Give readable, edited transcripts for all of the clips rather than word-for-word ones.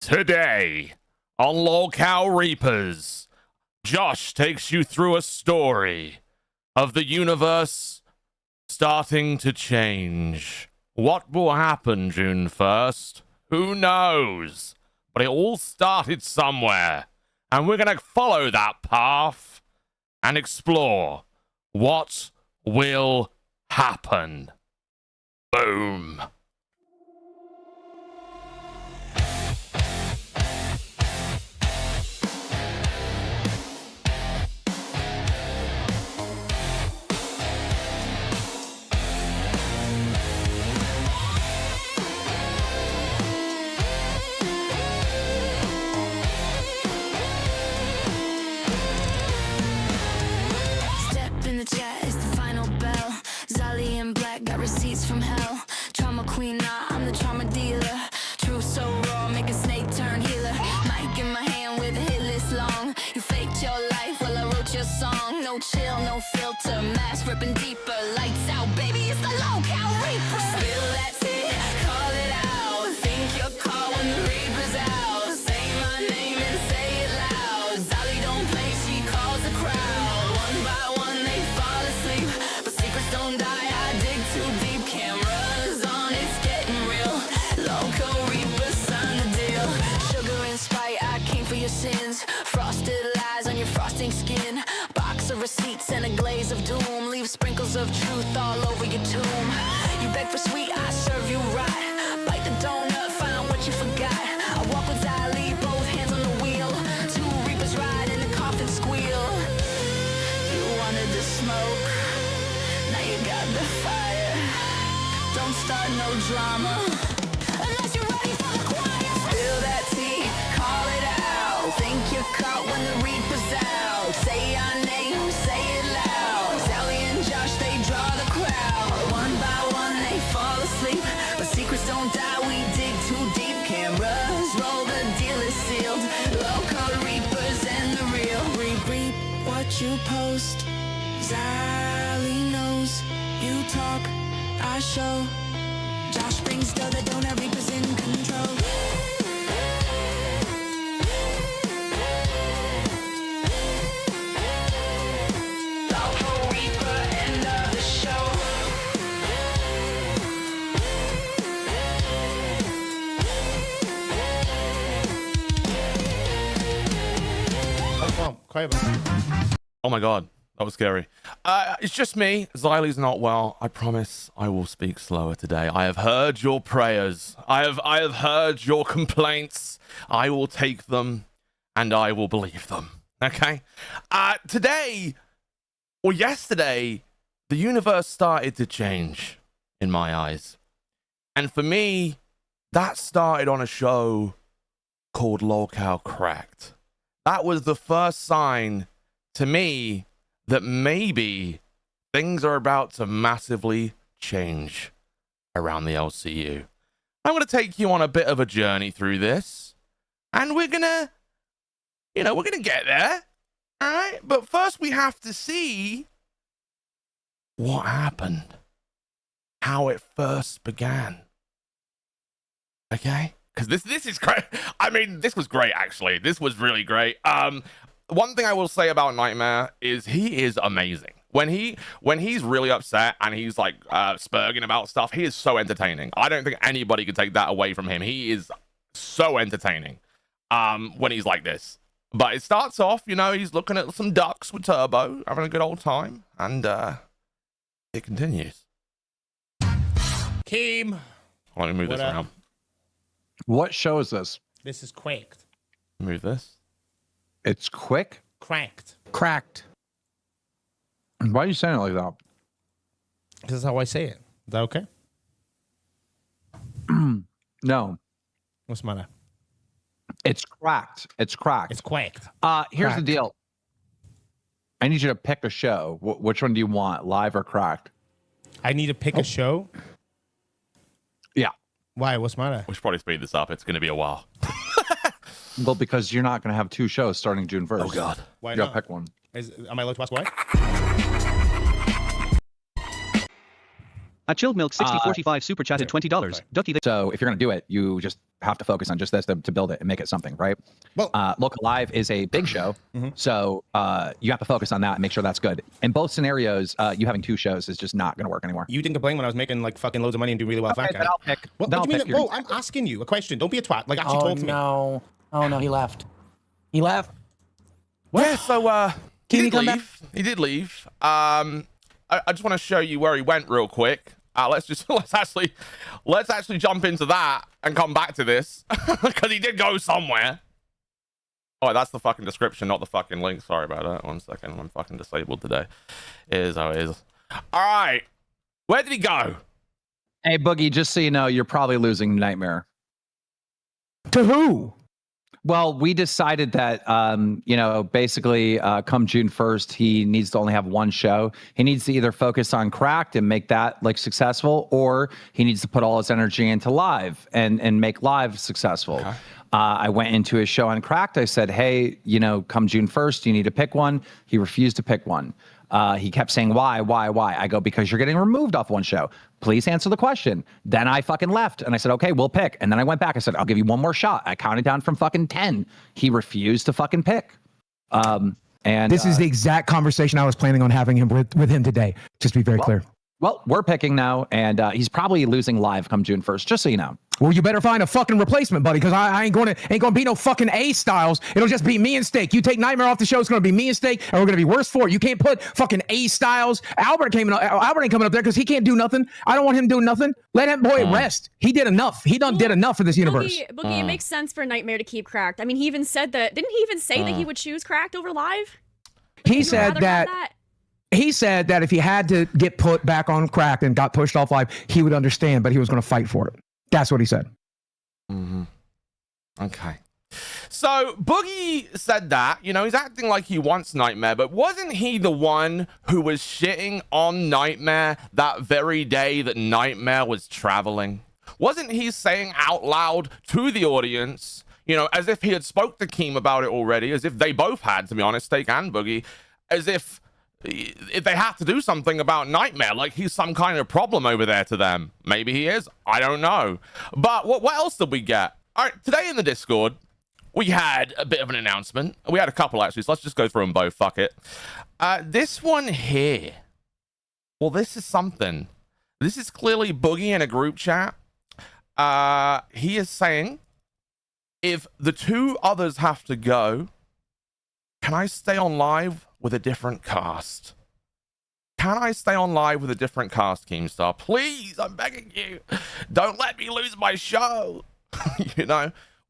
Today, on Lolcow Reapers, Josh takes you through a story of the universe starting to change. What will happen June 1st? Who knows? But it all started somewhere, and we're going to follow that path and explore what will happen. Boom. The chat is the final bell. Zali in black got receipts from hell. Trauma queen, nah, I'm the trauma dealer. Truth so raw, make a snake turn healer. Mic in my hand with a hit list long. You faked your life while I wrote your song. No chill, no filter, mask ripping deeper. Lights out, baby, it's the Lolcow Reaper. Spill that tea, call it out. Think you're caught when the Reaper's out. Say my name and say it loud. Zali don't play, she calls the crowd. One by one they fall asleep, but secrets don't die. I dig too deep, cameras on, it's getting real. Lolcow Reaper, sign the deal. Sugar and Sprite, I came for your sins. Frosted lies on your frosting skin. Box of receipts and a glaze of doom. Leave sprinkles of truth all over your tomb. You beg for sweet, I serve you right. Bite the donut, find what you forgot. I walk with Zali, both hands on the wheel. Two Reapers ride and the coffin squeal. You wanted the smoke, now you got the fire. Don't start no drama unless you're ready for the choir. Spill that tea, call it out. Think you're caught when the Reaper's out. Say your name, say it loud. Sally and Josh, they draw the crowd. One by one they fall asleep, but secrets don't die, we dig too deep. Cameras roll, the deal is sealed. Lolcow Reapers and the real. Reap what you post. Zali knows. You talk, I show. Josh brings dough, the donut Reapers in control. Lolcow Reaper, end of the show. Oh my god, that was scary. It's just me. Xylee's not well. I promise I will speak slower today. I have heard your prayers. I have heard your complaints. I will take them and I will believe them. Okay? Today, or yesterday, the universe started to change in my eyes. And for me, that started on a show called Lolcow Cracked. That was the first sign to me that maybe things are about to massively change around the LCU. I'm going to take you on a bit of a journey through this, and we're going to get there. All right. But first we have to see what happened, how it first began. Okay. Because this is great. I mean, this was great, actually. This was really great. One thing I will say about Knightmare is he is amazing. When he's really upset and he's like spurging about stuff, he is so entertaining. I don't think anybody could take that away from him. He is so entertaining when he's like this. But it starts off, he's looking at some ducks with Turbo, having a good old time, and it continues. Keem. Let me move this around. What show is this? This is Quaked. Move this. It's quick? Cracked. Cracked. Why are you saying it like that? This is how I say it. Is that okay? No. What's the matter? It's cracked. It's cracked. It's Quaked. Here's the deal. I need you to pick a show. Which one do you want, live or cracked? I need to pick a show? Yeah. Why? What's the matter? We should probably speed this up. It's going to be a while. Well, because you're not going to have two shows starting June 1st. Oh, God. Why You got to not? pick one. Am I allowed to ask why? Chilled Milk 6045 super chatted $20. Ducky the So if you're going to do it, you just have to focus on just this to build it and make it something, right? Well- Local Live is a big show, so you have to focus on that and make sure that's good. In both scenarios, you having 2 shows is just not going to work anymore. You didn't complain when I was making like fucking loads of money and doing really well. Okay, Fat then guy. I'll pick. What then do you I'll mean? pick your- Whoa, I'm asking you a question. Don't be a twat. Like actually Oh talk to me. no! Oh no! He left. He left. Yeah, so he Can he did come back? leave. He did leave. I just want to show you where he went real quick. Let's actually jump into that and come back to this because he did go somewhere. Oh, that's the fucking description, not the fucking link. Sorry about that. 1 second, I'm fucking disabled today. It is how it is. All right, where did he go? Hey, Boogie, just so you know, you're probably losing Knightmare. To who? Well, we decided that, basically come June 1st, he needs to only have 1 show. He needs to either focus on Cracked and make that like successful, or he needs to put all his energy into Live and make Live successful. Okay. I went into his show on Cracked. I said, hey, come June 1st, you need to pick one. He refused to pick one. He kept saying, why? I go, because you're getting removed off 1 show. Please answer the question. Then I fucking left and I said, okay, we'll pick. And then I went back. I said, I'll give you 1 more shot. I counted down from fucking 10. He refused to fucking pick. And This is the exact conversation I was planning on having him with him today. Just to be very clear. well, we're picking now, and he's probably losing Live come June 1st, just so you know. Well, you better find a fucking replacement, buddy, because I ain't gonna be no fucking A Styles. It'll just be me and Steak. You take Knightmare off the show, it's gonna be me and Steak, and we're gonna be worse for it. You can't put fucking A Styles. Albert ain't coming up there because he can't do nothing. I don't want him doing nothing. Let that boy rest. He did enough. He did enough for this universe. Boogie, it makes sense for Knightmare to keep Cracked. I mean, he even said that. Didn't he even say that he would choose Cracked over Live? He said that. He said that if he had to get put back on Cracked and got pushed off Live, he would understand, but he was going to fight for it. That's what he said. Mm-hmm. Okay. So Boogie said that, he's acting like he wants Knightmare, but wasn't he the one who was shitting on Knightmare that very day that Knightmare was traveling? Wasn't he saying out loud to the audience, as if he had spoke to Keem about it already, as if they both had, to be honest, Steak and Boogie, as if they have to do something about Knightmare, like he's some kind of problem over there to them. Maybe he is. I don't know. But what else did we get? All right, today in the Discord, we had a bit of an announcement. We had a couple, actually, so let's just go through them both. Fuck it. This one here. Well, this is something. This is clearly Boogie in a group chat. He is saying, if the 2 others have to go, can I stay on Live with a different cast? Can I stay on Live with a different cast, Keemstar? Please, I'm begging you. Don't let me lose my show.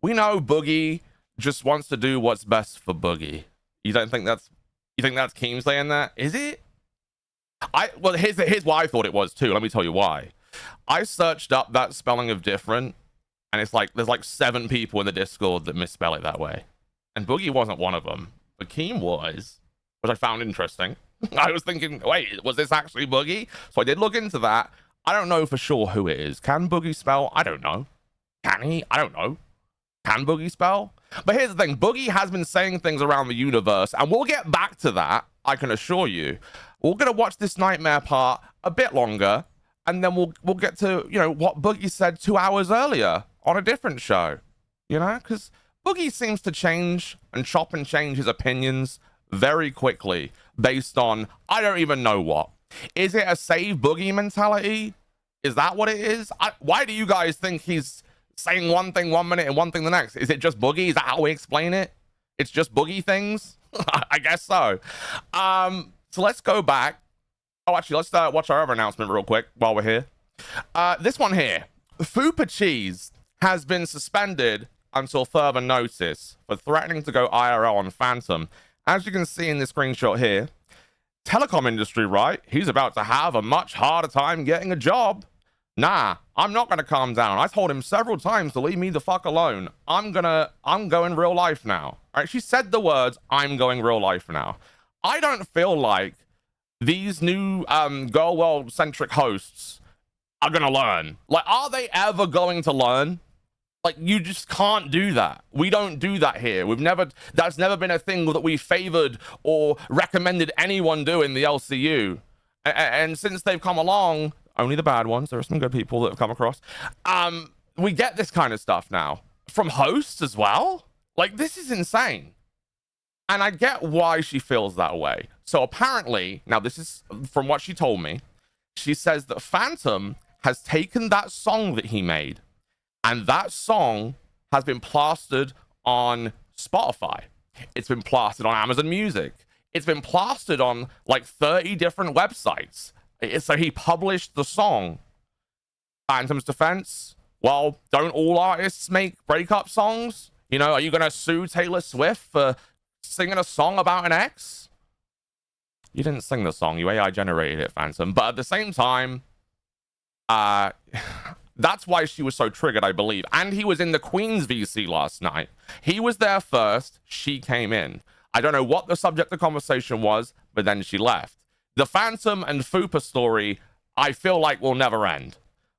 We know Boogie just wants to do what's best for Boogie. You think that's Keem saying that? Is it? Well, here's why I thought it was too. Let me tell you why. I searched up that spelling of different, and it's like there's like 7 people in the Discord that misspell it that way. And Boogie wasn't one of them, but Keem was, which I found interesting. I was thinking, wait, was this actually Boogie? So I did look into that. I don't know for sure who it is. Can Boogie spell? I don't know. Can he? I don't know. Can Boogie spell? But here's the thing. Boogie has been saying things around the universe, and we'll get back to that, I can assure you. We're going to watch this Knightmare part a bit longer, and then we'll get to, what Boogie said 2 hours earlier on a different show. Because Boogie seems to change and chop and change his opinions very quickly based on, I don't even know what. Is it a save Boogie mentality? Is that what it is? Why do you guys think he's saying one thing 1 minute and one thing the next? Is it just Boogie? Is that how we explain it? It's just Boogie things? I guess so. So let's go back. Oh, actually, let's watch our other announcement real quick while we're here. This one here. Fupa Cheese has been suspended until further notice for threatening to go IRL on Phantom. As you can see in the screenshot here, telecom industry, right? He's about to have a much harder time getting a job. Nah, I'm not gonna calm down. I told him several times to leave me the fuck alone. I'm going real life now. All right, she said the words, I'm going real life now. I don't feel like these new girl world centric hosts are gonna learn. Like, are they ever going to learn? Like, you just can't do that. We don't do that here. That's never been a thing that we favored or recommended anyone do in the LCU. And since they've come along, only the bad ones. There are some good people that have come across. We get this kind of stuff now from hosts as well. Like, this is insane. And I get why she feels that way. So apparently, now this is from what she told me, she says that Phantom has taken that song that he made, and that song has been plastered on Spotify. It's been plastered on Amazon Music. It's been plastered on like 30 different websites. So he published the song. Phantom's defense, well, don't all artists make breakup songs? You know, are you going to sue Taylor Swift for singing a song about an ex? You didn't sing the song, you AI generated it, Phantom. But at the same time, that's why she was so triggered, I believe. And he was in the Queen's VC last night. He was there first, she came in. I don't know what the subject of conversation was, but then she left. The Phantom and Fupa story, I feel like will never end.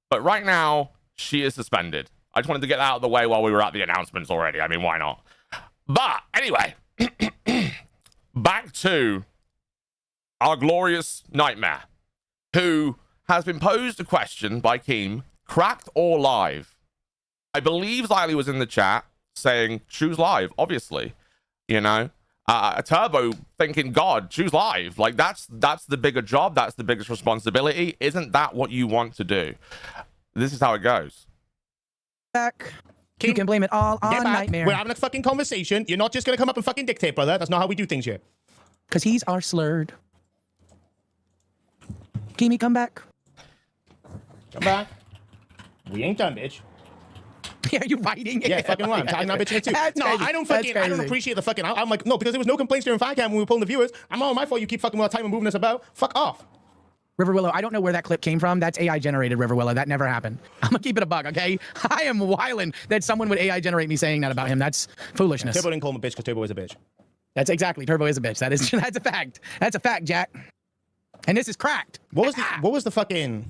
But right now, she is suspended. I just wanted to get that out of the way while we were at the announcements already. I mean, why not? But anyway, back to our glorious Knightmare, who has been posed a question by Keem, cracked or live. I believe Xylee was in the chat saying, choose live, obviously. You know, Turbo thinking, God, choose live. Like, that's the bigger job. That's the biggest responsibility. Isn't that what you want to do? This is how it goes. Back. You can blame it all on Get back. Knightmare. We're having a fucking conversation. You're not just gonna come up and fucking dictate, brother. That's not how we do things here. Because he's our slurred. Keemy, come back. Come back. We ain't done, bitch. Yeah, you fighting? Yeah, fucking right. I'm tagging that bitch here too. That's No, crazy. I don't That's fucking, I don't crazy. appreciate the fucking, I'm like, no, because there was no complaints during Firecam when we were pulling the viewers. I'm all my fault you keep fucking with our time and moving us about. Fuck off. River Willow, I don't know where that clip came from. That's AI generated, River Willow. That never happened. I'm gonna keep it a bug, okay? I am wildin' that someone would AI generate me saying that about him. That's foolishness. Turbo didn't call him a bitch because Turbo is a bitch. That's exactly. Turbo is a bitch. That is that's a fact. That's a fact, Jack. And this is cracked. What was the fucking,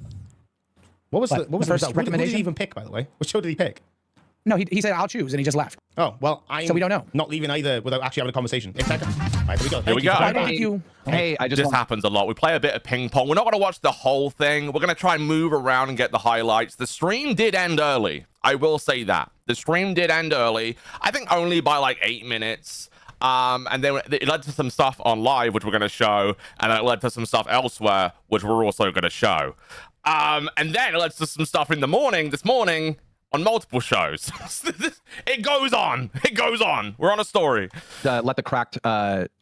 what was the first result? Who did recommendation? he even pick, by the way? What show did he pick? No, he said I'll choose, and he just left. Oh, well, I'm So we don't know. not leaving either without actually having a conversation. In fact, right, here we go. Here we go. Why don't you? Hey, I just This want, happens a lot. We play a bit of ping pong. We're not going to watch the whole thing. We're going to try and move around and get the highlights. The stream did end early. I will say that. The stream did end early. I think only by like 8 minutes. And then it led to some stuff on live, which we're going to show. And then it led to some stuff elsewhere, which we're also going to show. And then it led to some stuff in the morning, this morning, on multiple shows. It goes on. It goes on. We're on a story. let the cracked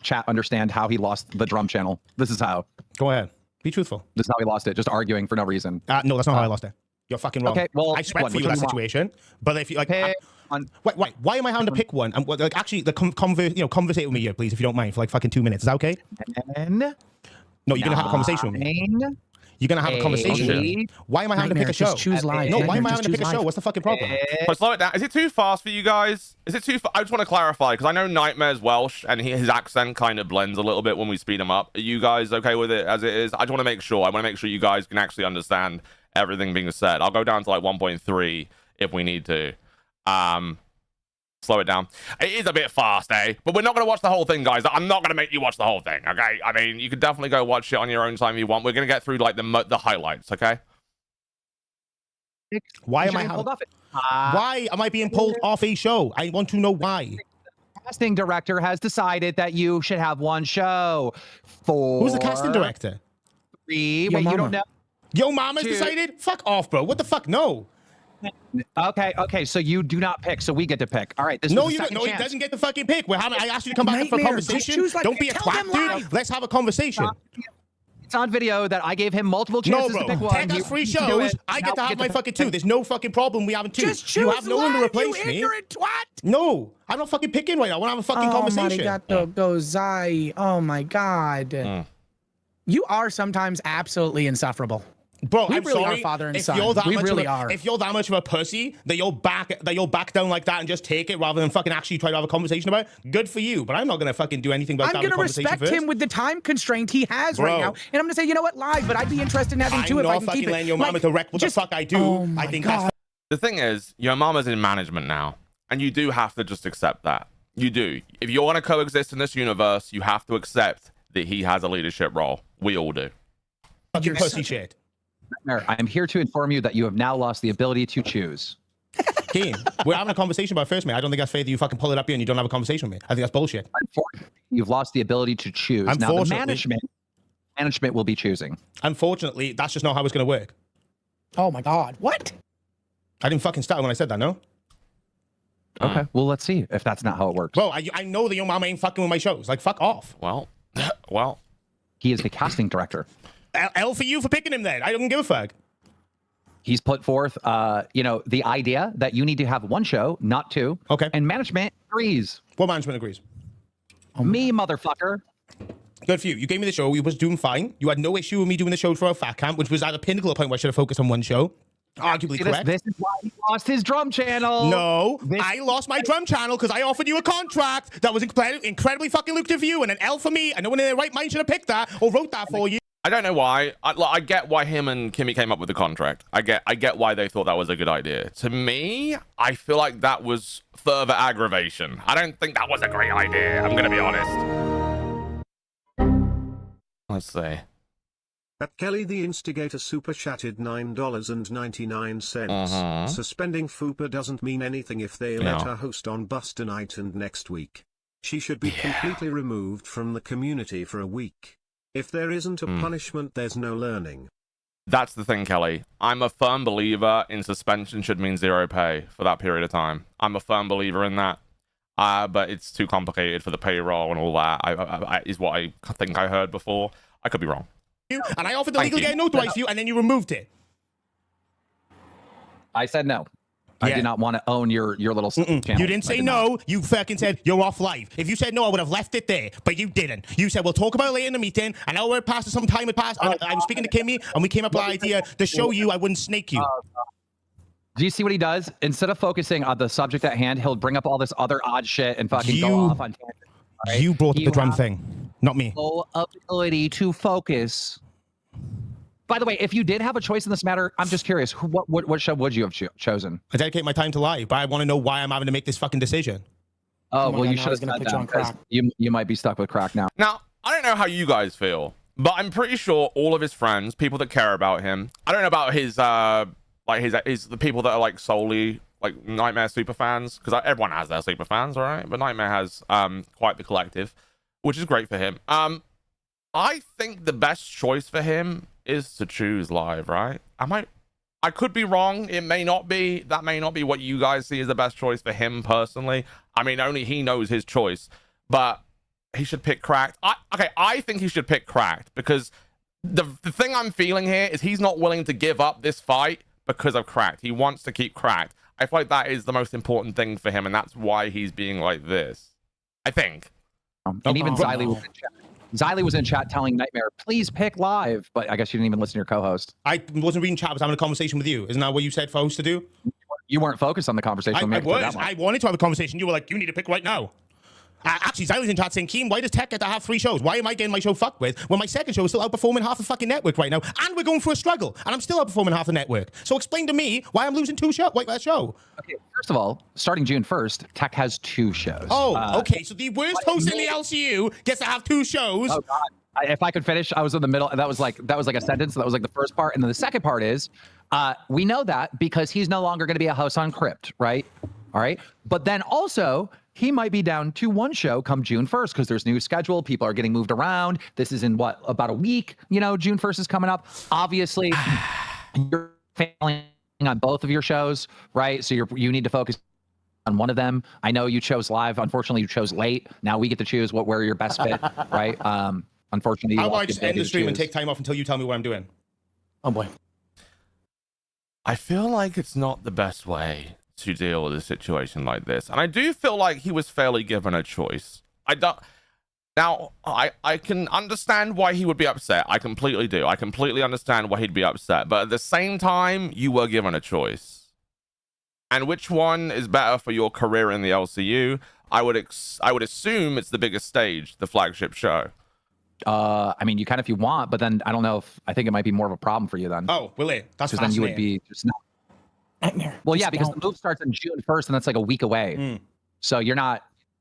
chat understand how he lost the drum channel. This is how. Go ahead. Be truthful. This is how he lost it. Just arguing for no reason. No, that's not how I lost it. You're fucking wrong. Okay, well, I sweat what, for you which in that one do you want? situation. But if you like, Pick wait, why am I having to pick one? And like, actually, conversate with me here, please, if you don't mind, for like fucking 2 minutes. Is that okay? N No, you're gonna have a conversation with me. 9 You're gonna have a conversation. Why am I having to pick a Nightmare, show? just choose live. No, why am Nightmare, I having to just pick a choose show? live. What's the fucking problem? But slow it down. Is it too fast for you guys? Is it too? I just want to clarify because I know Knightmare's Welsh and his accent kind of blends a little bit when we speed him up. Are you guys okay with it as it is? I just want to make sure. I want to make sure you guys can actually understand everything being said. I'll go down to like 1.3 if we need to. Slow it down. It is a bit fast, eh? But we're not going to watch the whole thing, guys. I'm not going to make you watch the whole thing, okay? I mean, you can definitely go watch it on your own time if you want. We're going to get through like the highlights, okay? Why am You're I getting having, pulled off it. why am I being pulled off a show? I want to know why. Casting director has decided that you should have one show. Who's the casting director? 3. Yo Wait, you mama. don't know? Yo, mama's Dude. decided? Fuck off, bro. What the fuck? No. Okay. So you do not pick. So we get to pick. All right. This No, was the you don't. second No, he chance. doesn't get the fucking pick. I asked you to come back for a Nightmare, just conversation. choose, like, Don't be a tell them twat, dude. live. Let's have a conversation. It's on video that I gave him multiple No, chances bro. to pick one. Take us He free refused to do shows. it. I Now get to we have my pick. fucking two. There's no fucking problem. We having two. Just choose You have no one to live, replace you me. ignorant twat. No, I'm not fucking picking right now. I want to have a fucking conversation. Go Zai. Oh my god. You are sometimes absolutely insufferable. Bro, We I'm really sorry. are father and if son. You're that We much really of a, are. If you're that much of a pussy that you'll back down like that and just take it rather than fucking actually try to have a conversation about it, good for you. But I'm not gonna fucking do anything about I'm having a gonna conversation respect first. him with the time constraint he has Bro. right now, and I'm gonna say, you know what, live. But I'd be interested in having I'm two if I not can fucking keep it. letting your mama Like, direct what just- the fuck I do. Oh I my think God. that's The thing is, your mama's in management now, and you do have to just accept that. You do. If you want to coexist in this universe, you have to accept that he has a leadership role. We all do. fucking You're pussy such a- shit. I am here to inform you that you have now lost the ability to choose. Keem, we're having a conversation about first, mate. I don't think that's fair that you fucking pull it up here and you don't have a conversation with me. I think that's bullshit. Unfortunately, you've lost the ability to choose. Now, the Unfortunately. management will be choosing. Unfortunately, that's just not how it's going to work. Oh my God. What? I didn't fucking start when I said that, no? Okay, well, let's see if that's not how it works. Bro, I know that your mama ain't fucking with my shows. Like, fuck off. Well, well. He is the casting director. L for you for picking him then. I don't give a fuck. He's put forth, the idea that you need to have one show, not two. Okay. And management agrees. What management agrees? Me, motherfucker. Good for you. You gave me the show. You was doing fine. You had no issue with me doing the show for a fat camp, which was at the pinnacle point where I should have focused on one show. Arguably correct. This is why he lost his drum channel. No, I lost my drum channel because I offered you a contract that was incredibly fucking lucrative for you, and an L for me. And no one in their right mind should have picked that or wrote that for you. I don't know why. I get why him and Kimmy came up with the contract. I get why they thought that was a good idea. To me, I feel like that was further aggravation. I don't think that was a great idea. I'm gonna be honest. Let's see. At Kelly the Instigator super chatted $9.99. Suspending Fupa doesn't mean anything if they let her host on Bus tonight and next week. She should be completely removed from the community for a week. If there isn't a punishment, there's no learning. That's the thing, Kelly. I'm a firm believer in suspension should mean zero pay for that period of time. I'm a firm believer in that. But it's too complicated for the payroll and all that. I is what I think I heard before. I could be wrong. And I offered the legal get notarized to you, and then you removed it. I said no. I do not want to own your little channel. You didn't say no. You fucking said you're off live. If you said no, I would have left it there. But you didn't. You said we'll talk about it later in the meeting. An hour passed, some time had passed. And I was speaking to Kimmy, and we came up with the idea to show you I wouldn't snake you. Do you see what he does? Instead of focusing on the subject at hand, he'll bring up all this other odd shit and fucking go off on tangents. Right? You brought up the drum thing, not me. No ability to focus. By the way, if you did have a choice in this matter, I'm just curious, what show would you have chosen? I dedicate my time to live, but I want to know why I'm having to make this fucking decision. Oh, well, you should have said that. You might be stuck with crack now. Now, I don't know how you guys feel, but I'm pretty sure all of his friends, people that care about him, I don't know about his, the people that are like solely like Knightmare super fans, because everyone has their super fans, all right? But Knightmare has quite the collective, which is great for him. I think the best choice for him is to choose live, right? I could be wrong. It may not be. That may not be what you guys see as the best choice for him personally. I mean, only he knows his choice, but he should pick cracked. I think he should pick cracked because the thing I'm feeling here is he's not willing to give up this fight because of cracked. He wants to keep cracked. I feel like that is the most important thing for him, and that's why he's being like this. I think. And even Xylee was in chat. Xylee was in chat telling Knightmare, please pick live. But I guess you didn't even listen to your co-host. I wasn't reading chat. I was having a conversation with you. Isn't that what you said for host to do? You weren't focused on the conversation. I was. I wanted to have a conversation. You were like, you need to pick right now. Actually, Xylee's in chat saying, Keem, why does Tech get to have 3 shows? Why am I getting my show fucked with when my second show is still outperforming half the fucking network right now? And we're going for a struggle. And I'm still outperforming half the network. So explain to me why I'm losing 2 shows. Wait, that show. Okay, first of all, starting June 1st, Tech has 2 shows. Oh, okay. So the worst host in the LCU gets to have 2 shows. Oh, God. If I could finish, I was in the middle. That was like a sentence. That was like the first part. And then the second part is, we know that because he's no longer going to be a host on Crypt, right? All right. But then also, he might be down to 1 show come June 1st because there's new schedule. People are getting moved around. This is in about a week. June 1st is coming up. Obviously, you're failing on both of your shows, right? So you need to focus on one of them. I know you chose live. Unfortunately, you chose late. Now we get to choose where your best fit, right? Unfortunately, how about I just end the stream and take time off until you tell me what I'm doing? Oh boy. I feel like it's not the best way to deal with a situation like this, and I do feel like he was fairly given a choice. I can understand why he would be upset. I completely do. I completely understand why he'd be upset, but at the same time, you were given a choice. And which one is better for your career in the LCU? I would assume it's the biggest stage, the flagship show. I mean, you can if you want, but then I don't know if I think it might be more of a problem for you then. Oh, will it? That's because then you would be just not. Nightmare. Well, yeah, because the move starts on June 1st, and that's like a week away. So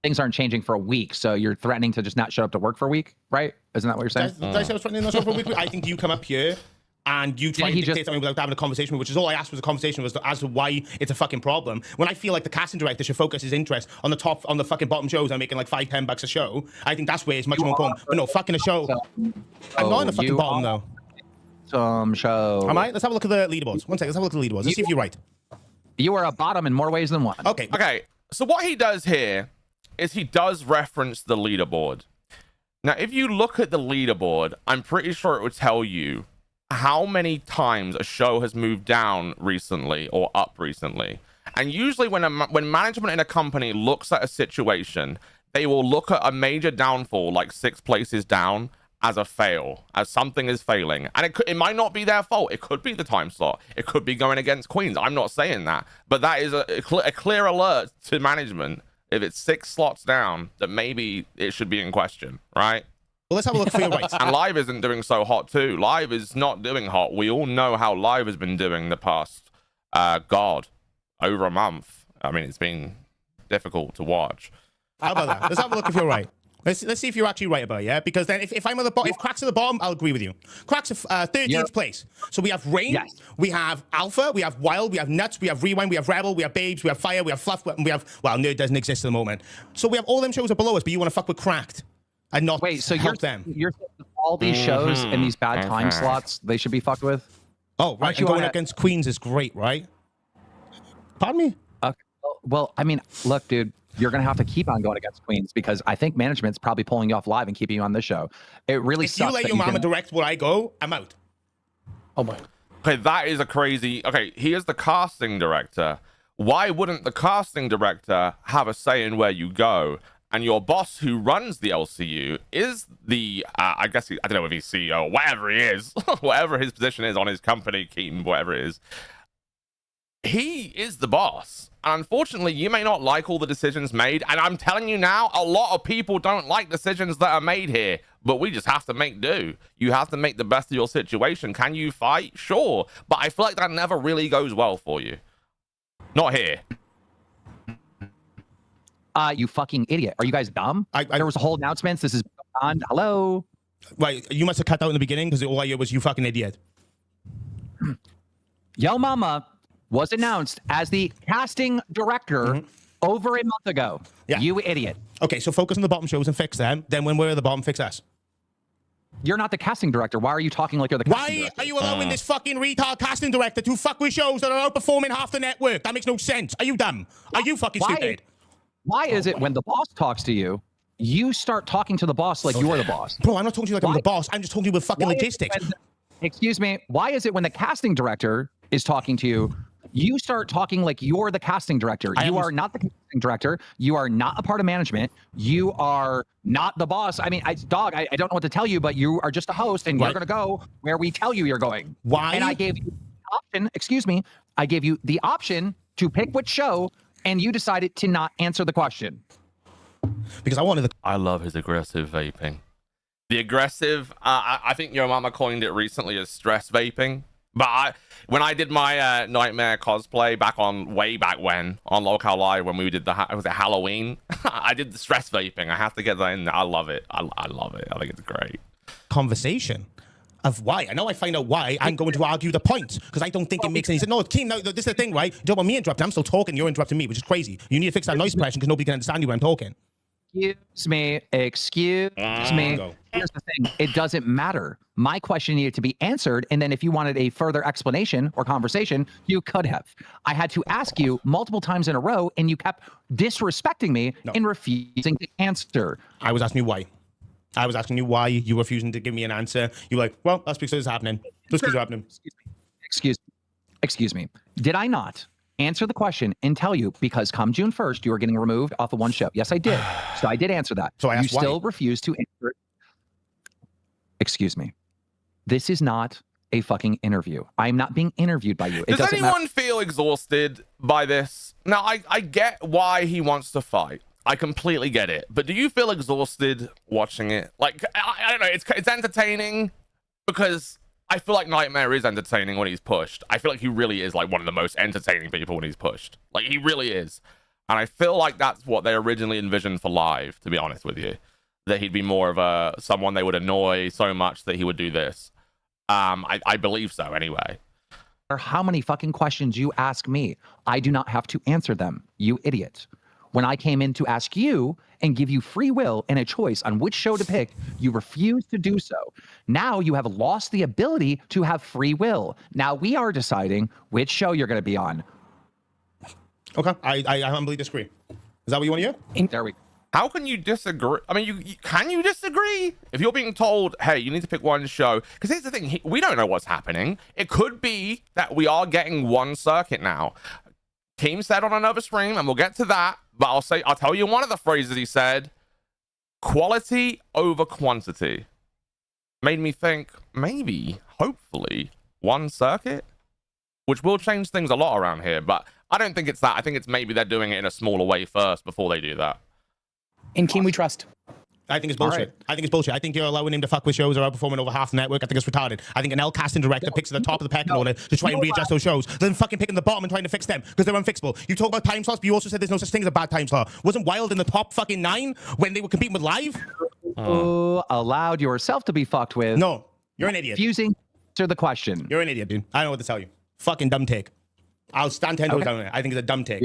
things aren't changing for a week. So you're threatening to just not show up to work for a week, right? Isn't that what you're saying? Did I say I was threatening not to show up for a week? I think you come up here and you try Yeah, and he dictate just- something without having a conversation, which is all I asked was a conversation as to why it's a fucking problem. When I feel like the casting director should focus his interest on the fucking bottom shows and making like $5-10 a show, I think that's where it's much more important. But no, fucking a show. I'm not in the fucking bottom though. Some show. Am I? Let's have a look at the leaderboards. One second, let's have a look at the leaderboards. Let's see if you're right. You are a bottom in more ways than one. Okay. Okay, so what he does here is he does reference the leaderboard. Now, if you look at the leaderboard, I'm pretty sure it would tell you how many times a show has moved down recently or up recently. And usually when management in a company looks at a situation, they will look at a major downfall, like 6 places down, as a fail, as something is failing. And it might not be their fault. It could be the time slot. It could be going against Queens. I'm not saying that. But that is a clear alert to management. If it's 6 slots down, that maybe it should be in question, right? Well, let's have a look for your rights. And Live isn't doing so hot too. Live is not doing hot. We all know how Live has been doing the past, over a month. I mean, it's been difficult to watch. How about that? Let's have a look if you're right. Let's see if you're actually right about it, yeah? Because then if I'm at the bottom, if Crack's at the bottom, I'll agree with you. Crack's 13th place. So we have Rain, Yes. we have Alpha, we have Wild, we have Nuts, we have Rewind, we have Rebel, we have Babes, we have Fire, we have Fluff, and we have, well, Nerd doesn't exist at the moment. So we have all them shows are below us, but you want to fuck with Cracked and not Wait, so help them. you're saying all these shows in these bad time slots, they should be fucked with? Oh, right. Aren't you And going on a- against Queens is great, right? Pardon me? Okay. Well, I mean, look, dude, you're going to have to keep on going against Queens because I think management's probably pulling you off Live and keeping you on this show. It really If sucks. you let that your mama didn't- direct where I go, I'm out. Oh my. Okay, that is a crazy... Okay, he is the casting director. Why wouldn't the casting director have a say in where you go? And your boss who runs the LCU is the... I guess, I don't know if he's CEO, whatever he is, whatever his position is on his company, Keem, whatever it is. He is the boss. And unfortunately, you may not like all the decisions made. And I'm telling you now, a lot of people don't like decisions that are made here. But we just have to make do. You have to make the best of your situation. Can you fight? Sure. But I feel like that never really goes well for you. Not here. You fucking idiot. Are you guys dumb? There was a whole announcement. This is on. Hello? Right, you must have cut out in the beginning because all I heard was you fucking idiot. Yo Mama was announced as the casting director over a month ago. Yeah. You idiot. Okay, so focus on the bottom shows and fix them. Then when we're at the bottom, fix us. You're not the casting director. Why are you talking like you're the casting Why director? are you allowing this fucking retard casting director to fuck with shows that are outperforming half the network? That makes no sense. Are you dumb? Are you fucking stupid? Why is it when the boss talks to you, you start talking to the boss like you're the boss? Bro, I'm not talking to you like I'm the boss. I'm just talking to you with fucking Why is it logistics. excuse me. Why is it when the casting director is talking to you, you start talking like you're the casting director? You are not the casting director. You are not a part of management. You are not the boss. I mean, I don't know what to tell you, but you are just a host, and you're going to go where we tell you you're going. Why? And I gave you the option. Excuse me. I gave you the option to pick which show, and you decided to not answer the question. Because I wanted the... I love his aggressive vaping. The aggressive, I think your mama coined it recently as stress vaping. But when I did my Knightmare cosplay way back when on Local Live, when we did was it Halloween? I did the stress vaping. I have to get that in there. I love it. I love it. I think it's great. Conversation of why. I know I find out why. I'm going to argue the point because I don't think it makes any sense. No, Keem, no, this is the thing, right? You don't want me interrupting. I'm still talking. You're interrupting me, which is crazy. You need to fix that noise suppression because nobody can understand you when I'm talking. Excuse me. Excuse me. Go. Here's the thing. It doesn't matter. My question needed to be answered. And then if you wanted a further explanation or conversation, you could have. I had to ask you multiple times in a row, and you kept disrespecting me and refusing to answer. I was asking you why. I was asking you why you were refusing to give me an answer. You're like, well, that's because it's happening. That's because it's happening. Excuse me. Did I not answer the question and tell you because come June 1st, you are getting removed off of one show? Yes, I did. So I did answer that. So I asked you still refuse to answer it. Excuse me. This is not a fucking interview. I'm not being interviewed by you. It Does doesn't anyone matter. feel exhausted by this? Now, I get why he wants to fight. I completely get it. But do you feel exhausted watching it? Like, I don't know. It's entertaining because I feel like Knightmare is entertaining when he's pushed. I feel like he really is like one of the most entertaining people when he's pushed. Like, he really is. And I feel like that's what they originally envisioned for Live, to be honest with you. That he'd be more of someone they would annoy so much that he would do this. I believe so anyway. Or how many fucking questions you ask me. I do not have to answer them, you idiot. When I came in to ask you and give you free will and a choice on which show to pick, you refused to do so. Now you have lost the ability to have free will. Now we are deciding which show you're going to be on. Okay, I humbly disagree. Is that what you want to hear? There we go. How can you disagree? I mean, can you disagree? If you're being told, hey, you need to pick one show, because here's the thing, we don't know what's happening. It could be that we are getting one circuit now. Keem said on another stream, and we'll get to that, but I'll tell you one of the phrases he said, quality over quantity. Made me think, maybe, hopefully, one circuit, which will change things a lot around here, but I don't think it's that. I think it's maybe they're doing it in a smaller way first before they do that. In Keem, we trust. I think it's bullshit. Right. I think it's bullshit. I think you're allowing him to fuck with shows that are outperforming over half the network. I think it's retarded. I think an L casting director picks at the top of the pecking order to try and readjust those shows, then fucking picking the bottom and trying to fix them because they're unfixable. You talk about time slots, but you also said there's no such thing as a bad time slot. Wasn't Wild in the top fucking 9 when they were competing with Live? You allowed yourself to be fucked with. No, you're an idiot. Refusing to answer the question. You're an idiot, dude. I don't know what to tell you. Fucking dumb take. I'll stand 10 toes down on it. I think it's a dumb take.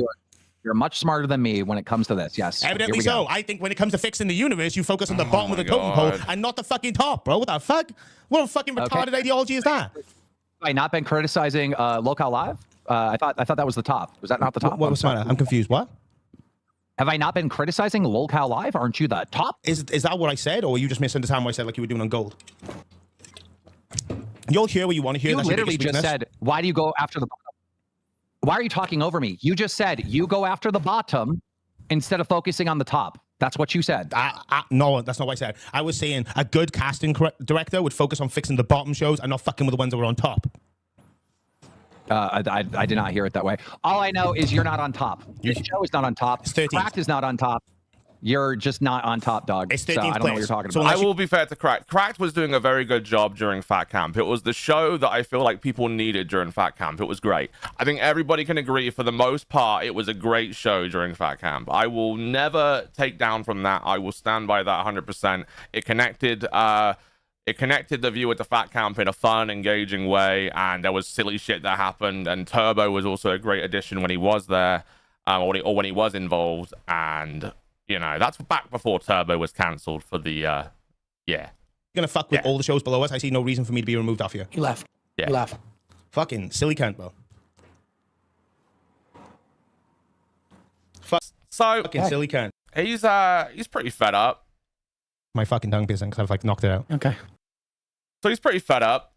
You're much smarter than me when it comes to this. Yes. Evidently Here we so. go. I think when it comes to fixing the universe, you focus on the bottom of the totem pole and not the fucking top, bro. What the fuck? What a fucking retarded ideology is that? Have I not been criticizing Locale Live? I thought that was the top. Was that not the top? What's the matter? I'm confused. What? Have I not been criticizing Locale Live? Aren't you the top? Is that what I said, or you just misunderstand what I said like you were doing on Gold? You'll hear what you want to hear. You That's your literally biggest just weakness. said, why do you go after the bottom? Why are you talking over me? You just said you go after the bottom instead of focusing on the top. That's what you said. No, that's not what I said. I was saying a good casting director would focus on fixing the bottom shows and not fucking with the ones that were on top. I did not hear it that way. All I know is you're not on top. Your show is not on top. It's 13th. Cracked is not on top. You're just not on top, dog. It's So 13th I don't know what place. you're talking So about. I will be fair to Cracked. Cracked was doing a very good job during Fat Camp. It was the show that I feel like people needed during Fat Camp. It was great. I think everybody can agree, for the most part, it was a great show during Fat Camp. I will never take down from that. I will stand by that 100%. It connected the viewer to Fat Camp in a fun, engaging way, and there was silly shit that happened. And Turbo was also a great addition when he was there, or when he was involved. And you know, that's back before Turbo was cancelled for the yeah. You're gonna fuck with all the shows below us. I see no reason for me to be removed off here. He left. Yeah. He left. Fucking silly cunt, bro. So Fucking silly cunt. he's pretty fed up. My fucking tongue pissing because I've like knocked it out. Okay. So he's pretty fed up.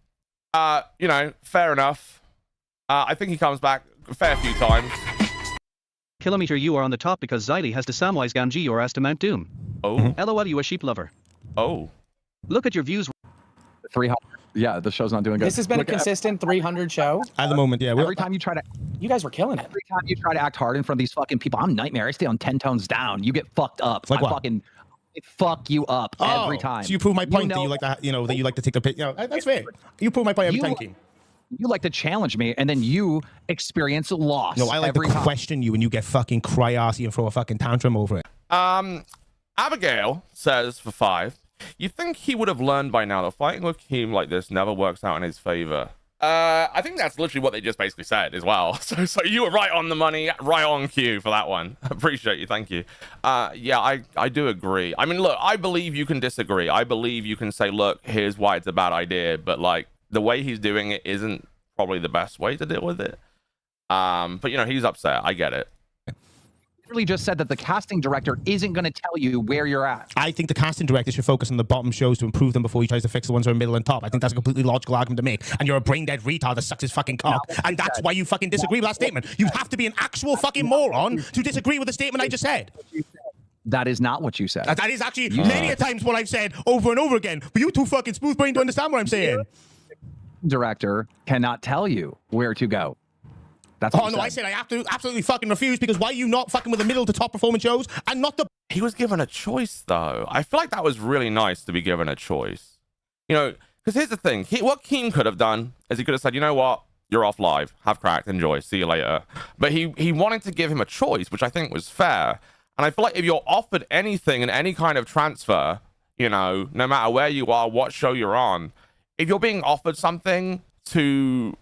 You know, fair enough. I think he comes back a fair few times. Kilometer, you are on the top because Xylee has to Samwise Gamgee your ass to Mount Doom. Oh, LOL, you a sheep lover. oh. Look at your views. 300. Yeah, the show's not doing good. This has been a consistent 300 show. At the moment, yeah. Every time you try to You guys were killing it. act hard in front of these fucking people, I'm Knightmare. I stay on 10 tones down. You get fucked up. Like I what? fucking fuck you up every time. So you prove my point know- that you like that, that you like to take the pic. That's fair. You prove my point every You- time, Keem. You like to challenge me, and then you experience loss. No, I like every to time. question you and you get fucking cry-arsey and throw a fucking tantrum over it. Abigail says for 5, you think he would have learned by now that fighting with Keem like this never works out in his favor? I think that's literally what they just basically said as well. So you were right on the money, right on cue for that one. Appreciate you, thank you. Yeah, I do agree. I mean, look, I believe you can disagree. I believe you can say, look, here's why it's a bad idea, but like the way he's doing it isn't probably the best way to deal with it. But you know, he's upset. I get it. Literally just said that the casting director isn't going to tell you where you're at. I think the casting director should focus on the bottom shows to improve them before he tries to fix the ones that are middle and top. I think that's a completely logical argument to make. And you're a brain-dead retard that sucks his fucking cock. And that's why you fucking disagree with that statement. You have to be an actual fucking moron to disagree with the statement I just said. That is not what you said. That is actually many a times what I've said over and over again. But you too fucking smooth-brained to understand what I'm saying. Director cannot tell you where to go. That's what Oh, you no, said. I said I have to absolutely fucking refuse because why are you not fucking with the middle to top performance shows and not the... He was given a choice, though. I feel like that was really nice to be given a choice. You know, because here's the thing. What Keem could have done is he could have said, you know what? You're off live. Have Cracked. Enjoy. See you later. But he wanted to give him a choice, which I think was fair. And I feel like if you're offered anything in any kind of transfer, you know, no matter where you are, what show you're on, if you're being offered something to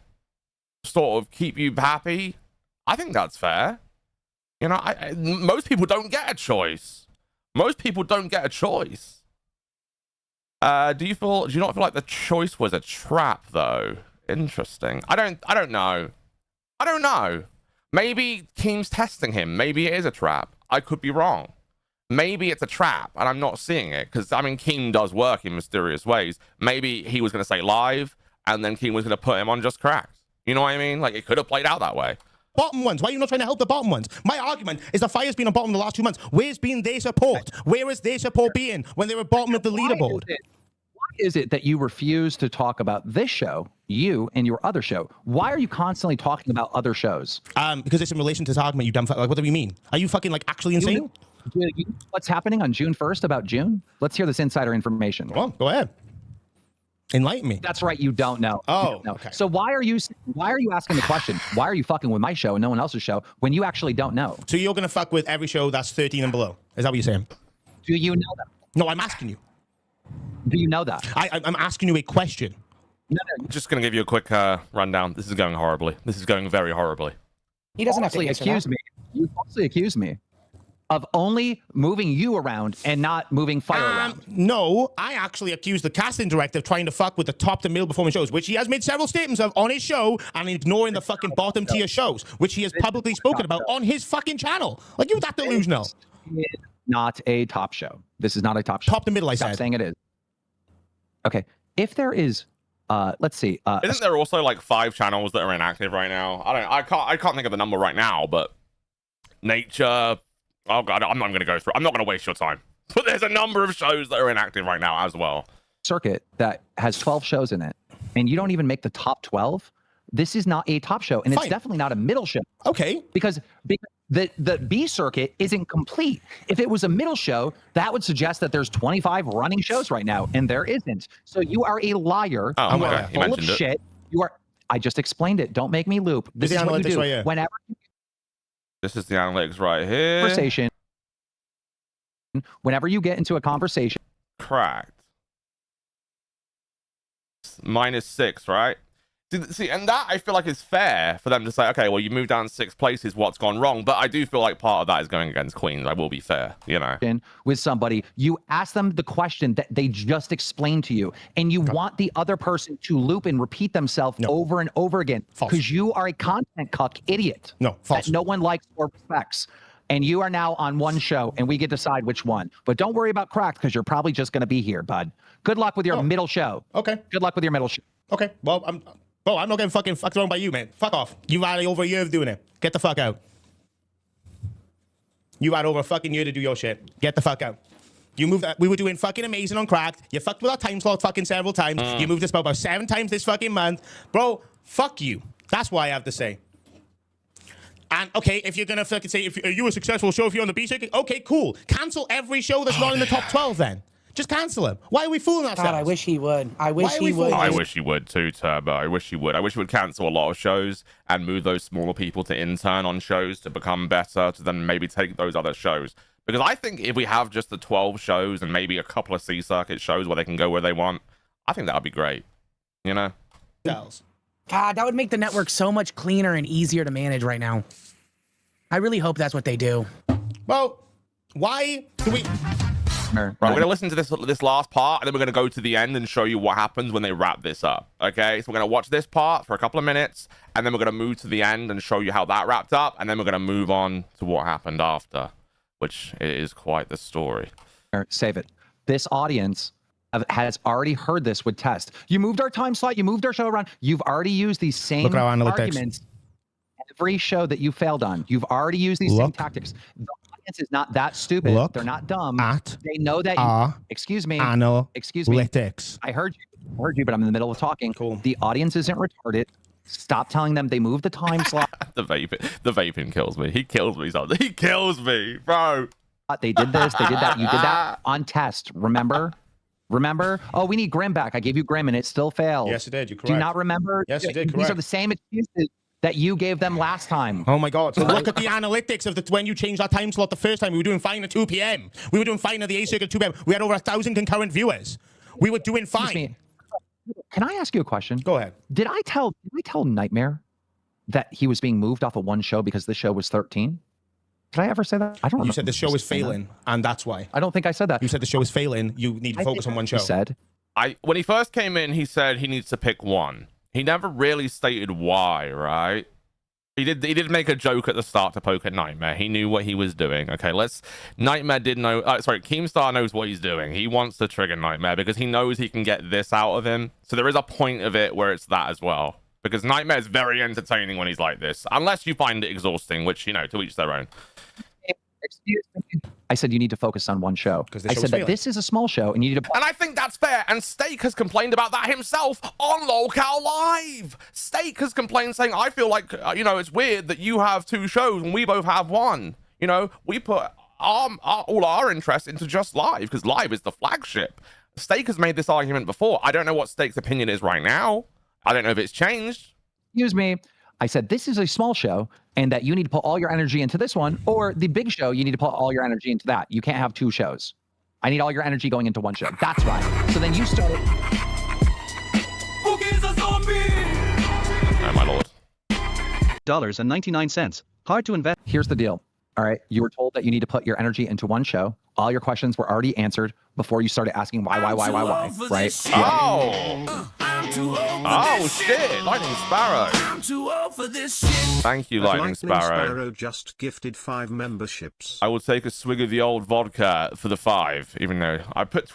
sort of keep you happy, I think that's fair. You know, most people don't get a choice. Most people don't get a choice. Do you not feel like the choice was a trap though? Interesting. I don't know. I don't know. Maybe Keem's testing him. Maybe it is a trap. I could be wrong. Maybe it's a trap and I'm not seeing it, because I mean Keem does work in mysterious ways. Maybe he was going to say live and then Keem was going to put him on Just Cracked. You know what I mean? Like, it could have played out that way. Bottom ones. Why are you not trying to help the bottom ones? My argument is the Fire's been on bottom the last 2 months. Where's been their support? Where is their support being when they were bottom of the leaderboard? Why is it that you refuse to talk about this show, you and your other show? Why are you constantly talking about other shows? Because it's in relation to this argument, you dumb fuck. Like, what do you mean? Are you fucking like actually insane? You know what's happening on June 1st about June? Let's hear this insider information. Well, go ahead. Enlighten me. That's right, you don't know. Oh, no. okay. So why are you asking the question? Why are you fucking with my show and no one else's show when you actually don't know? So you're gonna fuck with every show that's 13 and below? Is that what you're saying? Do you know that? No, I'm asking you. Do you know that? I'm asking you a question. No. Just going to give you a quick rundown. This is going horribly. This is going very horribly. He doesn't have to accuse me. You falsely accuse me of only moving you around and not moving Fire around. No, I actually accused the casting director of trying to fuck with the top to middle performing shows, which he has made several statements of on his show, and ignoring the fucking bottom tier shows, which he has publicly spoken about on his fucking channel. Like, you that delusional. It is not a top show. This is not a top show. Top to middle, I Stop said. saying it is. Okay. If there is, let's see. Isn't there also like 5 channels that are inactive right now? I can't think of the number right now, but Nature. Oh god, I'm not going to go through. I'm not going to waste your time. But there's a number of shows that are inactive right now as well. Circuit that has 12 shows in it, and you don't even make the top 12. This is not a top show, and it's definitely not a middle show. Okay. Because the B circuit isn't complete. If it was a middle show, that would suggest that there's 25 running shows right now, and there isn't. So you are a liar. Oh, you okay. are You full of mentioned it. shit. You are. I just explained it. Don't make me loop. This is what you do. Right here. Whenever This is the analytics right here. conversation, whenever you get into a conversation, Cracked. -6, right? See, and that I feel like is fair for them to say, okay, well, you moved down 6 places, what's gone wrong? But I do feel like part of that is going against Queens. I will be fair, you know. with somebody, you ask them the question that they just explained to you, and you want the other person to loop and repeat themselves over and over again, because you are a content cuck idiot. No, false. That no one likes or respects. And you are now on one show, and we get to decide which one. But don't worry about Cracked, because you're probably just going to be here, bud. Good luck with your middle show. Okay. Good luck with your middle show. Okay. Well, I'm not getting fucking fucked around by you, man. Fuck off. You had over a year of doing it. Get the fuck out. You had over a fucking year to do your shit. Get the fuck out. You moved. We were doing fucking amazing on Cracked. You fucked with our time slot fucking several times. You moved us about 7 times this fucking month. Bro, fuck you. That's what I have to say. And okay, if you're gonna fucking say, are you a successful show if you're on the B circuit? Okay, cool. Cancel every show that's not in the top 12 then. Just cancel them. Why are we fooling ourselves? God, I wish he would. I wish he would. I wish he would too, Turbo. I wish he would. I wish he would cancel a lot of shows and move those smaller people to intern on shows to become better, to then maybe take those other shows. Because I think if we have just the 12 shows and maybe a couple of C circuit shows where they can go where they want, I think that would be great. You know? God, that would make the network so much cleaner and easier to manage right now. I really hope that's what they do. Well, why do we... Right, we're going to listen to this last part, and then we're going to go to the end and show you what happens when they wrap this up, okay? So we're going to watch this part for a couple of minutes, and then we're going to move to the end and show you how that wrapped up, and then we're going to move on to what happened after, which is quite the story. Save it. This audience has already heard this with test. You moved our time slot. You moved our show around. You've already used these same arguments. Every show that you failed on, you've already used these same tactics. The audience is not that stupid. They're not dumb. They know that you, excuse me. Excuse me. I heard you, but I'm in the middle of talking. Cool. The audience isn't retarded. Stop telling them they moved the time slot. The vaping kills me. He kills me something. He kills me, bro. They did this, they did that. You did that on test. Remember? Oh, we need Grim back. I gave you Grim and it still failed. Yes, it did. You're correct. Do you not remember? Yes, it did. Correct. These are the same excuses that you gave them last time. Oh my God. So look at the analytics of when you changed our time slot the first time. We were doing fine at 2 p.m. We were doing fine at the A circuit at 2 p.m. We had over 1,000 concurrent viewers. We were doing fine. Can I ask you a question? Go ahead. Did I tell Knightmare that he was being moved off of one show because the show was 13? Did I ever say that? I don't remember. You said the show is failing, and that's why. I don't think I said that. You said the show is failing. You need to focus on one show. You said. When he first came in, he said he needs to pick one. He never really stated why, right? He did make a joke at the start to poke at Knightmare. He knew what he was doing. Okay, Knightmare did know. Keemstar knows what he's doing. He wants to trigger Knightmare because he knows he can get this out of him. So there is a point of it where it's that as well. Because Knightmare is very entertaining when he's like this, unless you find it exhausting, which, you know, to each their own. Excuse me. I said you need to focus on one show. I said that this is a small show and you need to. And I think that's fair. And Steak has complained about that himself on Lolcow Live. Steak has complained saying, I feel like, you know, it's weird that you have two shows and we both have one. You know, we put all our interest into just Live because Live is the flagship. Steak has made this argument before. I don't know what Steak's opinion is right now. I don't know if it's changed. Excuse me. I said this is a small show and that you need to put all your energy into this one, or the big show, you need to put all your energy into that. You can't have two shows. I need all your energy going into one show. That's right. So then you started. Oh, my lord. $99. Hard to invest. Here's the deal. All right. You were told that you need to put your energy into one show. All your questions were already answered before you started asking why, right? Oh shit! Lightning Sparrow. Thank you, Lightning Sparrow. Just gifted 5 memberships. I will take a swig of the old vodka for the 5, even though I put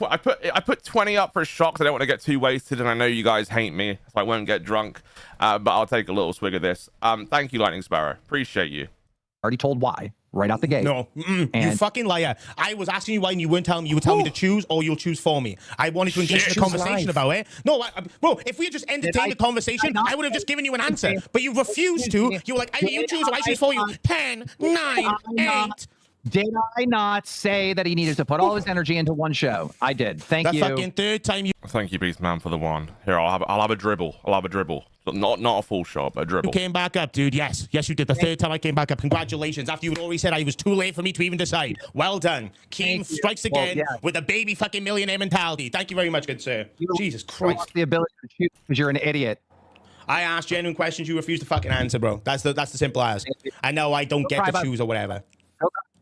20 up for a shot because I don't want to get too wasted, and I know you guys hate me, so I won't get drunk. But I'll take a little swig of this. Thank you, Lightning Sparrow. Appreciate you. Already told why right out the gate. No, you fucking liar. I was asking you why and you weren't telling me. You were telling me to choose or you'll choose for me. I wanted to engage in the conversation about it. No, bro, if we had just entertained the conversation, I would have just given you an answer. But you refused to. You were like, either you choose or I choose for you. 10, 9, 8. Did I not say that he needed to put all his energy into one show? I did. Thank you. The fucking third time you. Thank you, Beastman, for the one. Here, I'll have a dribble. Not a full shot, but a dribble. You came back up, dude. Yes, you did. The third time I came back up. Congratulations. After you had already said I was too late for me to even decide. Well done. Keem strikes again with a baby fucking millionaire mentality. Thank you very much, good sir. Jesus Christ. The ability to choose because you're an idiot. I asked genuine questions. You refuse to fucking answer, bro. That's the simple as. I know I don't get to choose or whatever.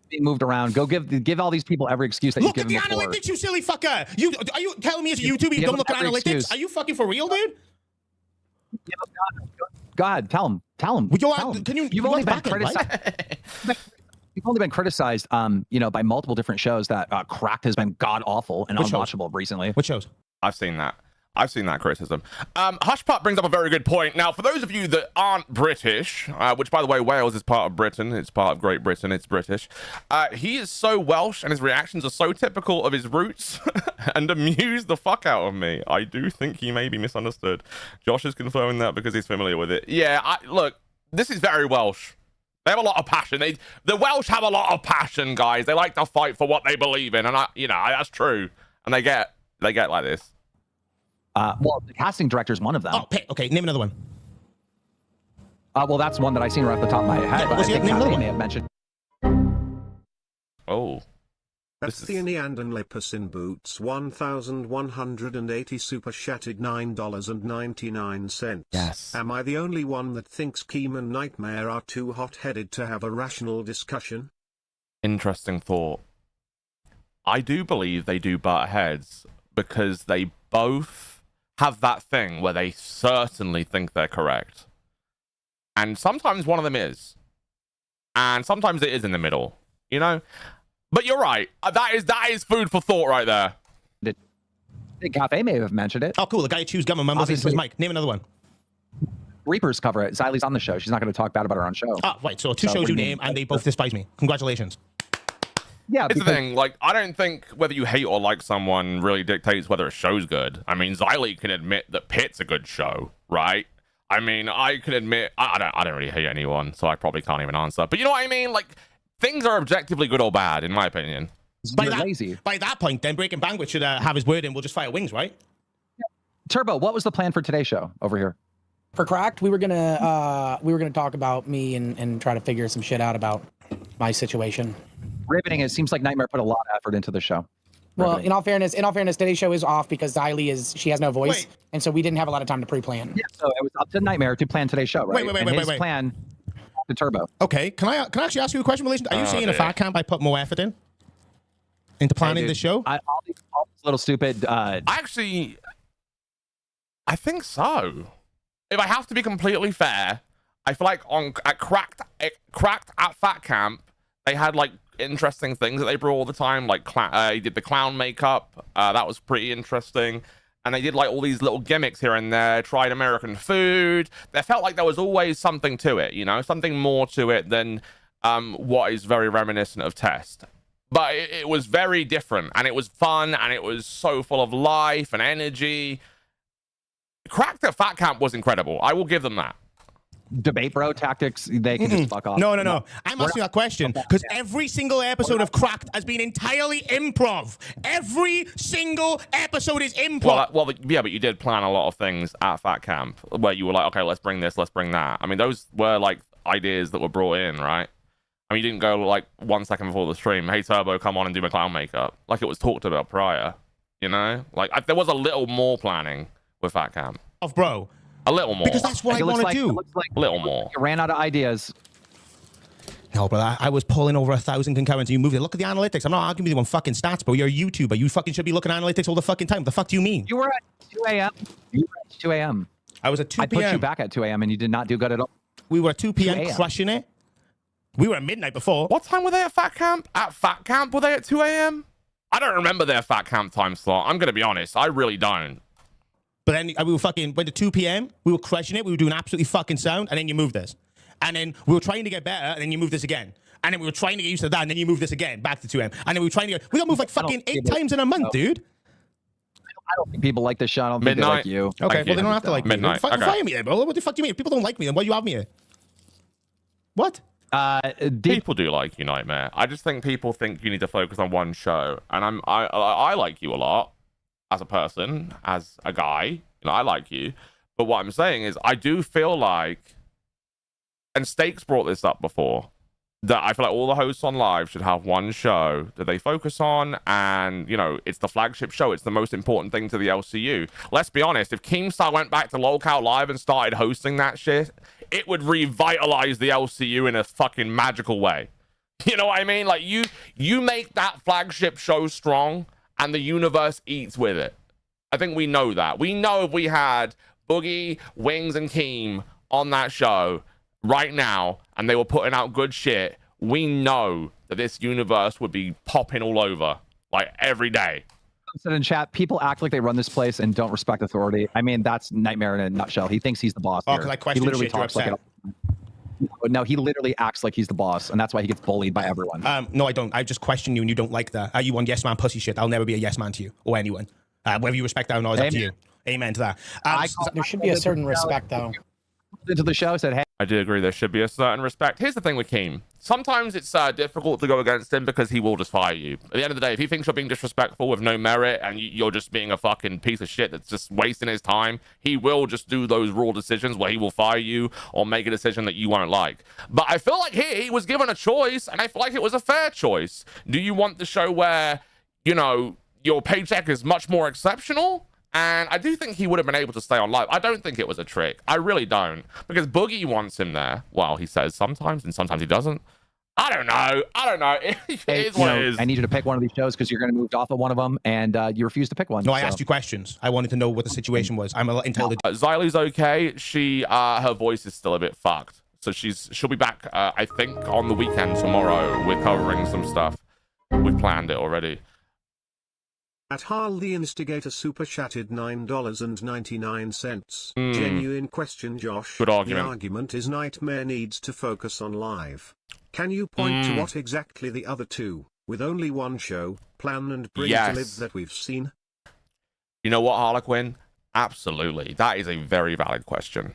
Being moved around. Go give all these people every excuse that you give them before. Look at the analytics, you silly fucker. Are you telling me as a YouTuber you don't look at analytics? Excuse. Are you fucking for real, dude? Go ahead, tell him. You've only been criticized. You've only been criticized, by multiple different shows that Cracked has been god awful and unwatchable recently. What shows? I've seen that criticism. Hushpop brings up a very good point. Now, for those of you that aren't British, which, by the way, Wales is part of Britain. It's part of Great Britain. It's British. He is so Welsh, and his reactions are so typical of his roots and amuse the fuck out of me. I do think he may be misunderstood. Josh is confirming that because he's familiar with it. Yeah, look, this is very Welsh. They have a lot of passion. The Welsh have a lot of passion, guys. They like to fight for what they believe in, and that's true. And they get like this. Well, the casting director is one of them. Oh, okay, name another one. Well, that's one that I seen right off the top of my head. Yeah, I think Kathy may have mentioned. Oh. That's the Neandan Lepus in Boots 1180 super chatted $9.99. Yes. Am I the only one that thinks Keem and Knightmare are too hot-headed to have a rational discussion? Interesting thought. I do believe they do butt heads because they both have that thing where they certainly think they're correct. And sometimes one of them is. And sometimes it is in the middle, you know? But you're right. That is food for thought right there. Cafe may have mentioned it. Oh, cool. The guy who chews gum and mumbles into his mic. Name another one. Reapers cover it. Xylie's on the show. She's not going to talk bad about her own show. Oh, right. So two shows you name, and they both despise me. Congratulations. Yeah, it's the thing. Like, I don't think whether you hate or like someone really dictates whether a show's good. I mean, Xylie can admit that Pit's a good show, right? I mean, I can admit I don't really hate anyone, so I probably can't even answer. But you know what I mean? Like, things are objectively good or bad, in my opinion. By that point, then Breaking Banquet should have his word and we'll just fire wings, right? Yeah. Turbo, what was the plan for today's show over here? For Cracked, we were gonna talk about me and try to figure some shit out about my situation. Riveting. It seems like Knightmare put a lot of effort into the show. Well, riveting. in all fairness, today's show is off because Xylee she has no voice, Wait. and so we didn't have a lot of time to pre-plan. Yeah, so it was up to Knightmare to plan today's show, right? His plan to Turbo. Okay, can I actually ask you a question in relation? Are you saying if I can't, I put more effort into planning the show? All these little stupid. I think so. If I have to be completely fair, I feel like at Cracked at Fat Camp, they had like interesting things that they brought all the time. Like he did the clown makeup, that was pretty interesting, and they did like all these little gimmicks here and there. Tried American food. There felt like there was always something to it, you know, something more to it than what is very reminiscent of Test. But it was very different, and it was fun, and it was so full of life and energy. Cracked at Fat Camp was incredible. I will give them that. Debate bro tactics, they can just fuck off. No. I'm asking that question because every single episode of Cracked has been entirely improv. Every single episode is improv. Well, yeah, but you did plan a lot of things at Fat Camp where you were like, okay, let's bring this, let's bring that. I mean, those were like ideas that were brought in, right? I mean, you didn't go like 1 second before the stream, hey Turbo, come on and do my clown makeup. Like it was talked about prior, you know? Like there was a little more planning with Fat Camp. Bro. A little more. Because that's what I want to do. A little more. You ran out of ideas. No, brother, I was pulling over 1,000 concurrents. You moved it. Look at the analytics. I'm not arguing with you on fucking stats, bro. You're a YouTuber. You fucking should be looking at analytics all the fucking time. What the fuck do you mean? You were at 2 a.m. You were at 2 a.m. I was at 2 p.m. I put you back at 2 a.m. and you did not do good at all. We were at 2 p.m. 2 a.m. crushing it. We were at midnight before. What time were they at Fat Camp? At Fat Camp, were they at 2 a.m.? I don't remember their Fat Camp time slot. I'm going to be honest. I really don't. But then we were fucking, went to 2 p.m. We were crushing it. We were doing absolutely fucking sound. And then you moved this. And then we were trying to get better. And then you moved this again. And then we were trying to get used to that. And then you moved this again back to 2 a.m. And then we were trying to get, we got moved like fucking 8 times in a month, dude. I don't think people like this show. I don't think they like you. Okay, well, they don't have to like me. Midnight. Fire me then, bro. What the fuck do you mean? If people don't like me, then why do you have me here? What? People do like you, Knightmare. I just think people think you need to focus on one show. And I like you a lot as a person, as a guy. You know, I like you. But what I'm saying is I do feel like, and Stakes brought this up before, that I feel like all the hosts on live should have one show that they focus on, and you know, it's the flagship show. It's the most important thing to the LCU. Let's be honest, if Keemstar went back to Lolcow Live and started hosting that shit, it would revitalize the LCU in a fucking magical way. You know what I mean? Like you make that flagship show strong, and the universe eats with it. I think we know that. We know if we had Boogie, Wings, and Keem on that show right now, and they were putting out good shit, we know that this universe would be popping all over, like every day. Said in chat, people act like they run this place and don't respect authority. I mean, that's Knightmare in a nutshell. He thinks he's the boss. Oh, because I question shit, you're upset. No, he literally acts like he's the boss, and that's why he gets bullied by everyone. No, I don't. I just question you, and you don't like that. Are you on yes man pussy shit? I'll never be a yes man to you or anyone. Whether you respect that or not is up to you. Amen to that. There should be a certain respect, though. Into the show, said, "Hey." I do agree there should be a certain respect. Here's the thing with Keem. Sometimes it's difficult to go against him because he will just fire you. At the end of the day, if he thinks you're being disrespectful with no merit and you're just being a fucking piece of shit that's just wasting his time, he will just do those raw decisions where he will fire you or make a decision that you won't like. But I feel like here he was given a choice, and I feel like it was a fair choice. Do you want the show where, you know, your paycheck is much more exceptional? And I do think he would have been able to stay on live. I don't think it was a trick. I really don't. Because Boogie wants him there. Well, he says sometimes, and sometimes he doesn't. I don't know. It is what it is. I need you to pick one of these shows because you're going to move off of one of them, and you refuse to pick one. No, I asked you questions. I wanted to know what the situation was. I'm entitled to... Xylie's okay. Her voice is still a bit fucked. So she'll be back, I think, on the weekend tomorrow. We're covering some stuff. We've planned it already. At Harl the Instigator super chatted $9.99. Genuine question, Josh. Good argument. The argument is Knightmare needs to focus on live. Can you point to what exactly the other two, with only one show, plan and bring to live that we've seen? You know what, Harlequin? Absolutely. That is a very valid question.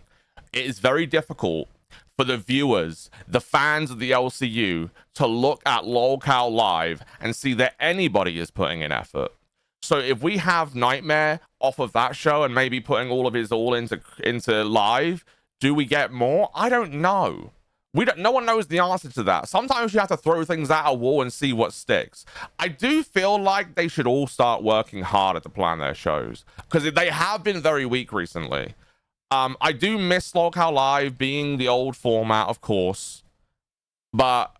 It is very difficult for the viewers, the fans of the LCU, to look at Lolcow Live and see that anybody is putting in effort. So if we have Knightmare off of that show and maybe putting all of his all into live, do we get more? I don't know. No one knows the answer to that. Sometimes you have to throw things at a wall and see what sticks. I do feel like they should all start working harder to plan their shows, because they have been very weak recently. I do miss Log How Live being the old format, of course, but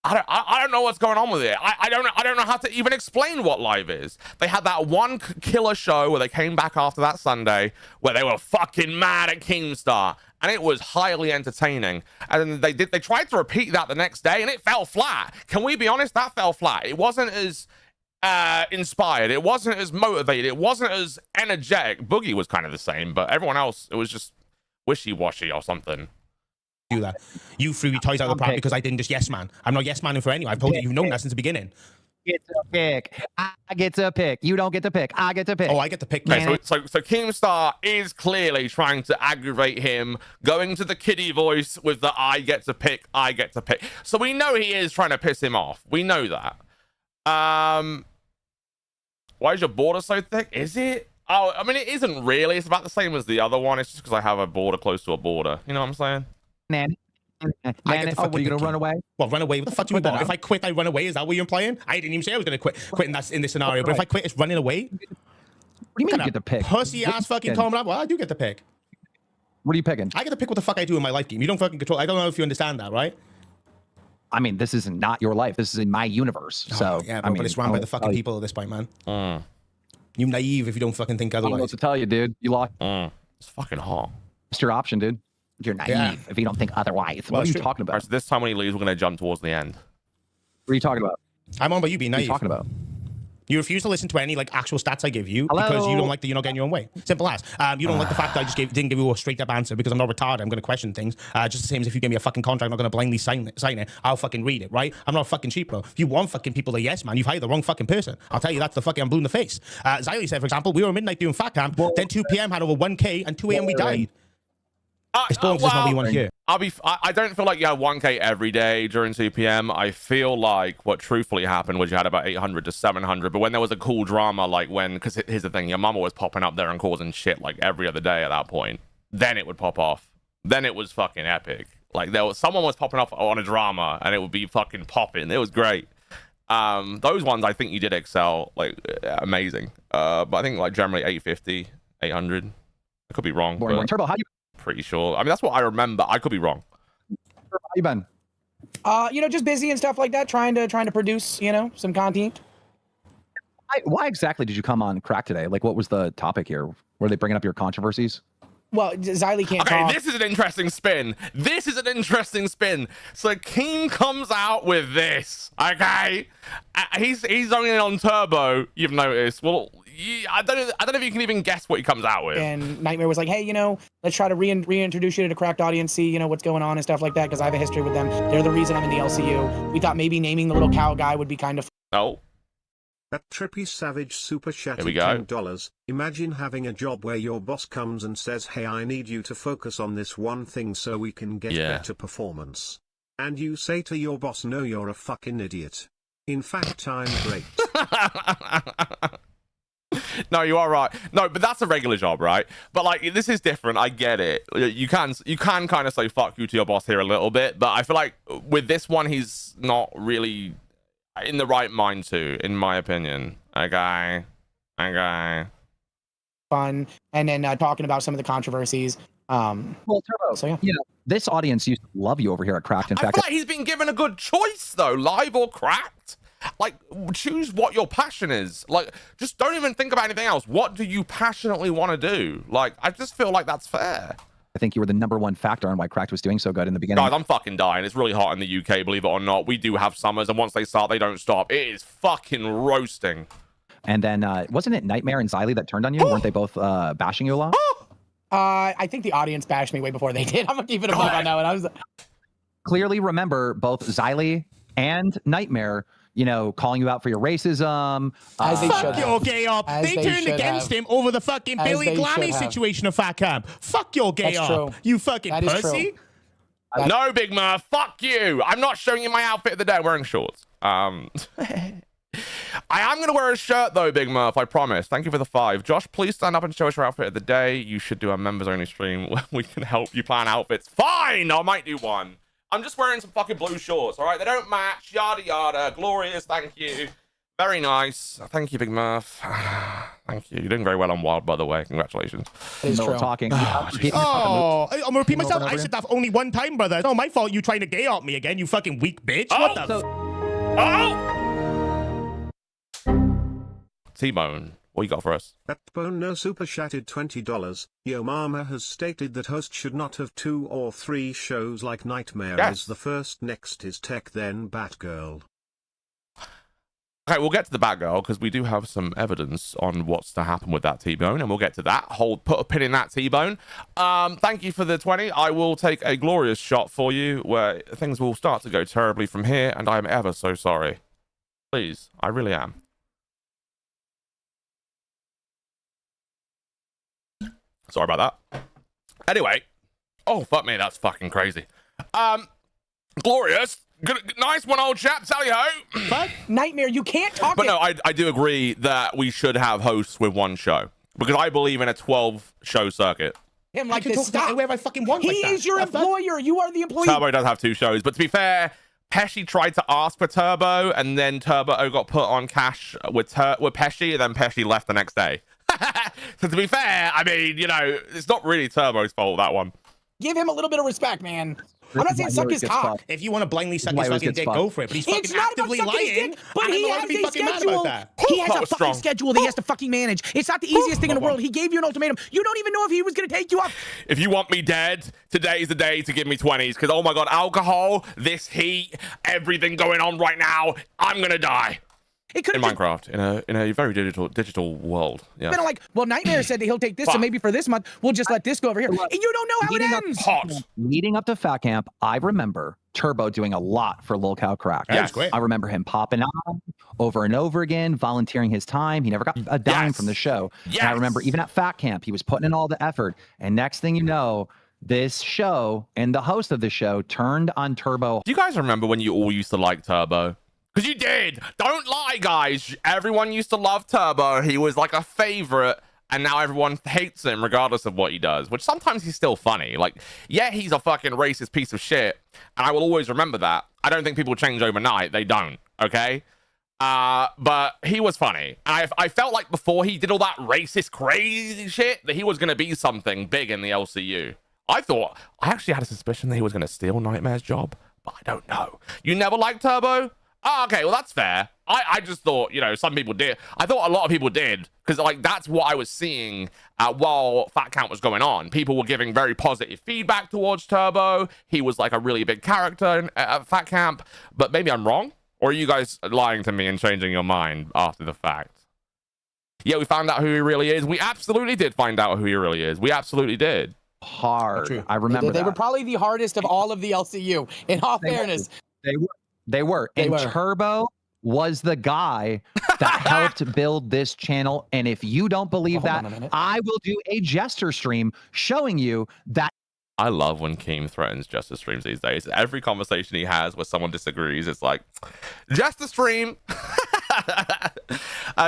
I don't know what's going on with it. I don't know how to even explain what live is. They had that one killer show where they came back after that Sunday where they were fucking mad at Keemstar, and it was highly entertaining. And they tried to repeat that the next day, and it fell flat. Can we be honest? That fell flat. It wasn't as inspired. It wasn't as motivated. It wasn't as energetic. Boogie was kind of the same, but everyone else, it was just wishy-washy or something. Do that. You threw your toys out of the pram because I didn't just yes man. I'm not yes manning for anyone. I've told you, you've known that since the beginning. Get to pick. I get to pick. You don't get to pick. I get to pick. Oh, I get to pick. Okay, so Keemstar is clearly trying to aggravate him, going to the kiddie voice with the I get to pick, I get to pick. So we know he is trying to piss him off. We know that. Why is your border so thick? Is it? Oh, I mean, it isn't really. It's about the same as the other one. It's just because I have a border close to a border. You know what I'm saying? Man, what are you gonna run away? Well, run away. What the fuck do you mean? If I quit, I run away. Is that what you're implying? I didn't even say I was gonna quit. Quitting that's in this scenario. But if I quit, it's running away. What do you mean you get to pick? Pussy ass fucking comment. Well, I do get to pick. What are you picking? I get to pick what the fuck I do in my life game. You don't fucking control. I don't know if you understand that, right? I mean, this is not your life. This is in my universe. So yeah, I mean, but it's run by the fucking people at this point, man. You naive if you don't fucking think I don't know what otherwise. to tell you, dude. You lost. It's fucking hot. It's your option, dude. You're naive if you don't think otherwise. What are you talking about? Right, so this time when he leaves, we're going to jump towards the end. What are you talking about? I'm on about you being naive. What are you talking about? You refuse to listen to any like actual stats I give you because you don't like that you're not getting your own way. Simple as. You don't like the fact that I just didn't give you a straight up answer because I'm not retarded. I'm going to question things. Just the same as if you give me a fucking contract, I'm not going to blindly sign it. I'll fucking read it, right? I'm not a fucking cheap bro. If you want fucking people to yes man, you've hired the wrong fucking person. I'll tell you that's the fucking I'm blue in the face. Xylee said, for example, we were midnight doing fat camp, then 2 p.m. had over 1K and 2 a.m. we died. It's not what you want to hear. I don't feel like you had 1K every day during 2 p.m. I feel like what truthfully happened was you had about 800 to 700. But when there was a cool drama, like when, because here's the thing, your mama was popping up there and causing shit like every other day at that point. Then it would pop off. Then it was fucking epic. Like someone was popping off on a drama and it would be fucking popping. It was great. Those ones I think you did excel, like amazing. But I think like generally 850, 800. I could be wrong. Turbo, how you? Pretty sure. I mean, that's what I remember. I could be wrong. How you been? You know, just busy and stuff like that, trying to produce, you know, some content. Why exactly did you come on Crack today? Like, what was the topic here? Were they bringing up your controversies? Well, Xylee can't talk. This is an interesting spin. This is an interesting spin. So Keem comes out with this. Okay, he's only on Turbo. You've noticed. Well, I don't know if you can even guess what he comes out with. And Knightmare was like, hey, you know, let's try to reintroduce you to the Cracked audience, see, you know, what's going on and stuff like that, because I have a history with them. They're the reason I'm in the LCU. We thought maybe naming the little cow guy would be kind of. Oh. That Trippy Savage super chat Here we go. $10. Imagine having a job where your boss comes and says, hey, I need you to focus on this one thing so we can get better performance. And you say to your boss, no, you're a fucking idiot. In fact, I'm great. No, you are right. No, but that's a regular job, right? But like, this is different. I get it. You can kind of say fuck you to your boss here a little bit, but I feel like with this one, he's not really in the right mind to, in my opinion. Okay. Fun. And then talking about some of the controversies. Well, Turbo, so yeah. You know, this audience used to love you over here at Cracked. In I fact, feel like he's been given a good choice though, live or Cracked. Like, choose what your passion is. Like, just don't even think about anything else. What do you passionately want to do? Like, I just feel like that's fair. I think you were the #1 factor on why Cracked was doing so good in the beginning. Guys, I'm fucking dying. It's really hot in the UK, believe it or not. We do have summers, and once they start, they don't stop. It is fucking roasting. And then, wasn't it Knightmare and Xylee that turned on you? Weren't they both bashing you a lot? I think the audience bashed me way before they did. I'm gonna keep it a buck on that one. I was clearly remember both Xylee and Knightmare, you know, calling you out for your racism. As they should Fuck your gay up. They turned against him over the fucking Billy Glammy situation of Fat Camp. Fuck your gay up. You fucking pussy. No, Big Murph. Fuck you. I'm not showing you my outfit of the day. I'm wearing shorts. I am going to wear a shirt, though, Big Murph. I promise. Thank you for the 5. Josh, please stand up and show us your outfit of the day. You should do a members-only stream where we can help you plan outfits. Fine! I might do one. I'm just wearing some fucking blue shorts, all right? They don't match, yada yada. Glorious, thank you. Very nice. Thank you, Big Murph. Thank you. You're doing very well on Wild, by the way. Congratulations. It's true. Talking. Oh, I'm gonna repeat myself. I said that only one time, brother. It's not my fault you trying to gay out me again, you fucking weak bitch. Oh! What the? T-Bone, what you got for us? Bone no super chatted $20. Yo mama has stated that host should not have 2 or 3 shows like Knightmare Yes. is the first, next is Tech, then Batgirl. Okay, we'll get to the Batgirl because we do have some evidence on what's to happen with that T-Bone, and we'll get to that. Put a pin in that T-Bone. Thank you for the 20. I will take a glorious shot for you where things will start to go terribly from here, and I am ever so sorry. Please, I really am. Sorry about that. Anyway, oh fuck me, that's fucking crazy. Glorious. Good, nice one, old chap. Tally ho. But Nightmare, you can't talk. But no, I do agree that we should have hosts with one show because I believe in a 12-show circuit. him I like can this. talk about Stop. it wherever I fucking want. He like that. is your employer. You are the employee. Turbo does have 2 shows, but to be fair, Pesci tried to ask for Turbo, and then Turbo got put on cash with Pesci, and then Pesci left the next day. So to be fair, I mean, you know, it's not really Turbo's fault, that one. Give him a little bit of respect, man. I'm not saying suck his cock. If you want to blindly suck Why his it always fucking gets dick, fucked. go for it. But he's It's fucking not about actively sucking his lying. dick, but and he I'm allowed has to be a fucking mad schedule. about that. He has That a was fucking strong. schedule that he has to fucking manage. It's not the easiest thing in the world. He gave you an ultimatum. You don't even know if he was going to take you up. If you want me dead, today is the day to give me 20s, because oh my god, alcohol, this heat, everything going on right now, I'm gonna die. It could In have Minecraft, in a very digital world. Yeah. been like, well, Nightmare said that he'll take this, so Fuck. maybe for this month, we'll just let this go over here. And you don't know how Leading it up- ends. Hot. Leading up to Fat Camp, I remember Turbo doing a lot for Lil Cow Crack. That was Yes. great. I remember him popping on over and over again, volunteering his time. He never got a dime Yes. from the show. Yes. And I remember even at Fat Camp, he was putting in all the effort. And next thing you know, this show and the host of the show turned on Turbo. Do you guys remember when you all used to like Turbo? Because you did. Don't lie, guys. Everyone used to love Turbo. He was like a favorite, and now everyone hates him regardless of what he does, which sometimes he's still funny. Like, yeah, he's a fucking racist piece of shit, and I will always remember that. I don't think people change overnight. They don't, okay? But he was funny. And I felt like before he did all that racist, crazy shit, that he was going to be something big in the LCU. I actually had a suspicion that he was going to steal Nightmare's job, but I don't know. You never liked Turbo? Oh, okay, well, that's fair. I just thought, you know, some people did. I thought a lot of people did, because, like, that's what I was seeing while Fat Camp was going on. People were giving very positive feedback towards Turbo. He was, like, a really big character at Fat Camp. But maybe I'm wrong? Or are you guys lying to me and changing your mind after the fact? Yeah, we found out who he really is. We absolutely did find out who he really is. We absolutely did. Hard. True. I remember They that. were probably the hardest of all of the LCU, in all fairness. They were. They And were. Turbo was the guy that helped build this channel. And if you don't believe Hold on that, a minute. I will do a Jester stream showing you that I love when Keem threatens Justice streams these days. Every conversation he has where someone disagrees, it's like, Justice stream.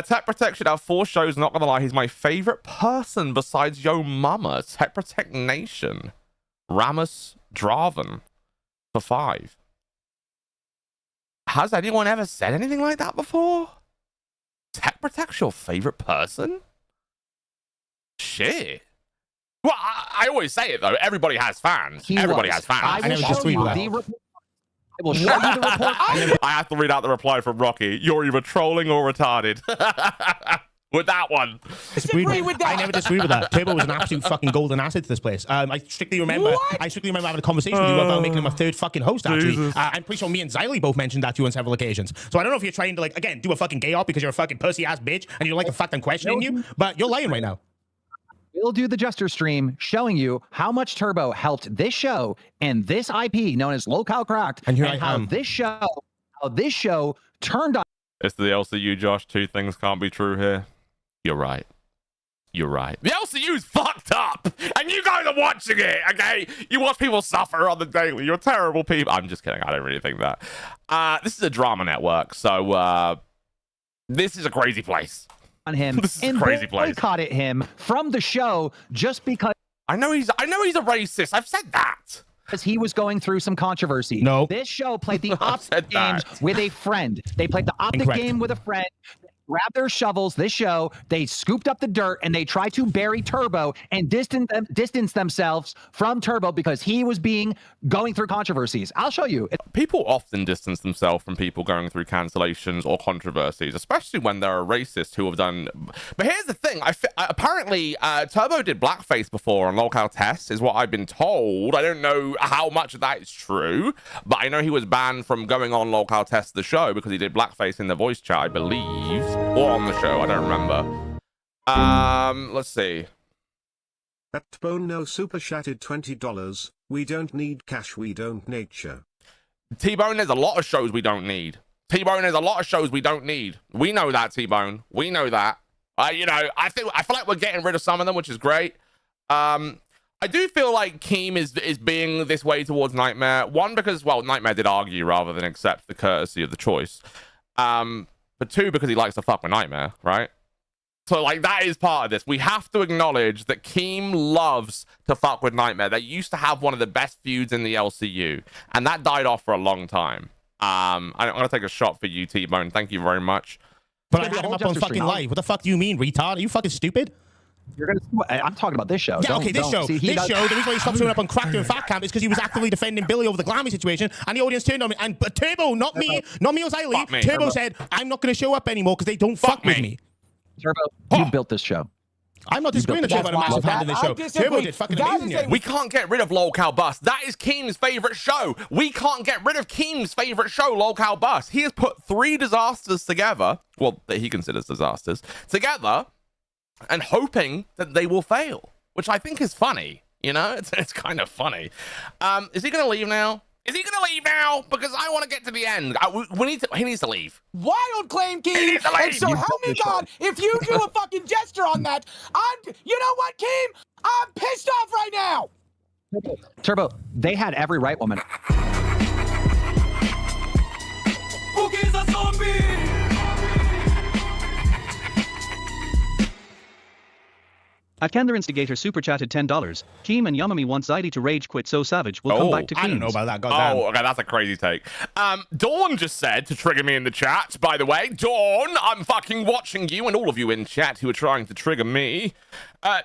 Tech Protect should have 4 shows. Not gonna lie, he's my favorite person besides Yo Mama. Tech Protect Nation. Ramus Draven for 5. Has anyone ever said anything like that before? Tech Protect's your favorite person? Shit. Well, I always say it though. Everybody has fans. he Everybody was. has fans. I I never will show disagree you with that. the report. I will show you the report. I have to read out the reply from Rocky. You're either trolling or retarded. With that one. Disagree with that. I never disagree with that. Turbo was an absolute fucking golden asset to this place. I strictly remember. What? I strictly remember having a conversation with you about making him a 3rd fucking host. Actually, Jesus. I'm pretty sure me and Xylee both mentioned that to you on several occasions. So I don't know if you're trying to like again do a fucking gay up because you're a fucking pussy ass bitch and you don't like the fact I'm questioning you, but you're lying right now. We'll do the Jester stream showing you how much Turbo helped this show and this IP known as Local Cracked, And here I how am. this show turned on. It's the LCU, Josh. 2 things can't be true here. You're right. You're right. The LCU's fucked up, and you guys are watching it, okay? You watch people suffer on the daily. You're terrible people. I'm just kidding. I don't really think that. This is a drama network, so this is a crazy place. On him This is a and crazy place. boycotted him from the show just because I know he's a racist. I've said that. because he was going through some controversy. No. This show played the I optic said games that. with a friend. They played the optic Incorrect. game with a friend. Grabbed their shovels. This show, they scooped up the dirt and they tried to bury Turbo and distance themselves from Turbo because he was going through controversies. I'll show you. People often distance themselves from people going through cancellations or controversies, especially when there are racists who have done. But here's the thing: apparently Turbo did blackface before on Locale Test, is what I've been told. I don't know how much of that is true, but I know he was banned from going on Locale Test the show because he did blackface in the voice chat, I believe, or on the show. I don't remember. Let's see. At Bone No super chatted $20. We don't need cash, we don't nature. T-Bone, there's a lot of shows we don't need. T-Bone, there's a lot of shows we don't need. We know that, T-Bone. We know that. You know, I feel like we're getting rid of some of them, which is great. I do feel like Keem is being this way towards Knightmare. One, because, well, Knightmare did argue rather than accept the courtesy of the choice. But two, because he likes to fuck with Knightmare, right? So, like, that is part of this. We have to acknowledge that Keem loves to fuck with Knightmare. They used to have one of the best feuds in the LCU, and that died off for a long time. I'm going to take a shot for you, T-Bone. Thank you very much. But I It's had gonna him be up a on whole fucking Justice live. What the fuck do you mean, retard? Are you fucking stupid? I'm talking about this show. Yeah, okay, this show. The reason why he stopped showing up on Cracked and Fat Camp is because he was actively defending Billy over the Glammy situation, and the audience turned on me. But Turbo, not me Ozily. Turbo said, I'm not going to show up anymore because they don't fuck with me. Turbo, you built this show. I'm not disagreeing that Turbo had a massive hand in this show. Turbo did fucking amazing. Yeah. We can't get rid of Locale Bus. That is Keem's favorite show. We can't get rid of Keem's favorite show, Locale Bus. He has put 3 disasters together, well, that he considers disasters, together, and hoping that they will fail, which I think is funny. You know, it's kind of funny. Is he going to leave now? Is he going to leave now? Because I want to get to the end. He needs to leave. Wild claim, Keem. needs to leave. And so help me God, if you do a fucking gesture on that, you know what, Keem? I'm pissed off right now. Turbo, they had every right, woman. Boogie's a zombie! At Candor Instigator super chatted $10. Keem and Yamami want Zaidi to rage quit so savage will come back to Keem's. I don't know about that. Goddamn. Oh, okay, that's a crazy take. Dawn just said to trigger me in the chat, by the way. Dawn, I'm fucking watching you and all of you in chat who are trying to trigger me.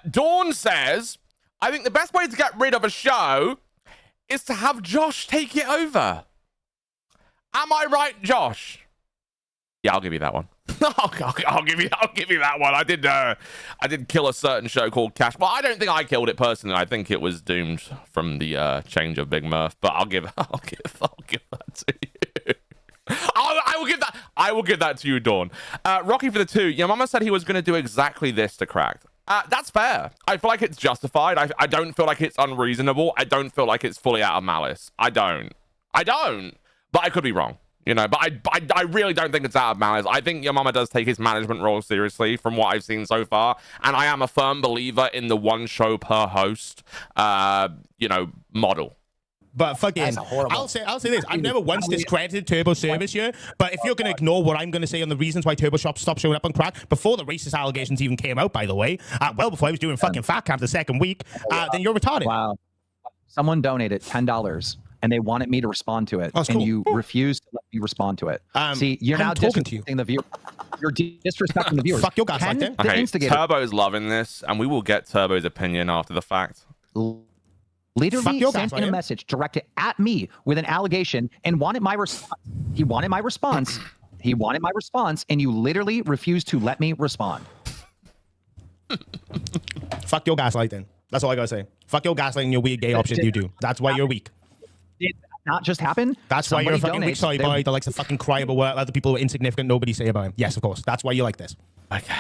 Dawn says, I think the best way to get rid of a show is to have Josh take it over. Am I right, Josh? Yeah, I'll give you that one. I'll give you that one. I did kill a certain show called Cash. Well, I don't think I killed it personally. I think it was doomed from the change of Big Murph. But I'll give that to you. I will give that to you, Dawn. Rocky for the 2. Your mama said he was going to do exactly this to Cracked. That's fair. I feel like it's justified. I don't feel like it's unreasonable. I don't feel like it's fully out of malice. I don't. But I could be wrong. You know, but I really don't think it's out of malice. I think your mama does take his management role seriously from what I've seen so far. And I am a firm believer in the one show per host, model. But fucking, I'll say this. I've never once discredited Turbo's service here. But if you're going to ignore what I'm going to say on the reasons why Turbo Shop stopped showing up on Crack before the racist allegations even came out, by the way, well before I was doing fucking Fat Camp the second week, then you're retarded. Wow. Someone donated $10. And they wanted me to respond to it, and you refused to let me respond to it. See, you're now disrespecting the viewers. You're disrespecting the viewers. Fuck your guys like that. Okay, Turbo's loving this, and we will get Turbo's opinion after the fact. Literally sent in a message directed at me with an allegation and wanted my response. He wanted my response. And you literally refused to let me respond. Fuck your gaslighting. That's all I gotta say. Fuck your gaslighting, your weird gay options you do. That's why you're weak. Did that not just happen? That's why you're a fucking weak soy boy that likes to fucking cry about what other people who are insignificant nobody say about him. Yes, of course. That's why you like this. Okay.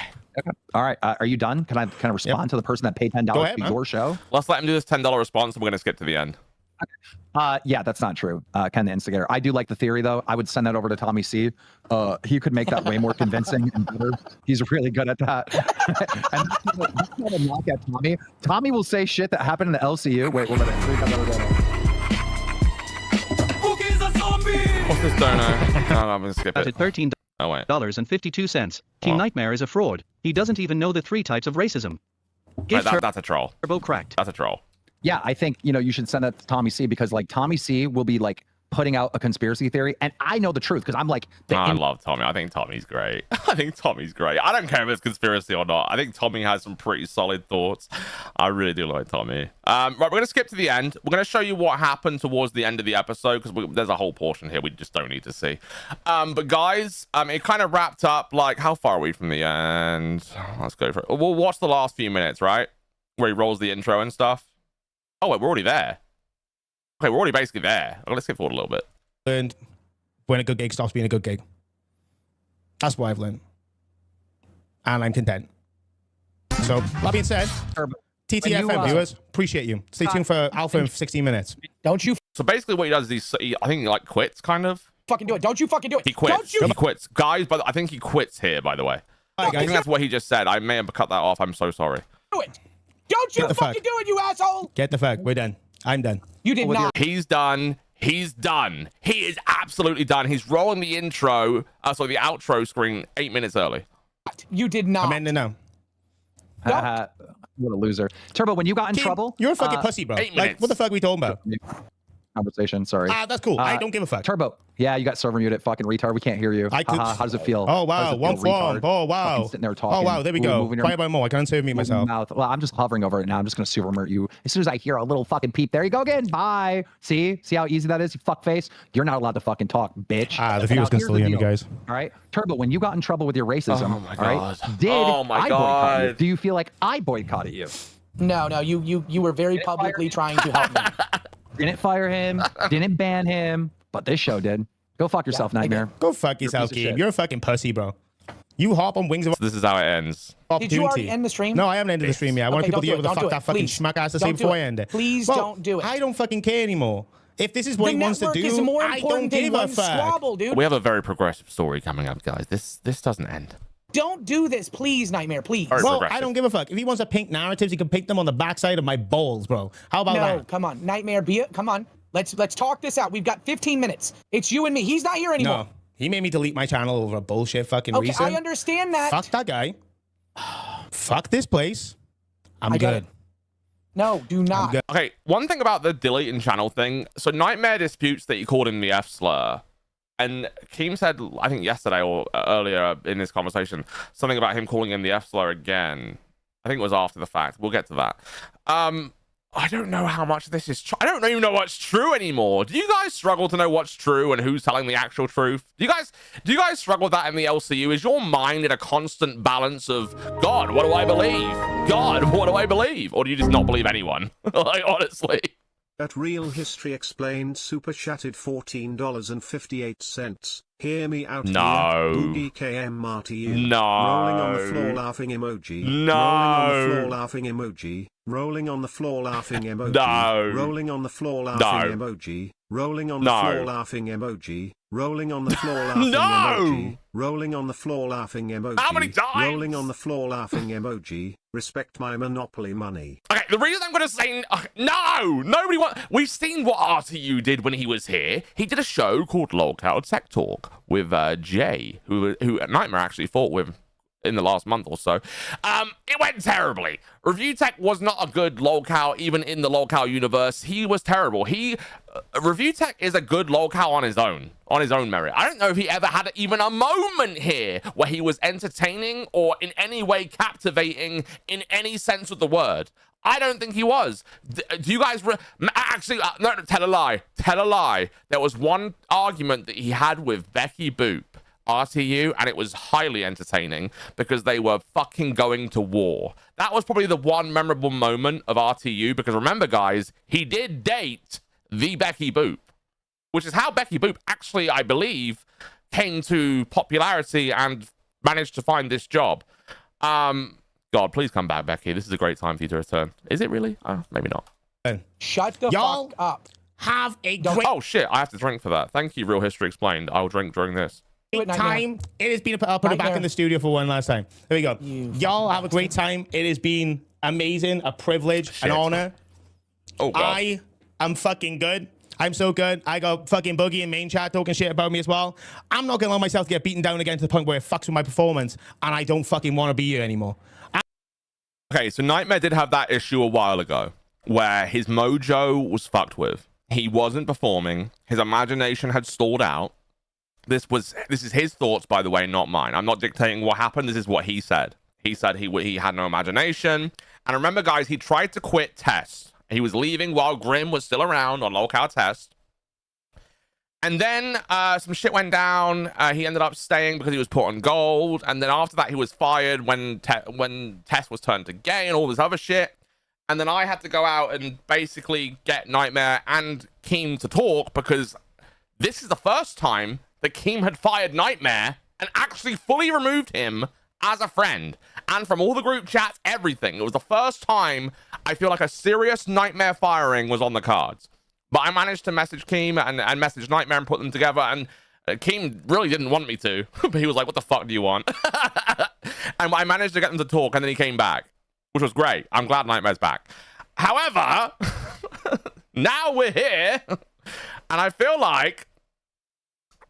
All right. Are you done? Can I respond to the person that paid $10 for your show? Let's let him do this $10 response, and we're gonna skip to the end. Yeah, that's not true. Ken the Instigator. I do like the theory, though. I would send that over to Tommy C. He could make that way more convincing and better. He's really good at that. And that's not a knock at Tommy. Tommy will say shit that happened in the LCU. Wait, we'll let it. What's this dono? No, I'm gonna skip it. $13 and 52 cents. Team Knightmare is a fraud. He doesn't even know the 3 types of racism. That's a troll. Turbo Cracked. That's a troll. Yeah, I think, you know, you should send that to Tommy C because like Tommy C will be like putting out a conspiracy theory and I know the truth because I'm like I love Tommy. I think Tommy's great. I think Tommy's great. I don't care if it's conspiracy or not. I think Tommy has some pretty solid thoughts. I really do like Tommy. Right, we're gonna skip to the end. We're gonna show you what happened towards the end of the episode because there's a whole portion here we just don't need to see. But guys, it kind of wrapped up. Like, how far are we from the end? Let's go for it. We'll watch the last few minutes, right, where he rolls the intro and stuff. Oh wait, we're already there. Okay, we're already basically there. Let's skip forward a little bit. Learned when a good gig stops being a good gig. That's what I've learned. And I'm content. So, that being said, TTFM viewers, appreciate you. Stay tuned for Alpha in 16 minutes. Don't you So basically what he does is I think he like quits, kind of. fucking do it. Don't you fucking do it. He quits. Don't you He quits. Guys, but I think he quits here, by the way. All right, I think guys. that's what he just said. I may have cut that off. I'm so sorry. do it. Don't you Get the fucking fuck. do it, you asshole. Get the fuck. We're done. I'm done. You did not. He's done. He's done. He is absolutely done. He's rolling the intro, sorry, the outro screen 8 minutes early. You did not. I'm ending now. what a loser. Turbo, when you got in trouble, You're a fucking pussy, bro. 8 Like, minutes. what the fuck are we talking about? conversation. Sorry. That's cool. I don't give a fuck. Turbo. Yeah, you got server muted. Fucking retard. We can't hear you. I could- How does it feel? Oh, How wow. does it One feel, form. retard? Oh, wow. Fucking sitting there talking. Oh, wow. There we Ooh, go. moving your Quiet about more. I can unserve me myself. mouth. Well, I'm just hovering over it now. I'm just going to super murder you. As soon as I hear a little fucking peep, there you go again. Bye. See how easy that is, you fuckface? You're not allowed to fucking talk, bitch. The viewers can still hear me, guys. All right. Turbo, when you got in trouble with your racism, Oh my all right, God. did Oh my I boycott you? God. Do you feel like I boycotted you? No, you were very publicly trying to help me. Didn't fire him, didn't ban him, but this show did. Go fuck yourself, I did. Nightmare. Go fuck yourself, piece of Keem. shit. You're a fucking pussy, bro. You hop on wings of This is how it ends. Did you already end the stream? No, I haven't ended the stream yet. I want Okay, people to hear don't what the do it, fuck don't that do it, fucking please. schmuck has to say Don't do before I it. end it. Please Bro, don't do it. I don't fucking care anymore. If this is what The he wants to network do, is more I don't important than give a one fuck. squabble, dude. We have a very progressive story coming up, guys. This doesn't end. Don't do this, please, Nightmare, please. All right, Well, progressive. I don't give a fuck. If he wants to paint narratives, he can paint them on the backside of my balls, bro. How about No, that? come on, Nightmare, come on. Let's talk this out. We've got 15 minutes. It's you and me. He's not here anymore. No. He made me delete my channel over a bullshit fucking Okay, reason. I understand that. Fuck that guy. Fuck this place. I'm I get good. it. No, do not. good. Okay, one thing about the deleting channel thing. So Knightmare disputes that you called him the F slur. And Keem said, I think yesterday or earlier in this conversation, something about him calling him the F slur again. I think it was after the fact. We'll get to that. I don't know how much this is true. I don't even know what's true anymore. Do you guys struggle to know what's true and who's telling the actual truth? Do you guys struggle with that in the LCU? Is your mind in a constant balance of, God, what do I believe? God, what do I believe? Or do you just not believe anyone? Like, honestly. At Real History Explained super chatted $14.58. Hear me out No. here. Boogie KM Marty. No. Rolling on the floor laughing emoji. No. Rolling on the floor laughing emoji. Rolling on the floor laughing emoji. No. Rolling on the floor laughing No. emoji. Rolling on the No. floor laughing emoji. Rolling on the floor laughing No. emoji. Rolling on the floor laughing emoji. How many times? Rolling on the floor laughing emoji. Respect my Monopoly money. Okay, the reason I'm going to say no, nobody wants. We've seen what RTU did when he was here. He did a show called Lolcow Tech Talk with Jay, who Knightmare actually fought with in the last month or so. It went terribly. Review Tech was not a good Lolcow, even in the Lolcow universe. He was terrible. Review Tech is a good Lolcow on his own merit. I don't know if he ever had even a moment here where he was entertaining or in any way captivating in any sense of the word. I don't think he was. Do you guys actually? No, tell a lie. Tell a lie. There was one argument that he had with Becky Boop, RTU, and it was highly entertaining because they were fucking going to war. That was probably the one memorable moment of RTU because remember, guys, he did date the Becky Boop, which is how Becky Boop actually, I believe, came to popularity and managed to find this job. God, please come back, Becky. This is a great time for you to return. Is it really? Maybe not. Shut the Y'all fuck up. have a great Oh, shit. I have to drink for that. Thank you, Real History Explained. I'll drink during this. time. It has been. I'll put it back Nightmare. in the studio for one last time. There we go. Y'all have a great time. It has been amazing, a privilege, Shit. an honor. Oh, God. I am fucking good. I'm so good. I got fucking Boogie in main chat talking shit about me as well. I'm not gonna allow myself to get beaten down again to the point where it fucks with my performance, and I don't fucking want to be here anymore. Okay, so Knightmare did have that issue a while ago. where his mojo was fucked with. He wasn't performing. His imagination had stalled out. This is his thoughts, by the way, not mine. I'm not dictating what happened. This is what he said. He said he had no imagination. And remember, guys, he tried to quit Test. He was leaving while Grim was still around on locale Test. And then some shit went down. He ended up staying because he was put on gold. And then after that, he was fired when Test was turned to gay and all this other shit. And then I had to go out and basically get Knightmare and Keem to talk, because this is the first time that Keem had fired Knightmare and actually fully removed him as a friend. And from all the group chats, everything. It was the first time I feel like a serious Knightmare firing was on the cards. But I managed to message Keem and message Knightmare and put them together. And Keem really didn't want me to, but he was like, what the fuck do you want? And I managed to get them to talk, and then he came back, which was great. I'm glad Knightmare's back. However, now we're here, and I feel like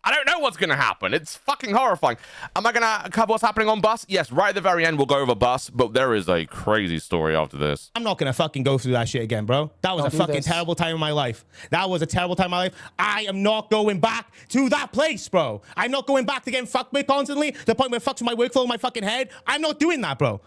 I don't know what's going to happen. It's fucking horrifying. Am I going to cover what's happening on Bus? Yes, right at the very end, we'll go over Bus, but there is a crazy story after this. I'm not going to fucking go through that shit again, bro. That was a fucking terrible time in my life. That was a terrible time in my life. I am not going back to that place, bro. I'm not going back to getting fucked with constantly, to the point where it fucks with my workflow in my fucking head. I'm not doing that, bro.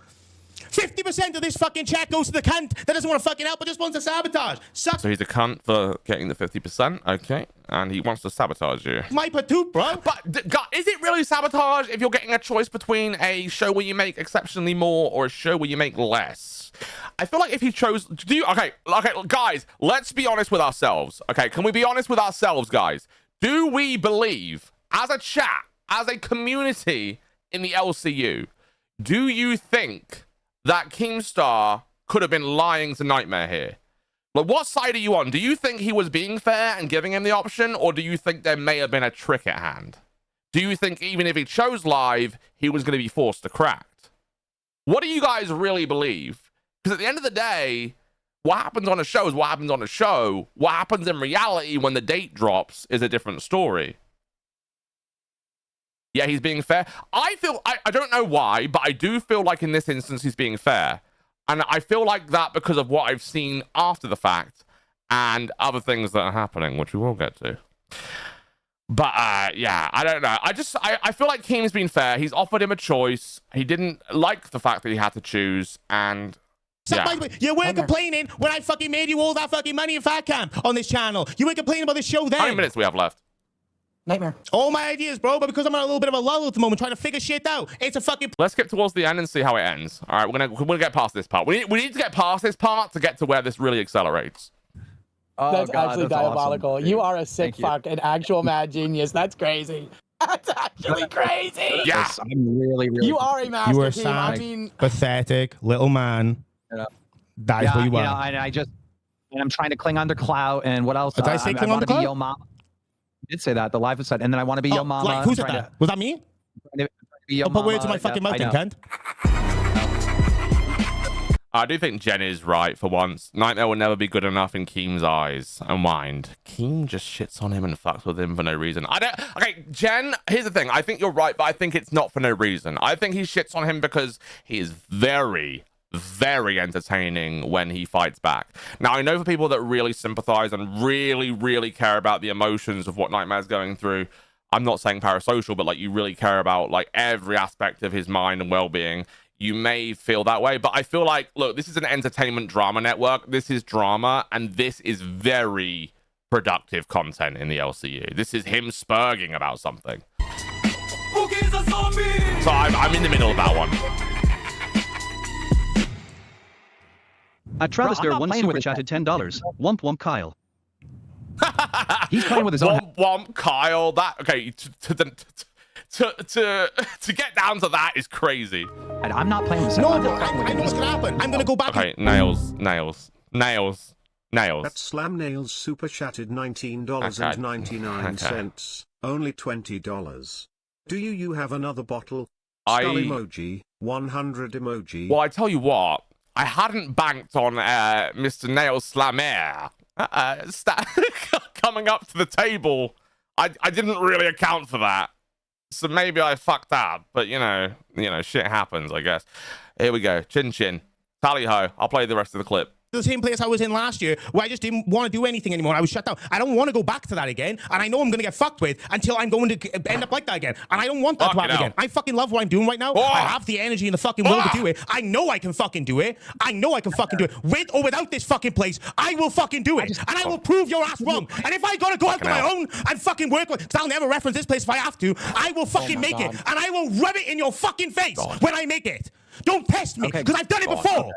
50% of this fucking chat goes to the cunt that doesn't want to fucking help but just wants to sabotage. Sucks. So he's a cunt for getting the 50%, okay? And he wants to sabotage you. My patoot, bro. But God, is it really sabotage if you're getting a choice between a show where you make exceptionally more or a show where you make less? I feel like if he chose, okay, guys, let's be honest with ourselves. Okay, can we be honest with ourselves, guys? Do we believe, as a chat, as a community in the LCU, do you think that Keemstar could have been lying to Knightmare here? Like, what side are you on? Do you think he was being fair and giving him the option, or do you think there may have been a trick at hand? Do you think even if he chose live, he was going to be forced to cracked? What do you guys really believe? Because at the end of the day, what happens on a show is what happens on a show. What happens in reality when the date drops is a different story. Yeah, he's being fair. I don't know why, but I do feel like in this instance he's being fair. And I feel like that because of what I've seen after the fact and other things that are happening, which we will get to. But yeah, I don't know. I feel like Keem's been fair. He's offered him a choice. He didn't like the fact that he had to choose, and yeah. You weren't complaining when I fucking made you all that fucking money in Fat Camp on this channel. You weren't complaining about this show then. How many minutes do we have left? Knightmare. All my ideas, bro, but because I'm on a little bit of a lull at the moment trying to figure shit out, it's a fucking... Let's skip towards the end and see how it ends. All right, we're gonna get past this part. We need to get past this part to get to where this really accelerates. Oh, that's God, actually that's diabolical. Awesome. You are a sick fuck, an actual mad genius. That's crazy. That's actually crazy. Yeah. I'm really, really... You are a master. You are sad, pathetic little man. Yeah. That is what you are. Yeah, and I'm trying to cling on to clout, and what else? Did I say cling on to clout? Yo Mama. I did say that, the live said, and then I want to be Yo Mama. Like, who said that? Was that me? I'll put words in my fucking mouth, cunt. I do think Jen is right for once. Knightmare will never be good enough in Keem's eyes and mind. Keem just shits on him and fucks with him for no reason. Okay, Jen, here's the thing. I think you're right, but I think it's not for no reason. I think he shits on him because he is very, very entertaining when he fights back. Now, I know for people that really sympathize and really, really care about the emotions of what Knightmare's going through, I'm not saying parasocial, but like you really care about like every aspect of his mind and well-being, you may feel that way. But I feel like, look, this is an entertainment drama network. This is drama, and this is very productive content in the LCU. This is him spurging about something. So I'm in the middle of that one. Travisder one super chatted $10. Womp womp Kyle. He's playing with his own. Womp Kyle. That okay. To get down to that is crazy. And I'm not playing with. No, I know what's gonna happen. I'm gonna go back. Okay, nails. That Slam Nails super chatted $19.99. Only $20. Do you have another bottle? Skull emoji. 100 emoji. Well, I tell you what. I hadn't banked on Mr. Nails Knightmare coming up to the table. I didn't really account for that. So maybe I fucked up, but you know, shit happens, I guess. Here we go. Chin chin. Tally ho. I'll play the rest of the clip. the same place I was in last year where I just didn't want to do anything anymore. I was shut down. I don't want to go back to that again, and I know I'm going to get fucked with until I'm going to end up like that again. And I don't want that to happen again. I fucking love what I'm doing right now. I have the energy and the fucking will to do it. I know I can fucking do it. I know I can fucking do it. With or without this fucking place, I will fucking do it. And I will prove your ass wrong. And if I got to go out to my own and fucking work, because I'll never reference this place if I have to, I will fucking make it. And I will rub it in your fucking face when I make it. Don't test me, because I've done it before.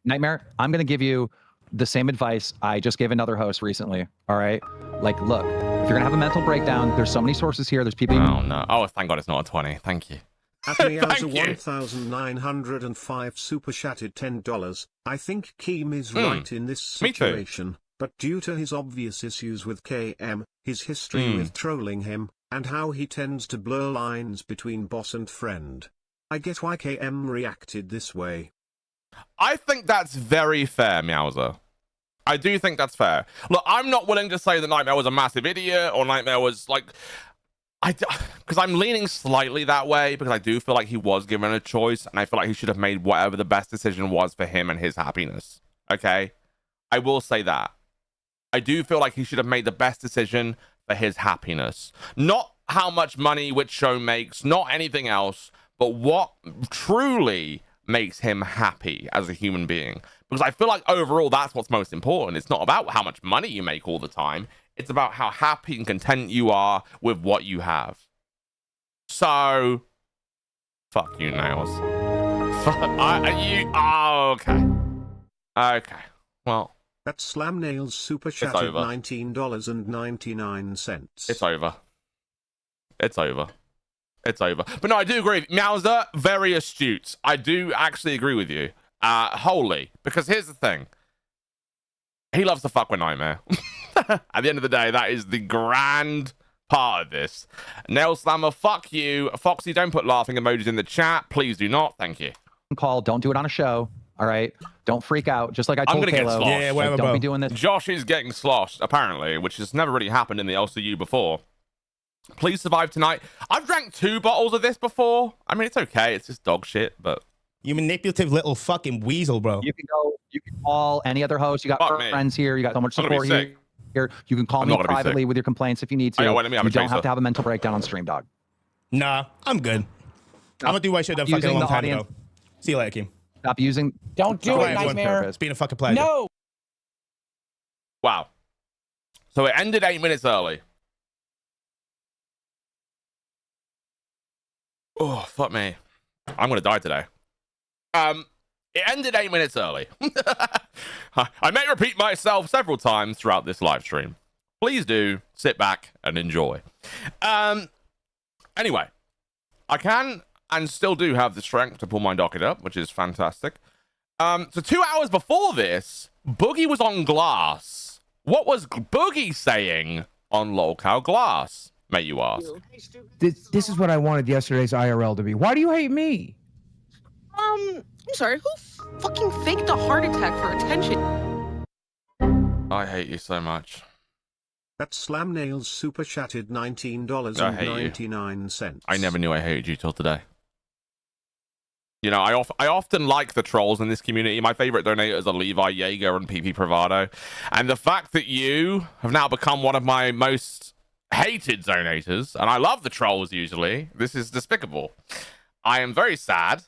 Knightmare, I'm going to give you the same advice I just gave another host recently. All right? Like, look, if you're going to have a mental breakdown, there's so many sources here. There's people... Oh, no. Oh, thank God it's not a 20. Thank you. Admiaza 1905 super chatted $10. I think Keem is right in this situation, but due to his obvious issues with KM, his history with trolling him, and how he tends to blur lines between boss and friend, I get why KM reacted this way. I think that's very fair, Meowser. I do think that's fair. Look, I'm not willing to say that Knightmare was a massive idiot or Knightmare was like... Because I'm leaning slightly that way because I do feel like he was given a choice and I feel like he should have made whatever the best decision was for him and his happiness. Okay? I will say that. I do feel like he should have made the best decision for his happiness. Not how much money which show makes, not anything else, but what truly makes him happy as a human being. Because I feel like overall that's what's most important. It's not about how much money you make all the time. It's about how happy and content you are with what you have. So, fuck you, Nails. Okay. Okay. Well, that's Slam Nails super chat at $19.99. It's over. It's over. It's over. But no, I do agree. Meowser, very astute. I do actually agree with you. Wholly. Because here's the thing. He loves to fuck with Knightmare. At the end of the day, that is the grand part of this. Nail Slammer, fuck you. Foxy, don't put laughing emojis in the chat. Please do not. Thank you. Call. Don't do it on a show. All right? Don't freak out. Just like I told Kalo. Yeah, like, don't be doing this. Josh is getting sloshed, apparently, which has never really happened in the LCU before. Please survive tonight. I've drank 2 bottles of this before. I mean, it's okay. It's just dog shit, but... You manipulative little fucking weasel, bro. You can go. You can call any other host. You got friends here. You got so much support here. You can call me privately with your complaints if you need to. You don't have to have a mental breakdown on stream, dog. Nah, I'm good. I'm gonna do what I should have done fucking a long time ago. See you later, Keem. Stop using... Don't do it, Knightmare. It's been a fucking pleasure. No! Wow. So it ended 8 minutes early. Oh, fuck me. I'm gonna die today. It ended 8 minutes early. I may repeat myself several times throughout this live stream. Please do sit back and enjoy. Anyway, I can and still do have the strength to pull my docket up, which is fantastic. So 2 hours before this, Boogie was on Glass. What was Boogie saying on Lolcow Glass, may you ask? This is what I wanted yesterday's IRL to be. Why do you hate me? I'm sorry, who fucking faked a heart attack for attention? I hate you so much. That's Slam Nails super chatted $19.99. I never knew I hated you till today. You know, I often like the trolls in this community. My favorite donators are Levi Yeager and PP Bravado. And the fact that you have now become one of my most hated donators, and I love the trolls usually, this is despicable. I am very sad.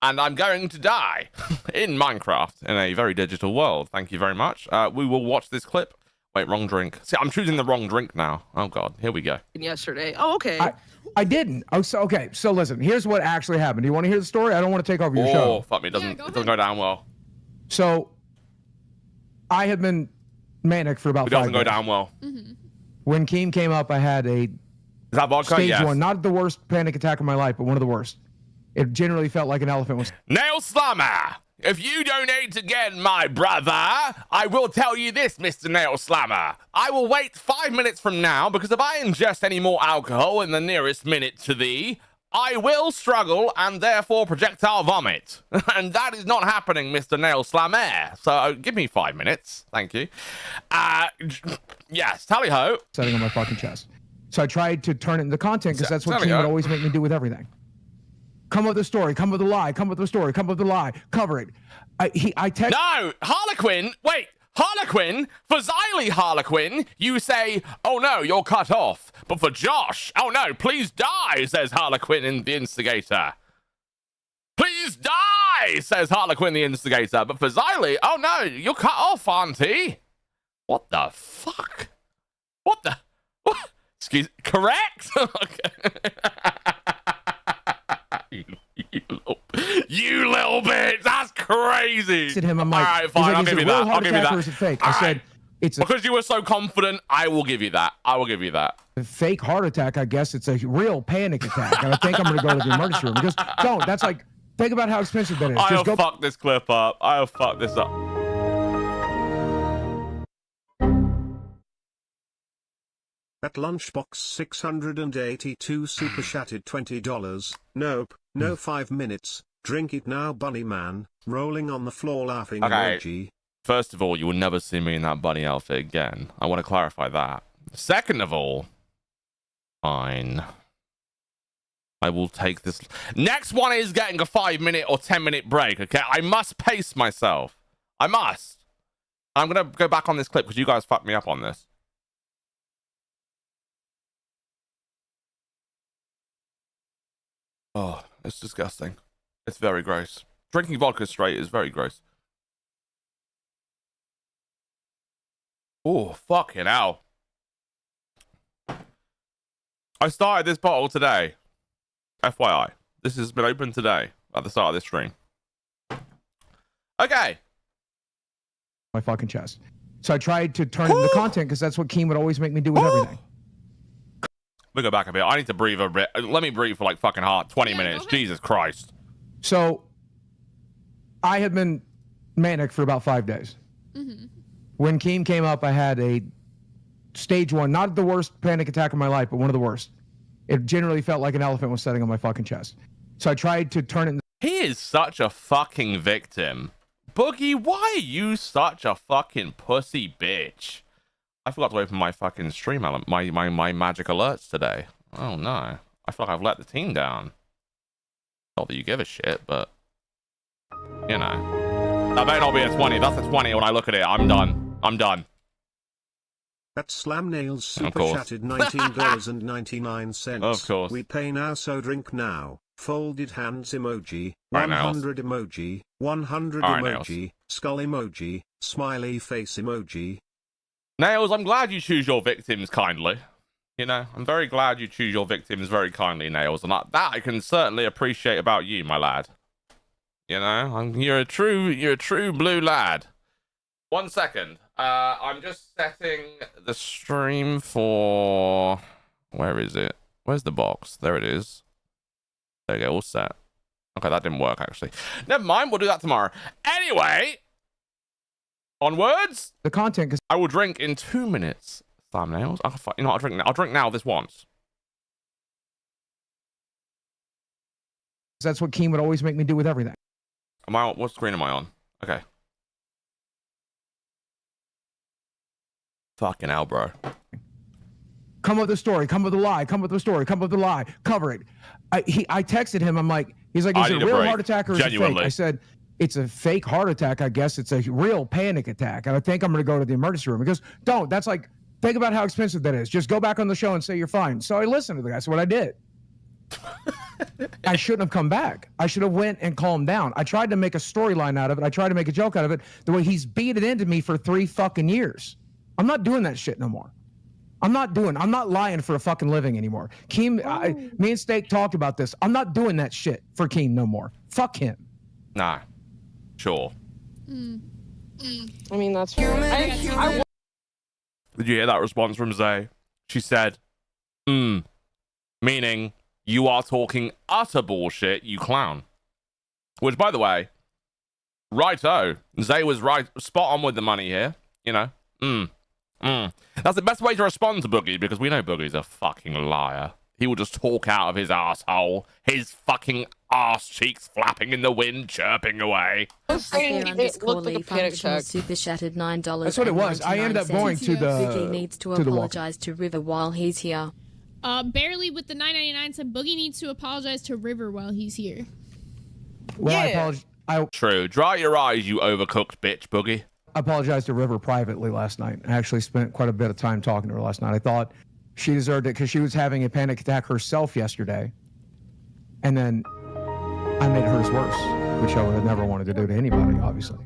And I'm going to die in Minecraft in a very digital world. Thank you very much. We will watch this clip. Wait, wrong drink. See, I'm choosing the wrong drink now. Oh, God. Here we go. Yesterday. Oh, okay. I didn't. Oh, so, okay. So listen, here's what actually happened. Do you want to hear the story? I don't want to take over your show. Oh, fuck me. It doesn't go down well. So I had been manic for about 5 days. It doesn't go down well. When Keem came up, I had a stage 1. Not the worst panic attack of my life, but one of the worst. It generally felt like an elephant was... Nail Slammer! If you donate again, my brother, I will tell you this, Mr. Nail Slammer. I will wait 5 minutes from now, because if I ingest any more alcohol in the nearest minute to thee, I will struggle and therefore projectile vomit. And that is not happening, Mr. Nail Slammer. So give me 5 minutes. Thank you. Yes, tally-ho. Setting on my fucking chest. So I tried to turn it into content, because that's what Keem would always make me do with everything. Come up with a story. Come up with a lie. Come up with a story. Come up with a lie. Cover it. I text. No, Harlequin. Wait, Harlequin. For Xylee Harlequin, you say, "Oh no, you're cut off." But for Josh, "Oh no, please die," says Harlequin in the instigator. Please die, says Harlequin the instigator. But for Xylee, "Oh no, you're cut off, auntie." What the fuck? What the? What? Excuse. Correct. You little bitch. That's crazy. To him, I'm like, all right, fine. I'll give you that. I'll give you that. Or is it fake? All I said, right. it's Because you were so confident, I will give you that. I will give you that. a fake heart attack. I guess it's a real panic attack. And I think I'm going to go to the emergency room. Because don't. That's like, think about how expensive that is. I'll Just go. fuck this clip up. I'll fuck this up. At Lunchbox 682 super chatted $20. Nope, no 5 minutes. Drink it now, bunny man. Rolling on the floor laughing emoji. First of all, you will never see me in that bunny outfit again. I want to clarify that. Second of all, fine. I will take this. Next one is getting a 5-minute or 10-minute break, okay? I must pace myself. I must. I'm going to go back on this clip because you guys fucked me up on this. Oh, it's disgusting. It's very gross. Drinking vodka straight is very gross. Oh, fucking hell. I started this bottle today. FYI. This has been opened today at the start of this stream. Okay. My fucking chest. So I tried to turn it into content because that's what Keem would always make me do with everything. Let me go back a bit. I need to breathe a bit. Let me breathe for like fucking 20 minutes. Jesus Christ. So I had been manic for about 5 days. Mm-hmm. When Keem came up, I had a stage 1, not the worst panic attack of my life, but one of the worst. It generally felt like an elephant was sitting on my fucking chest. So I tried to turn it. He is such a fucking victim. Boogie, why are you such a fucking pussy bitch? I forgot to open my fucking stream element, my magic alerts today. Oh no. I feel like I've let the team down. Not that you give a shit, but you know. That may not be a 20. That's a 20 when I look at it. I'm done. I'm done. That Slam Nails super chatted $19.99. Of course. We pay now, so drink now. Folded hands emoji. Right, 100 emoji. 100 All right, emoji. Nails. Skull emoji. Smiley face emoji. Nails, I'm glad you choose your victims kindly. You know, I'm very glad you choose your victims very kindly, Nails, and that I can certainly appreciate about you, my lad. You know, you're a true blue lad. 1 second. I'm just setting the stream for. Where is it? Where's the box? There it is. There you go, all set. Okay, that didn't work actually. Never mind, we'll do that tomorrow. Anyway. Onwards. The content, because I will drink in 2 minutes. Thumbnails. You know, I'll drink now this once. that's what Keem would always make me do with everything. Am I on? What screen am I on? Okay. Fucking hell, bro. Come up with a story. Come up with a lie. Come up with a story. Come up with a lie. Cover it. I texted him. I'm like, he's like, is it a real heart attack or is it fake? I said, it's a fake heart attack. I guess it's a real panic attack. And I think I'm going to go to the emergency room. He goes, don't. That's like, think about how expensive that is. Just go back on the show and say you're fine. So I listened to the guy. That's what I did. I shouldn't have come back. I should have went and calmed down. I tried to make a storyline out of it. I tried to make a joke out of it. The way he's beat it into me for 3 fucking years. I'm not doing that shit no more. I'm not lying for a fucking living anymore. Keem, me and Steak talked about this. I'm not doing that shit for Keem no more. Fuck him. Nah. Sure. I mean, that's fair. Did you hear that response from Zay? She said, meaning you are talking utter bullshit, you clown. Which, by the way, righto. Zay was right, spot on with the money here. You know, That's the best way to respond to Boogie, because we know Boogie's a fucking liar. He will just talk out of his asshole, his fucking ass cheeks flapping in the wind, chirping away. Super shattered $9. That's what it was. I ended up going to the Boogie needs to apologize to River while he's here. Barely with the 9.99 said Boogie needs to apologize to River while he's here. Well, I apologize. True. Dry your eyes, you overcooked bitch, Boogie. I apologized to River privately last night. I actually spent quite a bit of time talking to her last night. I thought she deserved it because she was having a panic attack herself yesterday. And then I made hers worse, which I would have never wanted to do to anybody, obviously.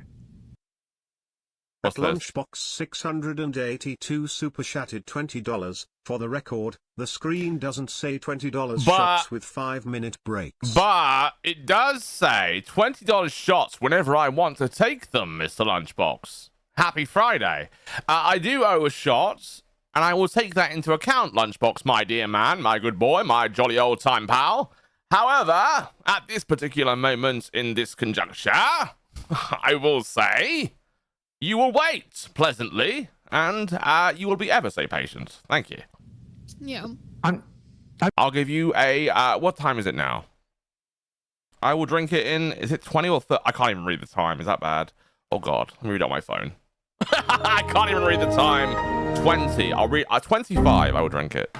At Lunchbox 682 super chatted $20. For the record, the screen doesn't say $20 shots with 5-minute breaks. But it does say $20 shots whenever I want to take them, Mr. Lunchbox. Happy Friday. I do owe a shot, and I will take that into account, Lunchbox, my dear man, my good boy, my jolly old time pal. However, at this particular moment in this conjuncture, I will say you will wait pleasantly, and you will be ever so patient. Thank you. Yeah. I'll give you a, what time is it now? I will drink it in, is it 20 or 30? I can't even read the time. Is that bad? Oh, God. Let me read it on my phone. I can't even read the time. 20. I'll read, 25, I will drink it.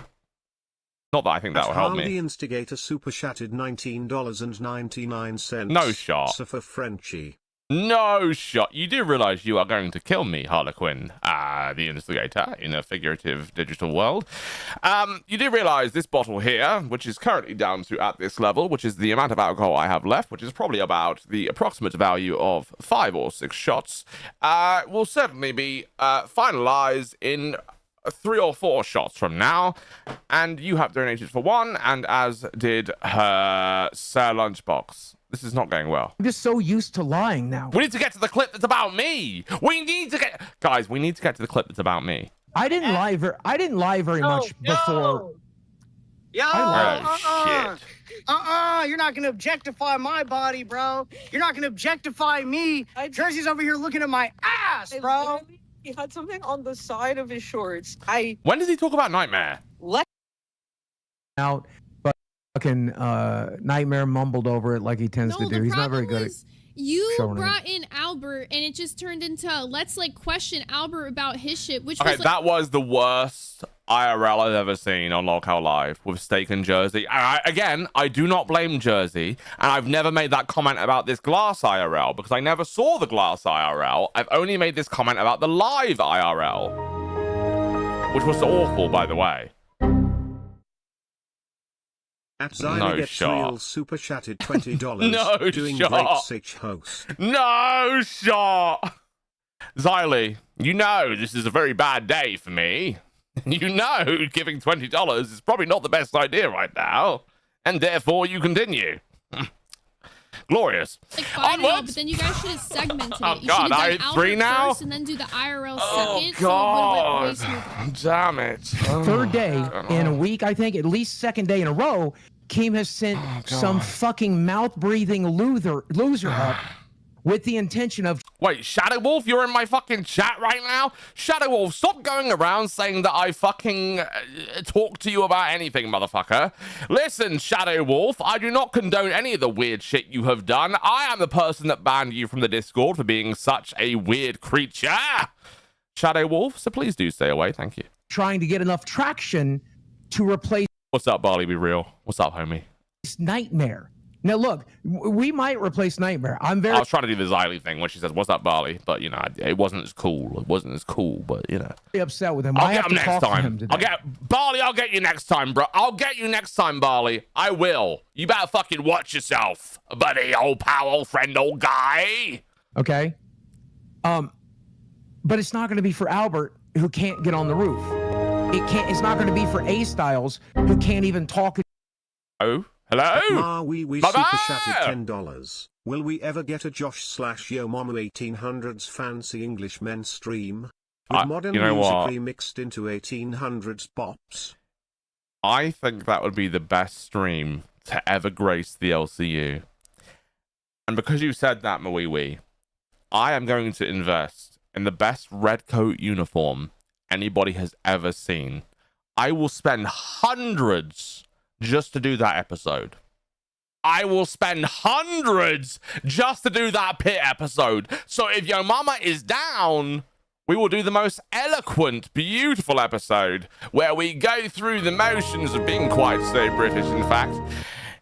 Not that I think that will help me. The Instigator super chatted $19.99. No shot. For Frenchie. No shot. You do realize you are going to kill me, Harlequin, the Instigator, in a figurative digital world. You do realize this bottle here, which is currently down to, at this level, which is the amount of alcohol I have left, which is probably about the approximate value of 5 or 6 shots, will certainly be finalized in 3 or 4 shots from now, and you have donated for 1, and as did her Sir Lunchbox. This is not going well. I'm just so used to lying now. We need to get to the clip that's about me. We need to get, guys. We need to get to the clip that's about me. I didn't lie very much before. Yo, shit. You're not gonna objectify my body, bro. You're not gonna objectify me. Jersey's over here looking at my ass, bro. He had something on the side of his shorts. When does he talk about Knightmare? Out, but fucking Knightmare mumbled over it like he tends to do. He's not very good at you showing brought in Albert, and it just turned into let's like question Albert about his shit, which Okay, was like, that was the worst IRL I've ever seen on Locale Live with Steak and Jersey. Again, I do not blame Jersey, and I've never made that comment about this glass IRL because I never saw the glass IRL. I've only made this comment about the live IRL, which was awful, by the way. At Zylie gets real super chatted $20. No doing shot. great Sitch host. No shot. Zylie, you know this is a very bad day for me. You know giving $20 is probably not the best idea right now, and therefore you continue. Glorious. like fine, but then you guys should have segmented it. You God, should have done I 3 Albert now? first and then do the IRL Oh, second. God. So it would have been way smoother. Damn it. Third day in a week, I think, at least second day in a row, Keem has sent some fucking mouth-breathing loser up with the intention of... Wait, Shadow Wolf, you're in my fucking chat right now? Shadow Wolf, stop going around saying that I fucking talk to you about anything, motherfucker. Listen, Shadow Wolf, I do not condone any of the weird shit you have done. I am the person that banned you from the Discord for being such a weird creature. Shadow Wolf, so please do stay away, thank you. Trying to get enough traction to replace... What's up, Barley? Be real. What's up, homie? Knightmare. Now, look, we might replace Knightmare. I was trying to do the Zylie thing when she says, "What's up, Barley?" But, you know, it wasn't as cool. It wasn't as cool, but, you know. Upset with him. I'll get him next time. Barley, I'll get you next time, bro. I'll get you next time, Barley. I will. You better fucking watch yourself, buddy, old pal, old friend, old guy. Okay. But it's not going to be for Albert, who can't get on the roof. It's not going to be for A Styles, who can't even talk. Oh, hello? We super chatted $10. Will we ever get a Josh/Yo Mama 1800s fancy English men stream? With modern you know music what? remixed into 1800s bops? I think that would be the best stream to ever grace the LCU. And because you said that, Mawiwi, I am going to invest in the best red coat uniform anybody has ever seen. I will spend hundreds just to do that episode. I will spend hundreds just to do that pit episode. So if your mama is down we will do the most eloquent, beautiful episode where we go through the motions of being quite so British, in fact.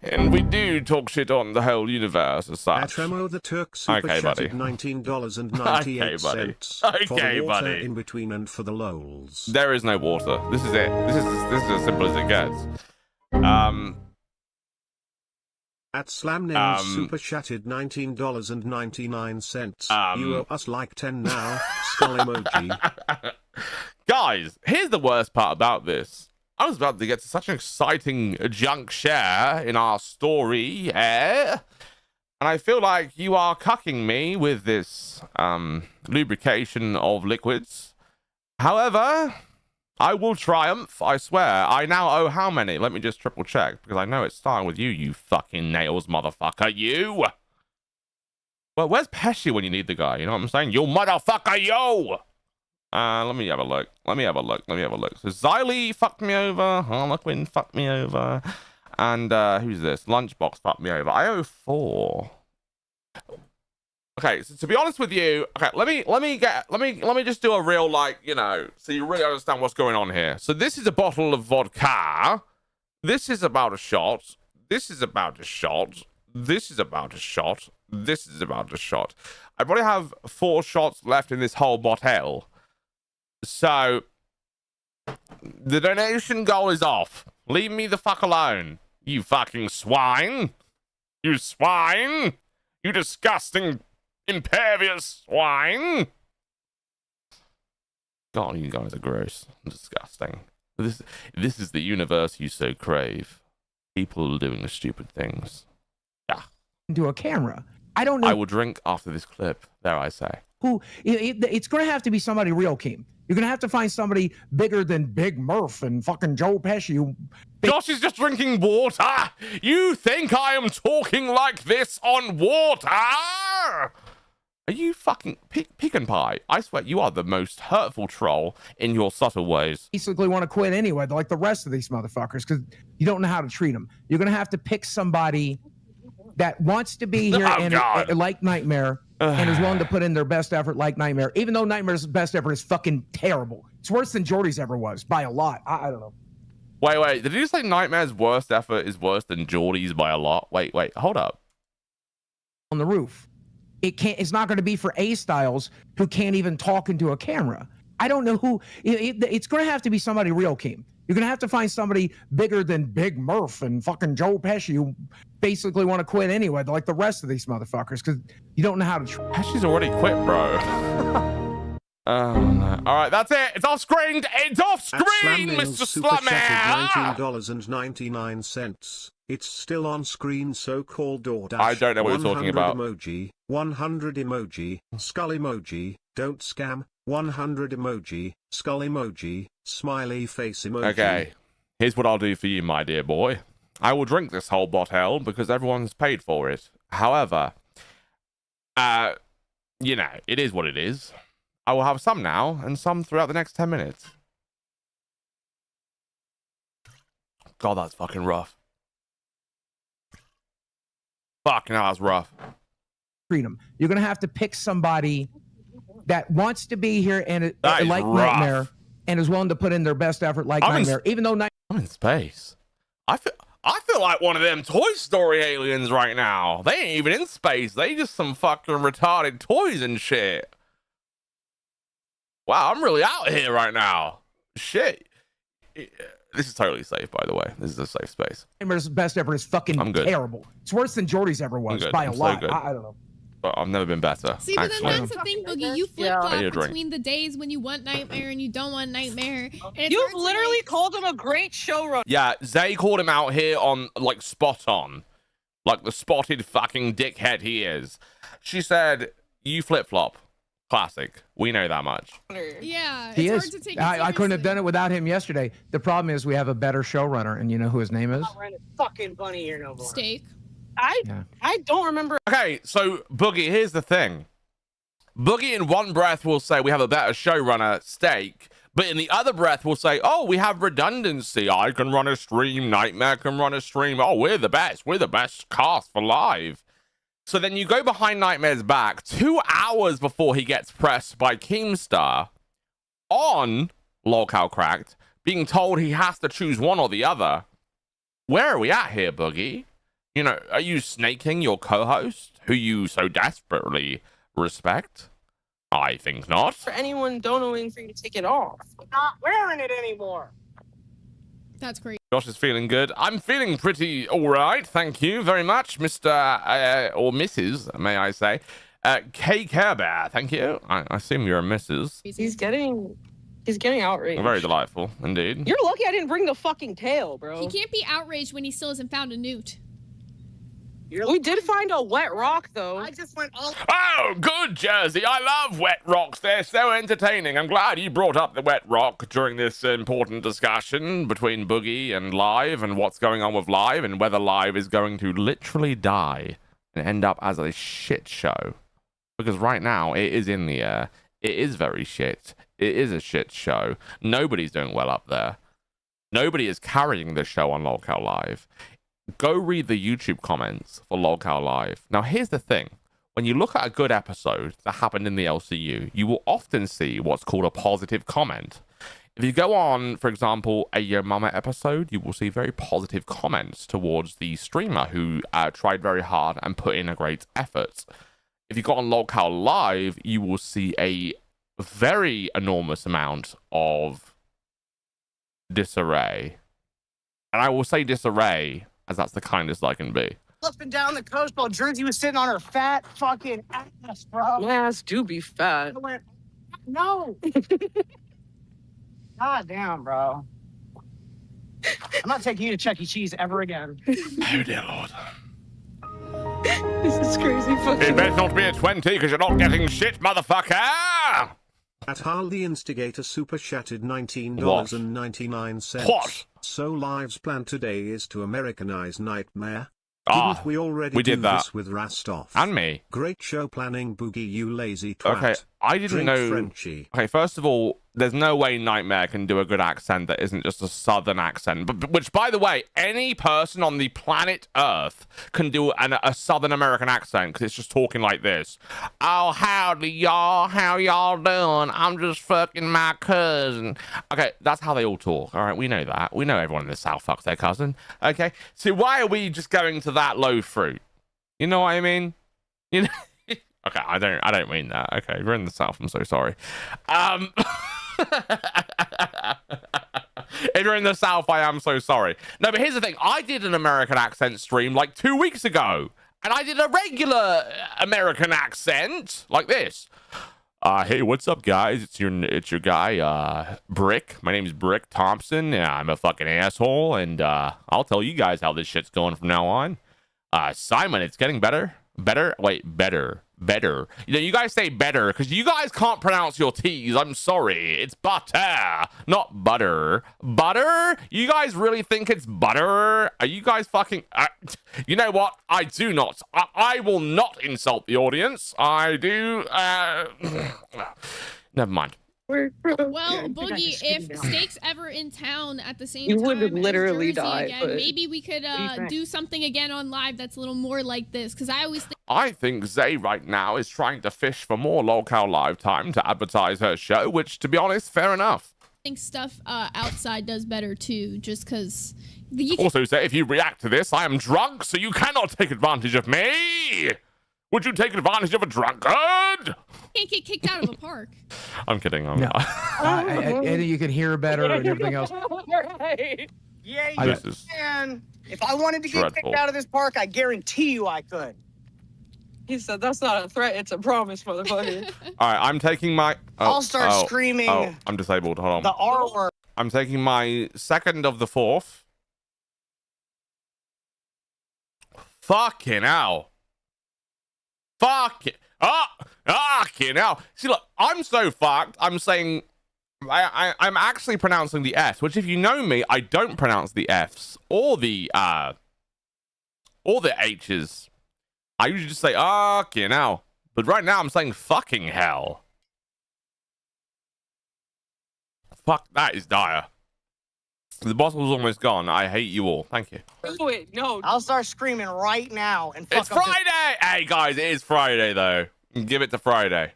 And we do talk shit on the whole universe as such. Atremo the Turk super chatted $19.98 for the water in between and for the lols. There is no water. This is it. This is as simple as it gets. At Slamnails super chatted $19.99. You owe us like 10 now. Skull emoji. Guys, here's the worst part about this. I was about to get to such an exciting juncture in our story, and I feel like you are cucking me with this lubrication of liquids. However, I will triumph, I swear. I now owe how many? Let me just triple check, because I know it's starting with you, you fucking nails motherfucker, you! Well, where's Pesci when you need the guy? You know what I'm saying? You motherfucker, yo! Let me have a look. So Xylee fucked me over. Harlequin fucked me over. And who's this? Lunchbox fucked me over. I owe 4. Okay, so to be honest with you, okay, let me just do a real, like, you know, so you really understand what's going on here. So this is a bottle of vodka. This is about a shot. This is about a shot. This is about a shot. This is about a shot. I probably have 4 shots left in this whole bottle. So, the donation goal is off. Leave me the fuck alone. You fucking swine. You swine. You disgusting, impervious swine. God, you guys are gross. Disgusting. This is the universe you so crave. People doing stupid things. Yeah. Into a camera. I don't know. I will drink after this clip. There I say. It's going to have to be somebody real, Keem. You're going to have to find somebody bigger than Big Murph and fucking Joe Pesci. Josh is just drinking water. You think I am talking like this on water? Are you fucking pick and pie? I swear you are the most hurtful troll in your subtle ways. Basically want to quit anyway, like the rest of these motherfuckers, because you don't know how to treat them. You're going to have to pick somebody that wants to be here like Knightmare and is willing to put in their best effort like Knightmare, even though Knightmare's best effort is fucking terrible. It's worse than Jordy's ever was by a lot. I don't know. Wait. Did you say Knightmare's worst effort is worse than Jordy's by a lot? Wait. Hold up. On the roof. It's not going to be for A Styles who can't even talk into a camera. I don't know who. It's going to have to be somebody real, Keem. You're going to have to find somebody bigger than Big Murph and fucking Joe Pesci who basically want to quit anyway, like the rest of these motherfuckers, because you don't know how to. Pesci's already quit, bro. Oh, no. All right, that's it. It's off screen. It's off screen, Mr. Slummer. $19.99. It's still on screen, so-called DoorDash. I don't know what you're talking about. Emoji, 100 emoji, skull emoji, don't scam, 100 emoji, skull emoji, smiley face emoji. Okay, here's what I'll do for you, my dear boy. I will drink this whole bottle because everyone's paid for it. However, you know, it is what it is. I will have some now and some throughout the next 10 minutes. God, that's fucking rough. Fucking hell, that's rough. Freedom. You're going to have to pick somebody that wants to be here and like rough. Knightmare and is willing to put in their best effort like Knightmare, even though I'm in space. I feel like one of them Toy Story aliens right now. They ain't even in space. They just some fucking retarded toys and shit. Wow, I'm really out here right now. Shit. This is totally safe, by the way. This is a safe space. Knightmare's best effort is fucking terrible. It's worse than Jordy's ever was by a lot. I don't know. But I've never been better. See, but then that's the thing, Boogie. You flip-flop Yeah. between the days when you want Knightmare and you don't want Knightmare. And You've literally called him a great showrunner. Yeah, Zay called him out here on, like, spot on. Like the spotted fucking dickhead he is. She said, you flip-flop. Classic. We know that much. Yeah, he it's is. hard to take I couldn't have done it without him yesterday. The problem is we have a better showrunner, and you know who his name is? Fucking bunny here no more. Steak. I don't remember. Okay, so Boogie, here's the thing. Boogie in one breath will say we have a better showrunner, Steak, but in the other breath will say, oh, we have redundancy. I can run a stream. Knightmare can run a stream. Oh, we're the best. We're the best cast for live. So then you go behind Knightmare's back 2 hours before he gets pressed by Keemstar. on Lolcow Cracked, being told he has to choose one or the other. Where are we at here, Boogie? You know, are you snaking your co-host, who you so desperately respect? I think not. For anyone donating for you to take it off. I'm not wearing it anymore. That's great. Josh is feeling good. I'm feeling pretty all right. Thank you very much, Mr. Or Mrs., may I say. K Care Bear, thank you. I assume you're a Mrs. He's getting outraged. Very delightful, indeed. You're lucky I didn't bring the fucking tail, bro. He can't be outraged when he still hasn't found a newt. We did find a wet rock, though. I just went all. Oh, good, Jersey. I love wet rocks. They're so entertaining. I'm glad you brought up the wet rock during this important discussion between Boogie and Live and what's going on with Live and whether Live is going to literally die and end up as a shit show. Because right now, it is in the air. It is very shit. It is a shit show. Nobody's doing well up there. Nobody is carrying the show on Lolcow Live. Go read the YouTube comments for Lolcow Live. Now, here's the thing. When you look at a good episode that happened in the LCU, you will often see what's called a positive comment. If you go on, for example, a Your Mama episode, you will see very positive comments towards the streamer who tried very hard and put in a great effort. If you go on Lolcow Live, you will see a very enormous amount of disarray. And I will say disarray as that's the kindest I can be. Up and down the coast while Jersey was sitting on her fat fucking ass, bro. My ass do be fat. I went, no. God damn, bro. I'm not taking you to Chuck E. Cheese ever again. Oh, dear Lord. This is crazy fucking. It better not be a 20 because you're not getting shit, motherfucker! At Harl the Instigator super chatted $19.99. What? So Live's plan today is to Americanize Knightmare. Ah, Didn't we already we did do that. this with Rastov? And me. Great show planning, Boogie, you lazy twat. Okay, I didn't Drink know. Frenchie. Okay, first of all, there's no way Knightmare can do a good accent that isn't just a southern accent. But which, by the way, any person on the planet Earth can do a southern American accent because it's just talking like this. Oh, howdy, y'all. How y'all doing? I'm just fucking my cousin. Okay, that's how they all talk. All right, we know that. We know everyone in the South fucks their cousin. Okay, so why are we just going to that low fruit? You know what I mean? You know. Okay, I don't mean that. Okay, we're in the South. I'm so sorry. If you're in the South, I am so sorry. No, but here's the thing. I did an American accent stream like 2 weeks ago, and I did a regular American accent like this. Hey, what's up, guys? It's your guy, Brick. My name's Brick Thompson. I'm a fucking asshole, and I'll tell you guys how this shit's going from now on. Simon, it's getting better. Better? Wait, better. You know, you guys say better because you guys can't pronounce your T's. I'm sorry. It's butter, not butter. Butter? You guys really think it's butter? Are you guys fucking... you know what? I do not. I will not insult the audience. I do... Never mind. Well, Boogie, if Steak's ever in town at the same You time would as literally Jersey die, again, but- maybe we could do something again on live that's a little more like this. Because I always I think Zay right now is trying to fish for more Lolcow Live time to advertise her show, which, to be honest, fair enough. think stuff outside does better too, just because. Also, Zay, if you react to this, I am drunk, so you cannot take advantage of me. Would you take advantage of a drunkard? Can't get kicked out of a park. I'm kidding. No. Eddie, you can hear better and everything else. Right. Yeah, you This is can. If I wanted to get dreadful. kicked out of this park, I guarantee you I could. He said, that's not a threat, it's a promise, motherfucker. All right, I'm taking my... I'll start screaming Oh, I'm disabled. Hold on. the R word. I'm taking my second of the fourth. Fucking hell. Fucking... Fucking hell. See, look, I'm so fucked. I'm saying... I'm actually pronouncing the F's, which if you know me, I don't pronounce the F's or the H's. I usually just say, fucking hell. But right now I'm saying fucking hell. Fuck, that is dire. The bottle's almost gone. I hate you all. Thank you. Do it, no. I'll start screaming right now and fuck It's Friday! Hey, guys, it is Friday, though. Give it to Friday.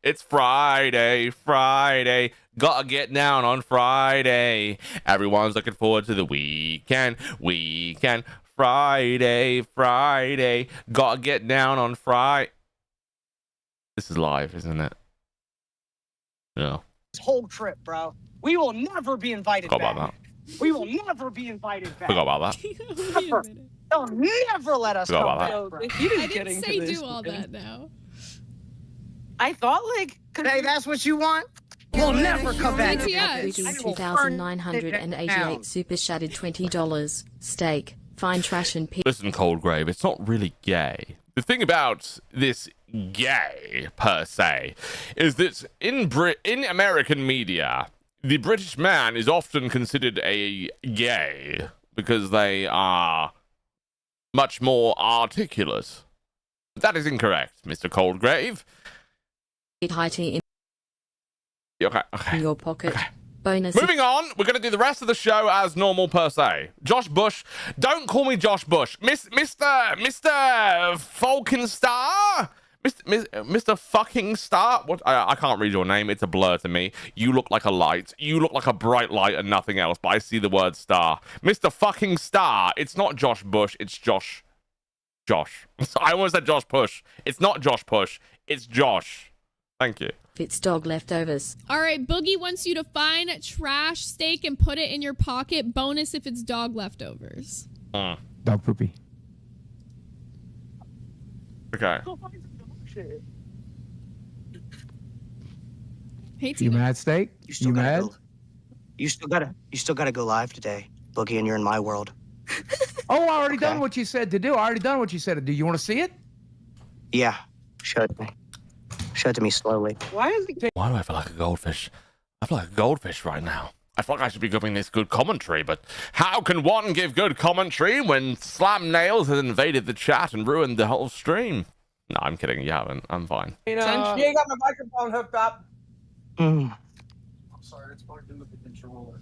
It's Friday, Friday. Gotta get down on Friday. Everyone's looking forward to the weekend, weekend. Friday, Friday. Gotta get down on Friday. This is live, isn't it? Yeah. This whole trip, bro. We will never be invited Forgot back. about that. We will never be invited back. Forgot about that. Wait a minute. They'll never let us Forgot come about back. that. bro. I didn't say do all that now. I thought like. Hey, that's what you want? We'll never come back. BTS. 2,988 super shattered $20. Steak. Fine trash and Listen, Coldgrave, it's not really gay. The thing about this gay, per se, is that in American media, the British man is often considered a gay because they are much more articulate. But that is incorrect, Mr. Coldgrave. high tea Okay. in your pocket. Okay. Bonus. Moving on, we're going to do the rest of the show as normal per se. Josh Bush, don't call me Josh Bush. Mr. Falkenstar? Mr. fucking star? What? I can't read your name. It's a blur to me. You look like a light. You look like a bright light and nothing else, but I see the word star. Mr. fucking star. It's not Josh Bush. It's Josh. I almost said Josh Push. It's not Josh Push. It's Josh. Thank you. It's dog leftovers. All right, Boogie wants you to find trash steak and put it in your pocket. Bonus if it's dog leftovers. Dog poopy. Okay. Hey, You Tina. mad, Steak? You mad? You still gotta go live today, Boogie, and you're in my world. Oh, I already done what you said to do. I already done what you said to do. You want to see it? Yeah, show it to me. Show it to me slowly. Why is he? Why do I feel like a goldfish? I feel like a goldfish right now. I feel like I should be giving this good commentary, but how can one give good commentary when Slam Nails has invaded the chat and ruined the whole stream? No, I'm kidding. You haven't. I'm fine. You ain't got my microphone hooked up. Mm. I'm sorry, it's plugged into the controller.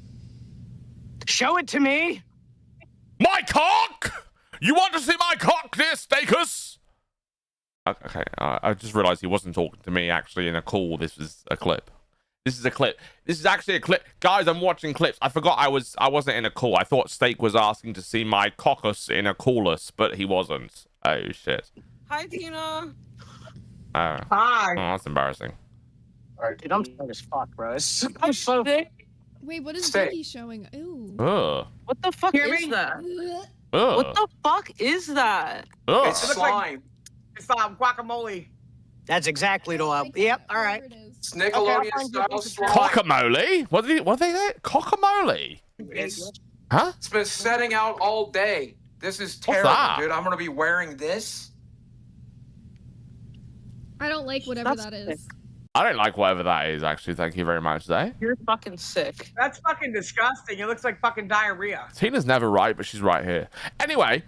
Show it to me. My cock! You want to see my cock, dear Stakus? Okay, I just realized he wasn't talking to me actually in a call. This was a clip. This is a clip. This is actually a clip. Guys, I'm watching clips. I forgot I wasn't in a call. I thought Steak was asking to see my caucus in a callus, but he wasn't. Oh, shit. Hi, Tina. Oh, Hi. that's embarrassing. Dude, I'm tired as fuck, bro. I'm so sick. Wait, what is Steak. Boogie showing? Ooh. Ugh. What the fuck Hear is me? that? Ugh. What the fuck is that? Ugh. It's slime. It's guacamole. That's exactly the one. Yep, all right. Whatever it is. It's Nickelodeon style slime. Cockamole? What did they say? Cockamole? Huh? It's been setting out all day. This is What's terrible, that? dude. I'm gonna be wearing this. I don't like whatever that is. I don't like whatever that is, actually. Thank you very much, Zay. You're fucking sick. That's fucking disgusting. It looks like fucking diarrhea. Tina's never right, but she's right here. Anyway,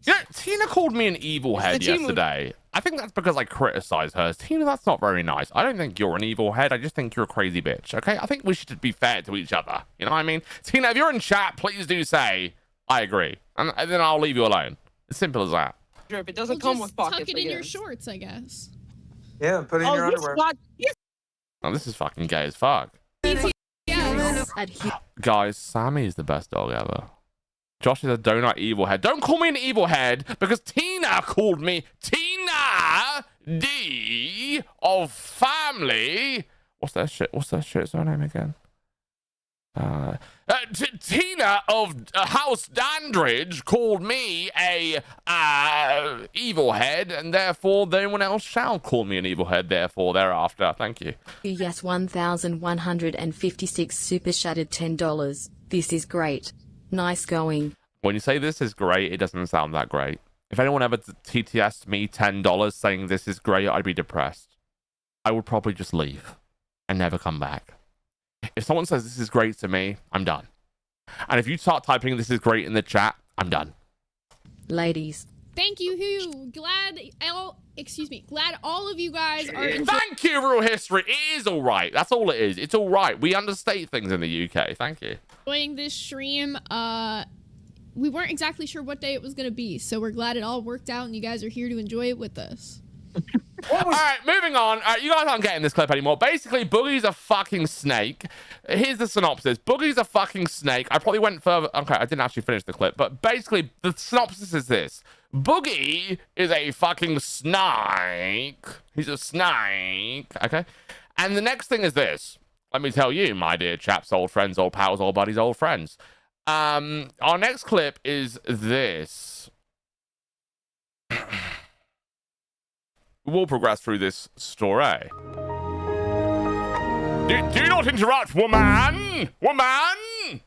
you know, Tina called me an evil head yesterday. I think that's because I criticized her. Tina, that's not very nice. I don't think you're an evil head. I just think you're a crazy bitch, okay? I think we should be fair to each other. You know what I mean? Tina, if you're in chat, please do say, I agree. And then I'll leave you alone. As simple as that. Sure, if it doesn't Well, come just with pockets, tuck it I in your guess. shorts, I guess. Yeah, put it in your underwear. Oh, this is fucking gay as fuck. BTS. At Guys, Sammy is the best dog ever. Josh is a donut evil head. Don't call me an evil head because Tina called me Tina D of family. What's that shit's name again? Tina of House Dandridge called me a evil head, and therefore no one else shall call me an evil head. Therefore, thereafter, thank you. yes 1,156 super shattered $10. This is great. Nice going. When you say this is great, it doesn't sound that great. If anyone ever TTS'd me $10 saying this is great, I'd be depressed. I would probably just leave and never come back. If someone says this is great to me, I'm done. And if you start typing this is great in the chat, I'm done. Ladies. Thank you, Who. Glad all of you guys are Thank you, Real History. It is all right. That's all it is. It's all right. We understate things in the UK. Thank you. enjoying this stream. We weren't exactly sure what day it was going to be, so we're glad it all worked out and you guys are here to enjoy it with us. All right, moving on. You guys aren't getting this clip anymore. Basically, Boogie's a fucking snake. Here's the synopsis. Boogie's a fucking snake. I probably went further. Okay, I didn't actually finish the clip, but basically, the synopsis is this. Boogie is a fucking snake. He's a snake. Okay? And the next thing is this. Let me tell you, my dear chaps, old friends, old pals, old buddies, old friends. Our next clip is this. We'll progress through this story. Do not interrupt, woman! Woman!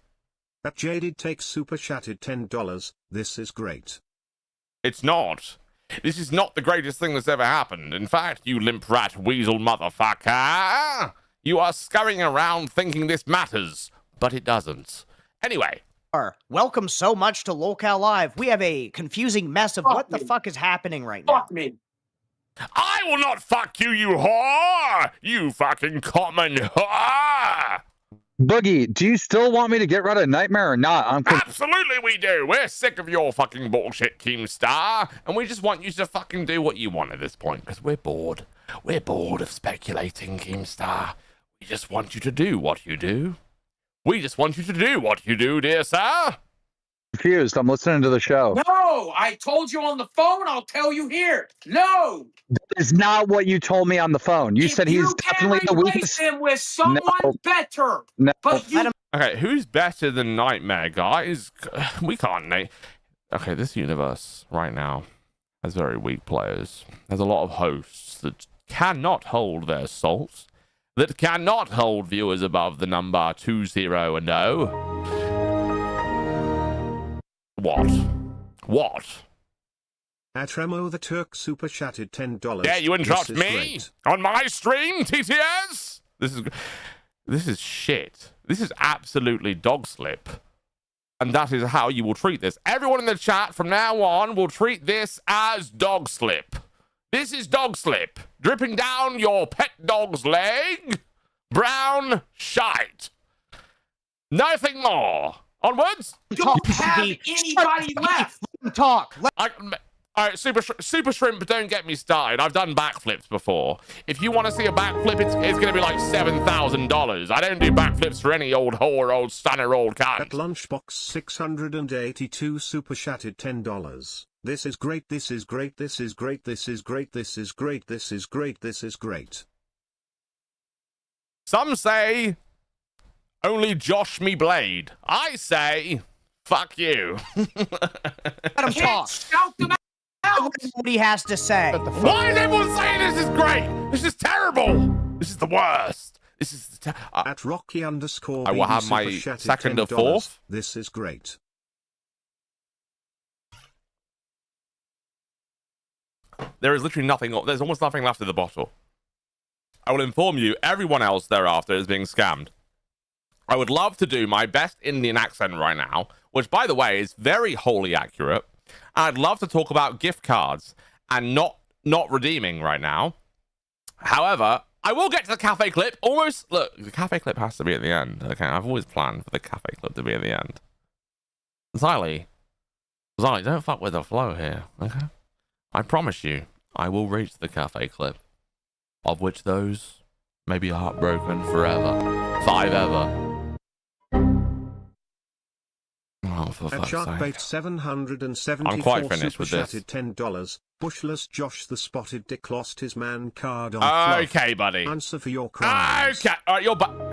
That Jaded takes super chatted $10. This is great. It's not. This is not the greatest thing that's ever happened. In fact, you limp rat weasel motherfucker, you are scurrying around thinking this matters, but it doesn't. Anyway. Welcome so much to Locale Live. We have a confusing mess of what the fuck is happening right now. Fuck me. I will not fuck you, you whore! You fucking common whore! Boogie, do you still want me to get rid of Knightmare or not? Absolutely we do. We're sick of your fucking bullshit, Keemstar, and we just want you to fucking do what you want at this point, because we're bored. We're bored of speculating, Keemstar. We just want you to do what you do. We just want you to do what you do, dear sir. Confused. I'm listening to the show. No, I told you on the phone. I'll tell you here. No. That is not what you told me on the phone. You said he's definitely the weakest. Him with someone better. No. But you... Okay, who's better than Knightmare, guys? We can't name. Okay, this universe right now has very weak players. There's a lot of hosts that cannot hold their salt, that cannot hold viewers above the number 20 and 0. What? Atremo the Turk super chatted $10. Yeah, you interrupt me on my stream, TTS. This is shit. This is absolutely dog slip, and that is how you will treat this. Everyone in the chat from now on will treat this as dog slip. This is dog slip, dripping down your pet dog's leg. Brown shite. Nothing more. Onwards. Don't have anybody left. Talk. All right, Super Shrimp, don't get me started. I've done backflips before. If you want to see a backflip, it's going to be like $7,000. I don't do backflips for any old whore, old stunner, old cunt. At Lunchbox 682 super chatted $10. This is great, this is great, this is great, this is great, this is great, this is great, this is great. Some say only Josh me blade. I say fuck you. Let him talk. Shout them out. What he has to say. Why is everyone saying this is great? This is terrible. This is the worst. This is at Rocky _. I will have my second or fourth. This is great. There is literally nothing. There's almost nothing left of the bottle. I will inform you, everyone else thereafter is being scammed. I would love to do my best Indian accent right now, which, by the way, is very wholly accurate. I'd love to talk about gift cards and not redeeming right now. However, I will get to the cafe clip. Almost, look, the cafe clip has to be at the end. Okay, I've always planned for the cafe clip to be at the end. Xylee, don't fuck with the flow here, okay? I promise you, I will reach the cafe clip, of which those may be heartbroken forever. 5 ever. Oh, for fuck's sake. Sharkbait 774 I'm quite finished with this. $10. Bushless Josh the Spotted Dick lost his man card on Okay, buddy. Answer for your crimes. Okay, all right,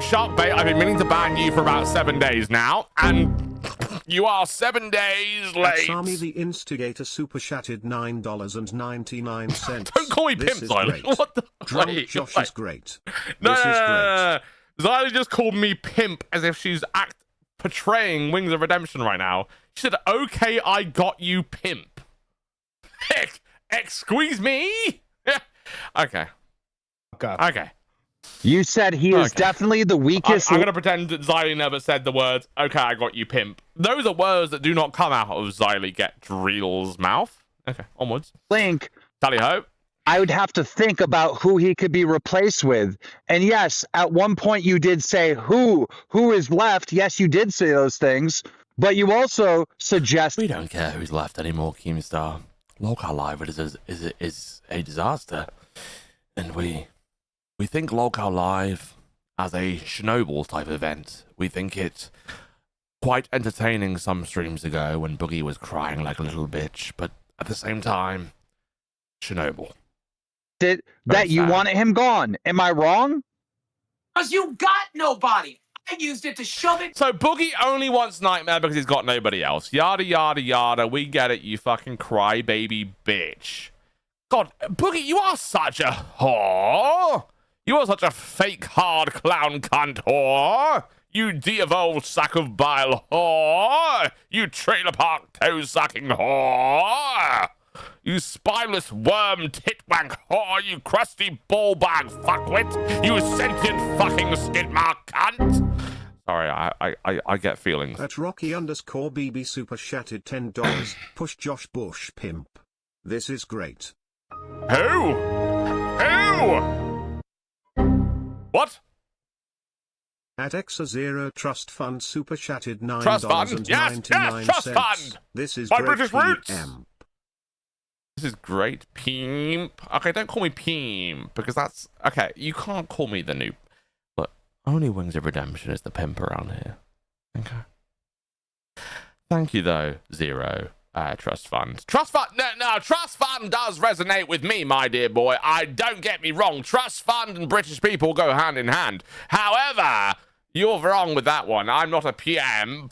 Sharkbait, I've been meaning to ban you for about 7 days now, and you are 7 days late. Sami the Instigator super chatted $9.99. Don't call me Pimp, Xylee. What the? Drunk Josh is great. No, this is great. Xylee just called me Pimp as if she's portraying Wings of Redemption right now. She said, okay, I got you, Pimp. Squeeze me? Okay. Okay. You said he is definitely the weakest. I'm going to pretend that Xylee never said the words, okay, I got you, Pimp. Those are words that do not come out of Xylee Get Drill's mouth. Okay, onwards. Link. Tally ho. I would have to think about who he could be replaced with. And yes, at one point you did say who is left. Yes, you did say those things. But you also suggest... We don't care who's left anymore, Keemstar. Locale Live is a disaster. and we think Lolcow Live as a Chernobyl type event. We think it quite entertaining some streams ago when Boogie was crying like a little bitch, but at the same time, Chernobyl. Did that you wanted him gone? Am I wrong? Because you got nobody. I used it to shove it. So Boogie only wants Knightmare because he's got nobody else. Yada, yada, yada. We get it, you fucking crybaby bitch. God, Boogie, you are such a whore. You are such a fake hard clown cunt whore. You de-evolved sack of bile whore. You trailer park toe-sucking whore. You spineless worm titwank whore. You crusty ball bag fuckwit. You sentient fucking skid mark cunt. Sorry, I get feelings. At Rocky_BB super chatted $10. Push Josh Bush pimp. This is great. Who? What? At Exa0 Trust Fund super chatted $9.99. Trust Fund? Yes, Trust Fund! This is My great British roots! PM. This is great, Peem. Okay, don't call me Peem, because that's... Okay, you can't call me the noob. But only Wings of Redemption is the pimp around here. Okay. Thank you, though, Zero. Trust Fund. Trust Fund... No, Trust Fund does resonate with me, my dear boy. Don't get me wrong. Trust Fund and British people go hand in hand. However, you're wrong with that one. I'm not a PM.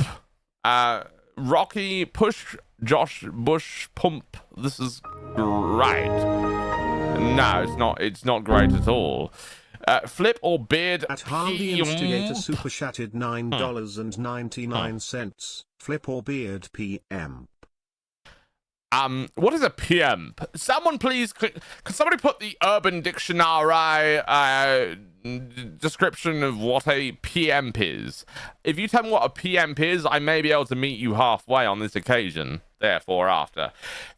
Rocky, push Josh Bush pump. This is great. No, it's not great at all. Flip or beard. At Harvey Instigator super chatted $9.99. Flip or beard PM. What is a PM? Someone please, can somebody put the Urban Dictionary description of what a PM is? If you tell me what a PM is, I may be able to meet you halfway on this occasion. Therefore, after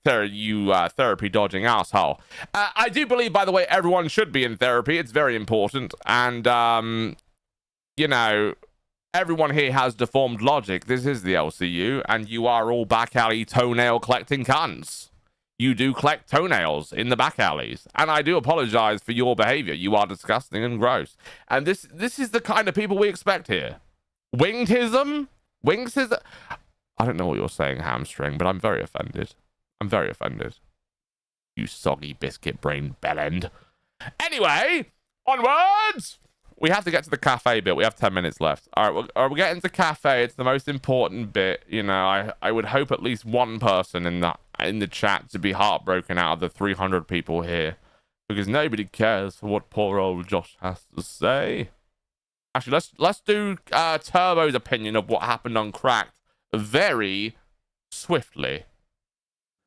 you therapy dodging asshole. I do believe, by the way, everyone should be in therapy. It's very important, and you know, everyone here has deformed logic. This is the LCU, and you are all back alley toenail collecting cunts. You do collect toenails in the back alleys, and I do apologize for your behavior. You are disgusting and gross. And this is the kind of people we expect here. Wingsism? I don't know what you're saying, hamstring, but I'm very offended. I'm very offended. You soggy biscuit brain bellend. Anyway, onwards! We have to get to the cafe bit. We have 10 minutes left. All right, we're getting to cafe. It's the most important bit. You know, I would hope at least one person in the chat to be heartbroken out of the 300 people here, because nobody cares for what poor old Josh has to say. Actually, let's do Turbo's opinion of what happened on Cracked very swiftly.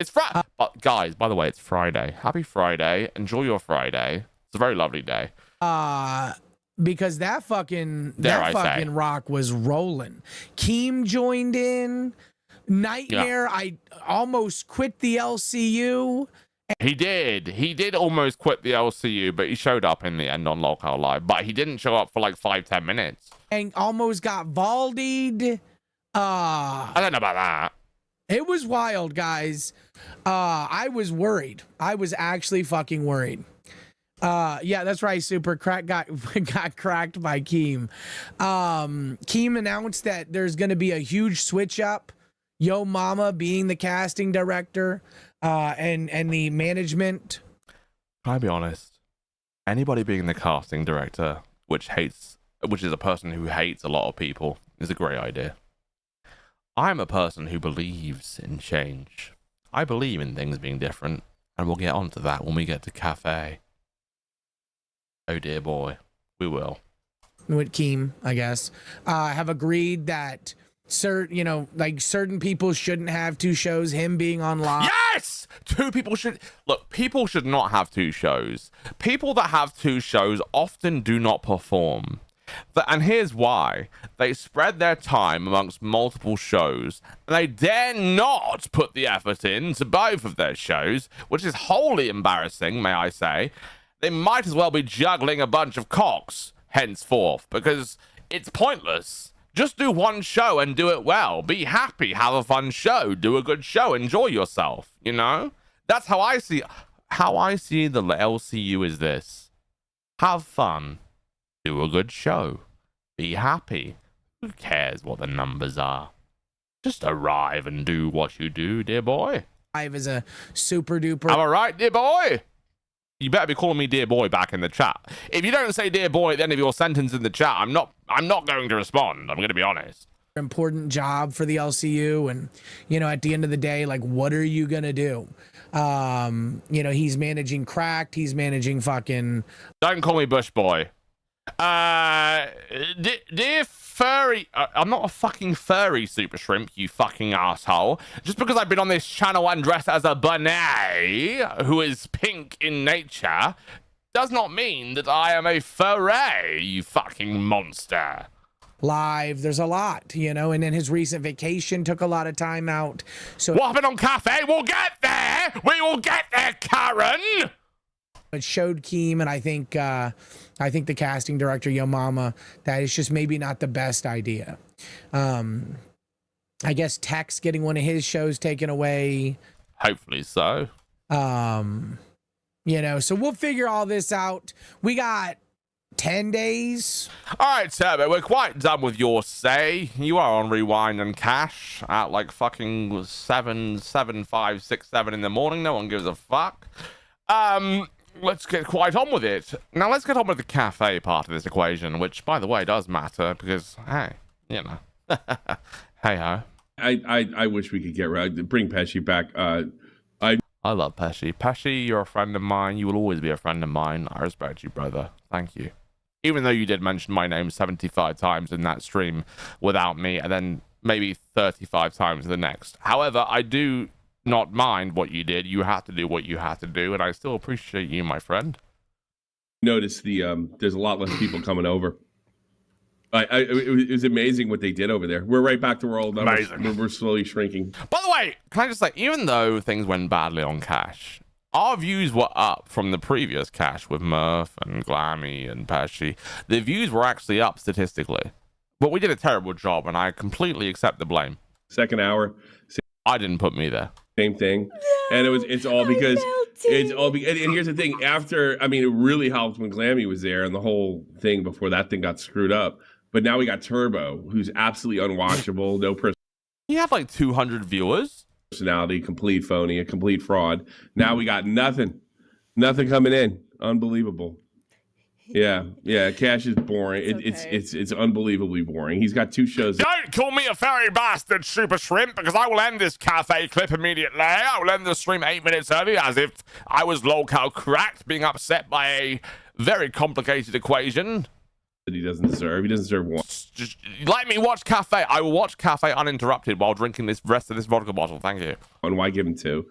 It's Friday. Guys, by the way, it's Friday. Happy Friday. Enjoy your Friday. It's a very lovely day. Because that fucking say. rock was rolling. Keem joined in. Knightmare, Yeah. I almost quit the LCU. He did almost quit the LCU, but he showed up in the end on Lolcow Live. But he didn't show up for like 5-10 minutes. And almost got Valdi'd. I don't know about that. It was wild, guys. I was worried. I was actually fucking worried. Yeah, that's right. Super Crack got cracked by Keem. Keem announced that there's going to be a huge switch up. Yo Mama being the casting director, and the management. Can I be honest? Anybody being the casting director, which is a person who hates a lot of people, is a great idea. I'm a person who believes in change. I believe in things being different, and we'll get onto that when we get to cafe. Oh dear boy, we will. With Keem, I guess, have agreed that certain people shouldn't have two shows. Him being on live. Yes! People should not have two shows. People that have two shows often do not perform. And here's why. They spread their time amongst multiple shows, and they dare not put the effort into both of their shows, which is wholly embarrassing, may I say. They might as well be juggling a bunch of cocks henceforth, because it's pointless. Just do one show and do it well. Be happy, have a fun show, do a good show, enjoy yourself, you know? That's how I see the LCU is this. Have fun. Do a good show. Be happy. Who cares what the numbers are? Just arrive and do what you do, dear boy. Live is a super duper. Am I right, dear boy? You better be calling me dear boy back in the chat. If you don't say dear boy at the end of your sentence in the chat, I'm not going to respond. I'm going to be honest. Important job for the LCU, and you know, at the end of the day, like, what are you gonna do? You know, he's managing Cracked, he's managing fucking. Don't call me Bush boy. Dear furry, I'm not a fucking furry, Super Shrimp, you fucking asshole. Just because I've been on this channel and dressed as a bunny who is pink in nature does not mean that I am a furry, you fucking monster. Live, there's a lot, you know, and then his recent vacation took a lot of time out. So what happened on Cafe? We'll get there. We will get there, Karen. It showed Keem, and I think the casting director, Yo Mama, that it's just maybe not the best idea. I guess Tex getting one of his shows taken away. Hopefully so. You know, so we'll figure all this out. We got 10 days. All right, Turbo, we're quite done with your say. You are on Rewind and Cash at like fucking 7, 5, 6, 7 in the morning. No one gives a fuck. Let's get quite on with it. Now, let's get on with the cafe part of this equation, which, by the way, does matter because, hey, you know. Hey-ho. I wish we could bring Pesci back. I love Pesci. Pesci, you're a friend of mine. You will always be a friend of mine. I respect you, brother. Thank you. Even though you did mention my name 75 times in that stream without me, and then maybe 35 times the next. However, I do not mind what you did. You had to do what you had to do, and I still appreciate you, my friend. Notice there's a lot less people coming over. It was amazing what they did over there. We're right back to our old numbers. We're slowly shrinking. By the way, can I just say, even though things went badly on Cash, our views were up from the previous Cash with Murph and Glammy and Pesci. The views were actually up statistically. But we did a terrible job, and I completely accept the blame. Second hour. I didn't put me there. Same thing. And it's all because and here's the thing, it really helped when Glammy was there and the whole thing before that thing got screwed up. But now we got Turbo, who's absolutely unwatchable, no person. He had like 200 viewers. Personality, complete phony, a complete fraud. Now we got nothing coming in. Unbelievable. Yeah. Cash is boring. It's unbelievably boring. He's got 2 shows. Don't call me a furry bastard, Super Shrimp, because I will end this cafe clip immediately. I will end the stream 8 minutes early, as if I was locale cracked, being upset by a very complicated equation that he doesn't deserve. He doesn't deserve one. Just let me watch Cafe. I will watch Cafe uninterrupted while drinking this rest of this vodka bottle. Thank you. And why give him 2?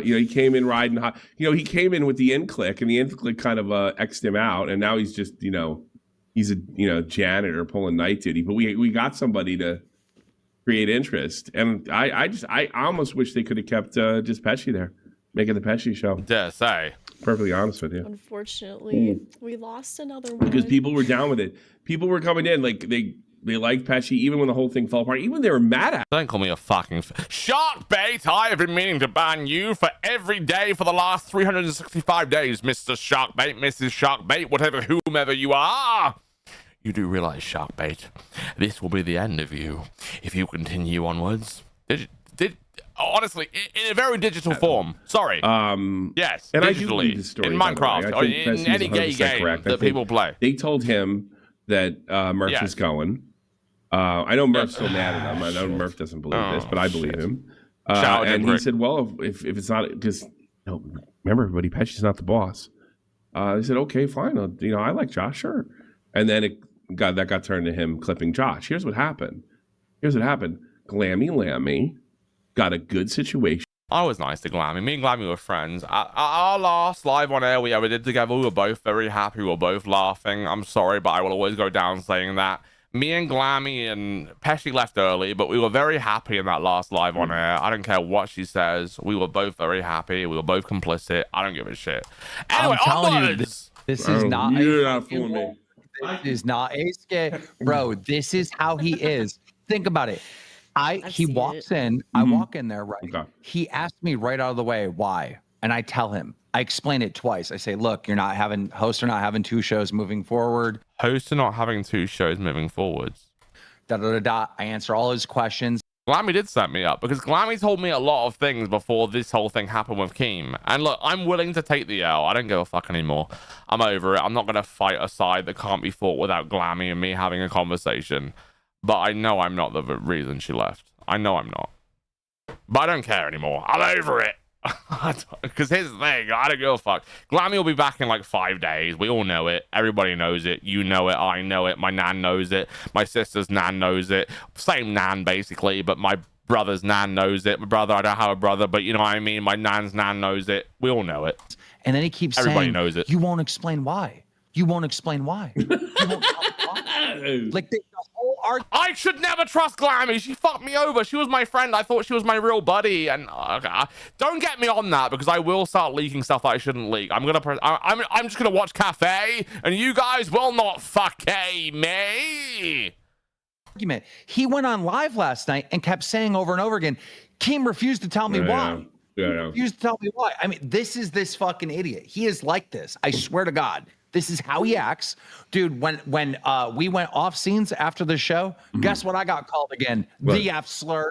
He came in riding high. He came in with the in-click, and the in-click kind of X'd him out, and now he's just, he's a janitor pulling night duty. But we got somebody to create interest, and I almost wish they could have kept just Pesci there, making the Pesci show. Dare say. Perfectly honest with you. Unfortunately, we lost another one. Because people were down with it. People were coming in like they liked Pesci even when the whole thing fell apart. Even they were mad at. Don't call me a fucking shark bait. I have been meaning to ban you for every day for the last 365 days, Mr. Shark Bait, Mrs. Shark Bait, whomever you are. You do realize, Shark Bait, this will be the end of you if you continue onwards. Honestly, in a very digital form. Sorry. Yes, and digitally, I do believe the story, in Minecraft, or in any gay game that people play. They told him that Murph is going. I know Murph's still mad at him. I know Murph doesn't believe this, but I believe him. And he said, well, if it's not, because remember, everybody, Pesci's not the boss. They said, okay, fine. I like Josh, sure. And then that got turned to him clipping Josh. Here's what happened. Glammy Lammy got a good situation. I was nice to Glammy. Me and Glammy were friends. Our last live on air we ever did together, we were both very happy. We were both laughing. I'm sorry, but I will always go down saying that. Me and Glammy and Pesci left early, but we were very happy in that last live on air. I don't care what she says. We were both very happy. We were both complicit. I don't give a shit. Anyway, I'm telling onwards. you, this is not. You're not fooling me. This is not a skit, bro. This is how he is. Think about it. He walks in. I walk in there, right? Okay. He asked me right out of the way why, And I tell him, I explain it twice. I say, look, hosts are not having 2 shows moving forward. Hosts are not having 2 shows moving forwards. Da da da da. I answer all his questions. Glammy did set me up because Glammy told me a lot of things before this whole thing happened with Keem. And look, I'm willing to take the L. I don't give a fuck anymore. I'm over it. I'm not going to fight a side that can't be fought without Glammy and me having a conversation. But I know I'm not the reason she left. I know I'm not. But I don't care anymore. I'm over it. Because here's the thing, I don't give a fuck. Glammy will be back in like 5 days. We all know it. Everybody knows it. You know it. I know it. My nan knows it. My sister's nan knows it. Same nan, basically, but my brother's nan knows it. My brother, I don't have a brother, but you know what I mean? My nan's nan knows it. We all know it. And then he keeps Everybody saying, knows it. You won't explain why. You won't explain why. You won't tell me why. Like the whole argument. I should never trust Glammy. She fucked me over. She was my friend. I thought she was my real buddy. And don't get me on that because I will start leaking stuff that I shouldn't leak. I'm just gonna watch Cafe, and you guys will not fuck me. He went on live last night and kept saying over and over again, Keem refused to tell me why. Yeah. Refused to tell me why. I mean, this is this fucking idiot. He is like this. I swear to God. This is how he acts. Dude, when we went off scenes after the show, guess what I got called again? What? The F slur.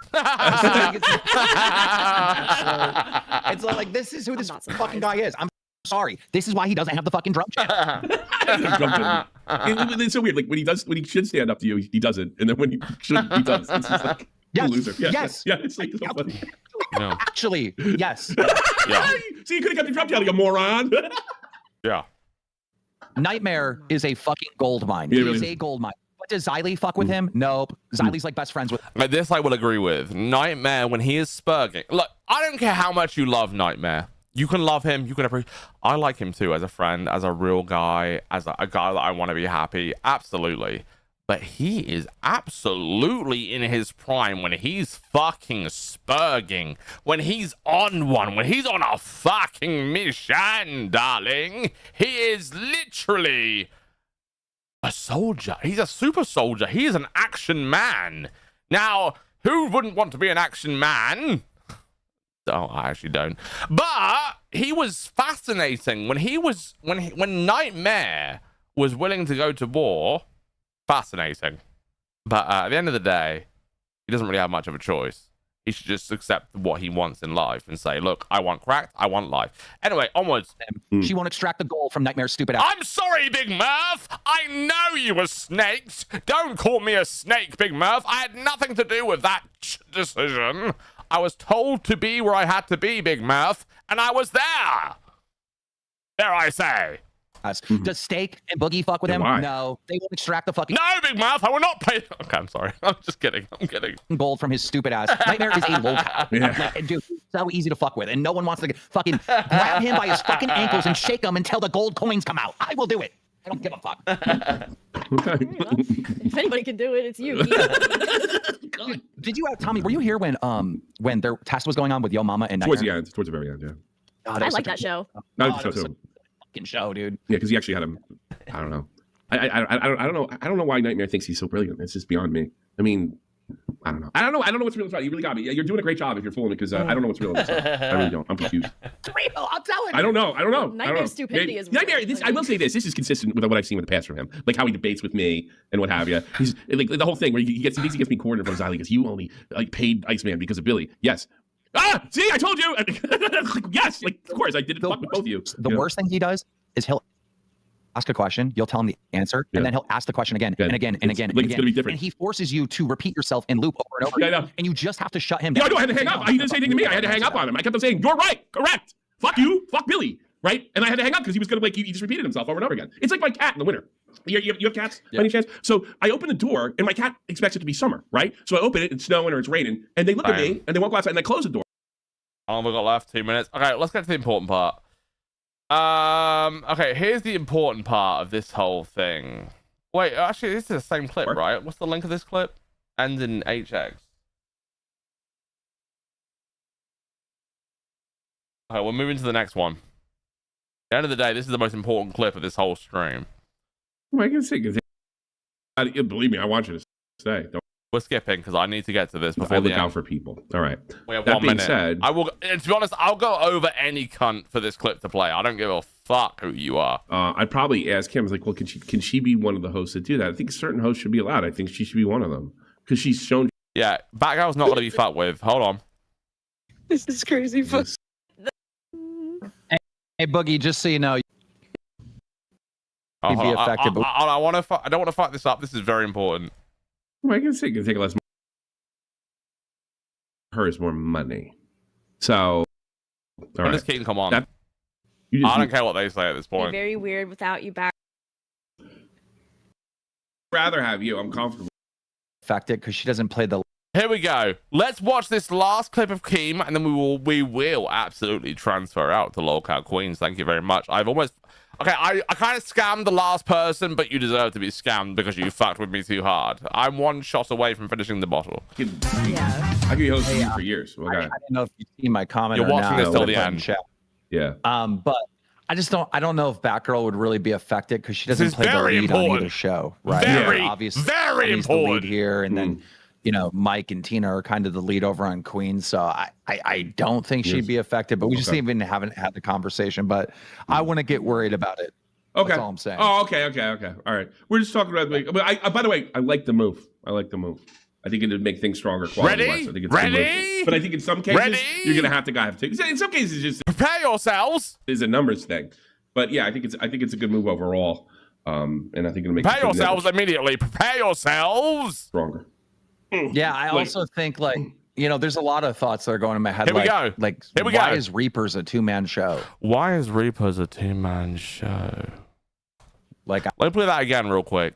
It's like, this is who this fucking guy is. I'm sorry. This is why he doesn't have the fucking drum channel. It's so weird. Like when he should stand up to you, he doesn't. And then when he shouldn't, he does. It's just like yes. a loser. Yes. Yeah, it's like so funny. No. Actually, yes. Yeah. See, you could have kept the drum channel, you moron. Yeah. Knightmare is a fucking gold mine. He is a gold mine. But does Xylee fuck with him? Nope. Xylee's like best friends with him. This I will agree with. Knightmare, when he is spurging. Look, I don't care how much you love Knightmare. You can love him. You can appreciate. I like him too as a friend, as a real guy, as a guy that I want to be happy. Absolutely. But he is absolutely in his prime when he's fucking spurging. When he's on one. When he's on a fucking mission, darling. He is literally a soldier. He's a super soldier. He is an action man. Now, who wouldn't want to be an action man? Oh, I actually don't. But he was fascinating when Knightmare was willing to go to war. Fascinating. But at the end of the day, he doesn't really have much of a choice. He should just accept what he wants in life and say, look, I want cracked, I want life. Anyway, onwards. She won't extract the gold from Knightmare's stupid ass. I'm sorry, Big Murph. I know you were snaked. Don't call me a snake, Big Murph. I had nothing to do with that decision. I was told to be where I had to be, Big Murph, and I was there. There I say. Does Steak and Boogie fuck with him? Why? No. They won't extract the fucking... No, Big Mouth, I will not pay... Okay, I'm sorry. I'm just kidding. I'm kidding. Gold from his stupid ass. Knightmare is a lolcow. Yeah. Dude, he's so easy to fuck with, and no one wants to fucking grab him by his fucking ankles and shake him until the gold coins come out. I will do it. I don't give a fuck. If anybody can do it, it's you. Did you have Tommy? Were you here when their test was going on with Yo Mama and Towards Knightmare? the end, towards the very end, yeah. God, I like that show. Not the show too. Fucking show, dude. Yeah, because he actually had him. I don't know. I don't know why Knightmare thinks he's so brilliant. It's just beyond me. I mean, I don't know. I don't know what's real about it. You really got me. You're doing a great job if you're fooling me because I don't know what's real about it. I really don't. I'm confused. I'm telling you. I don't know. Nightmare's stupidity is Nightmare. I will say this. This is consistent with what I've seen with the past from him, like how he debates with me and what have you. He's like the whole thing where he thinks he gets me cornered from Xylee because you only like paid Iceman because of Billy. Yes. Ah, see, I told you. Yes, like of course I did it. Fuck with both of you. The worst thing he does is he'll ask a question, you'll tell him the answer, and then he'll ask the question again and again and again and like again. It's gonna be different. And he forces you to repeat yourself in loop over and over. Yeah, I know. And you just have to shut him Yeah, down. I know. I had to hang up. He didn't say anything to me. I had to hang up on him. I kept on saying, "You're right, correct. Fuck you, fuck Billy." Right, and I had to hang up because he was gonna like he just repeated himself over and over again. It's like my cat in the winter. You have cats by any chance? So I open the door and my cat expects it to be summer, right? So I open it, it's snowing or it's raining, and they look at me and they won't go outside and I close the door. How long have we got left? 2 minutes. Okay, let's get to the important part. Okay, here's the important part of this whole thing. Wait, actually, this is the same clip, right? What's the link of this clip? Ends in HX. Okay, we're moving to the next one. At the end of the day, this is the most important clip of this whole stream. Well, I can say, believe me, I want you to stay. Don't We're skipping because I need to get to this before I the look end. out for people. All right. We have that 1 being minute. said, I will. To be honest, I'll go over any cunt for this clip to play. I don't give a fuck who you are. I'd probably ask him. I was like, well, can she be one of the hosts that do that? I think certain hosts should be allowed. I think she should be one of them because she's shown. Yeah, Batgirl's not going to be fucked with. Hold on. This is crazy. Hey, Boogie, just so you know, Oh, you'd be hold on. affected. but I want to. I don't want to fuck this up. This is very important. Well, I can say take less. Her is more money. So, all When right. does Keem come on? That- I don't care what they say at this point. Very weird without you back. rather have you. I'm comfortable. affected because she doesn't play the. Here we go. Let's watch this last clip of Keem, and then we will absolutely transfer out to Lolcat Queens. Thank you very much. I've almost. Okay, I kind of scammed the last person, but you deserve to be scammed because you fucked with me too hard. I'm one shot away from finishing the bottle. I could be hosting you for years. Okay. I didn't know if you see my comment. You're or watching not. this till I the put it in end. chat. Yeah. But I don't know if Batgirl would really be affected because she doesn't This is play the very lead on important. either show, right? Very, obviously, very Tony's the important. lead here, and then Mike and Tina are kind of the lead over on Queens. So I don't think she'd be affected, but we just even haven't had the conversation. But I wouldn't get worried about it. Okay. That's all I'm saying. Oh, okay. All right. We're just talking about the. But by the way, I like the move. I think it would make things stronger quality wise. I think it's a good move. But I think in some cases you're gonna have to have to. In some cases, just prepare yourselves. Is a numbers thing. But yeah, I think it's a good move overall. And I think it'll make prepare yourselves immediately. Prepare yourselves. Stronger. Yeah, I also think there's a lot of thoughts that are going in my head. Here we go. Like, Here we why go. is Reapers a 2-man show? Why is Reapers a 2-man show? Like, let me play that again real quick.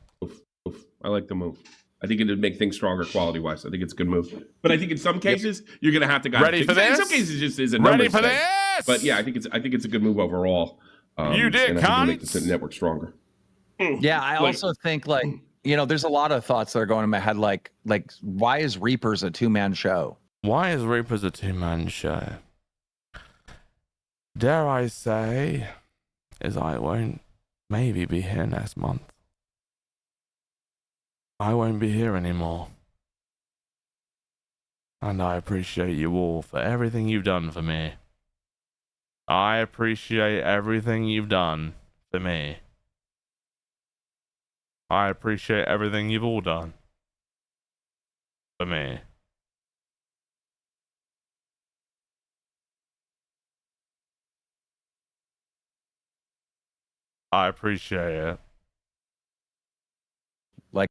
I like the move. I think it would make things stronger quality wise. I think it's a good move. But I think in some cases you're gonna have to Ready for this? In some cases, it just is a Ready numbers for thing. this? But yeah, I think it's a good move overall. You did, and I think it'll make the network stronger. Yeah, I also think there's a lot of thoughts that are going in my head. Like why is Reapers a 2-man show? Why is Reapers a 2-man show? Dare I say, is I won't maybe be here next month. I won't be here anymore. And I appreciate you all for everything you've done for me. I appreciate everything you've done for me. I appreciate everything you've all done for me. I appreciate it. Like,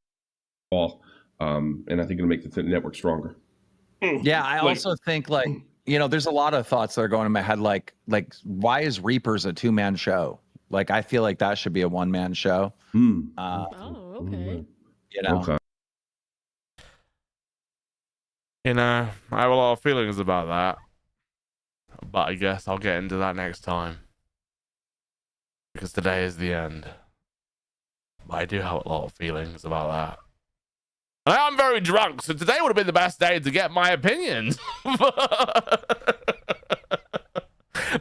and I think it'll make the network stronger. Yeah, I also think there's a lot of thoughts that are going in my head. Like why is Reapers a 2-man show? Like, I feel like that should be a 1-man show. Okay. Okay. I have a lot of feelings about that. But I guess I'll get into that next time. Because today is the end. But I do have a lot of feelings about that. And I am very drunk, so today would have been the best day to get my opinions.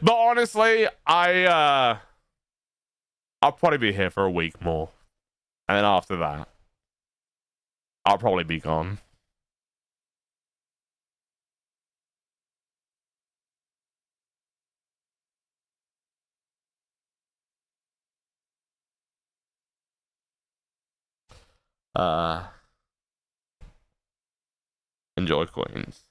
But honestly, I'll probably be here for a week more. And then after that, I'll probably be gone. Enjoy Queens.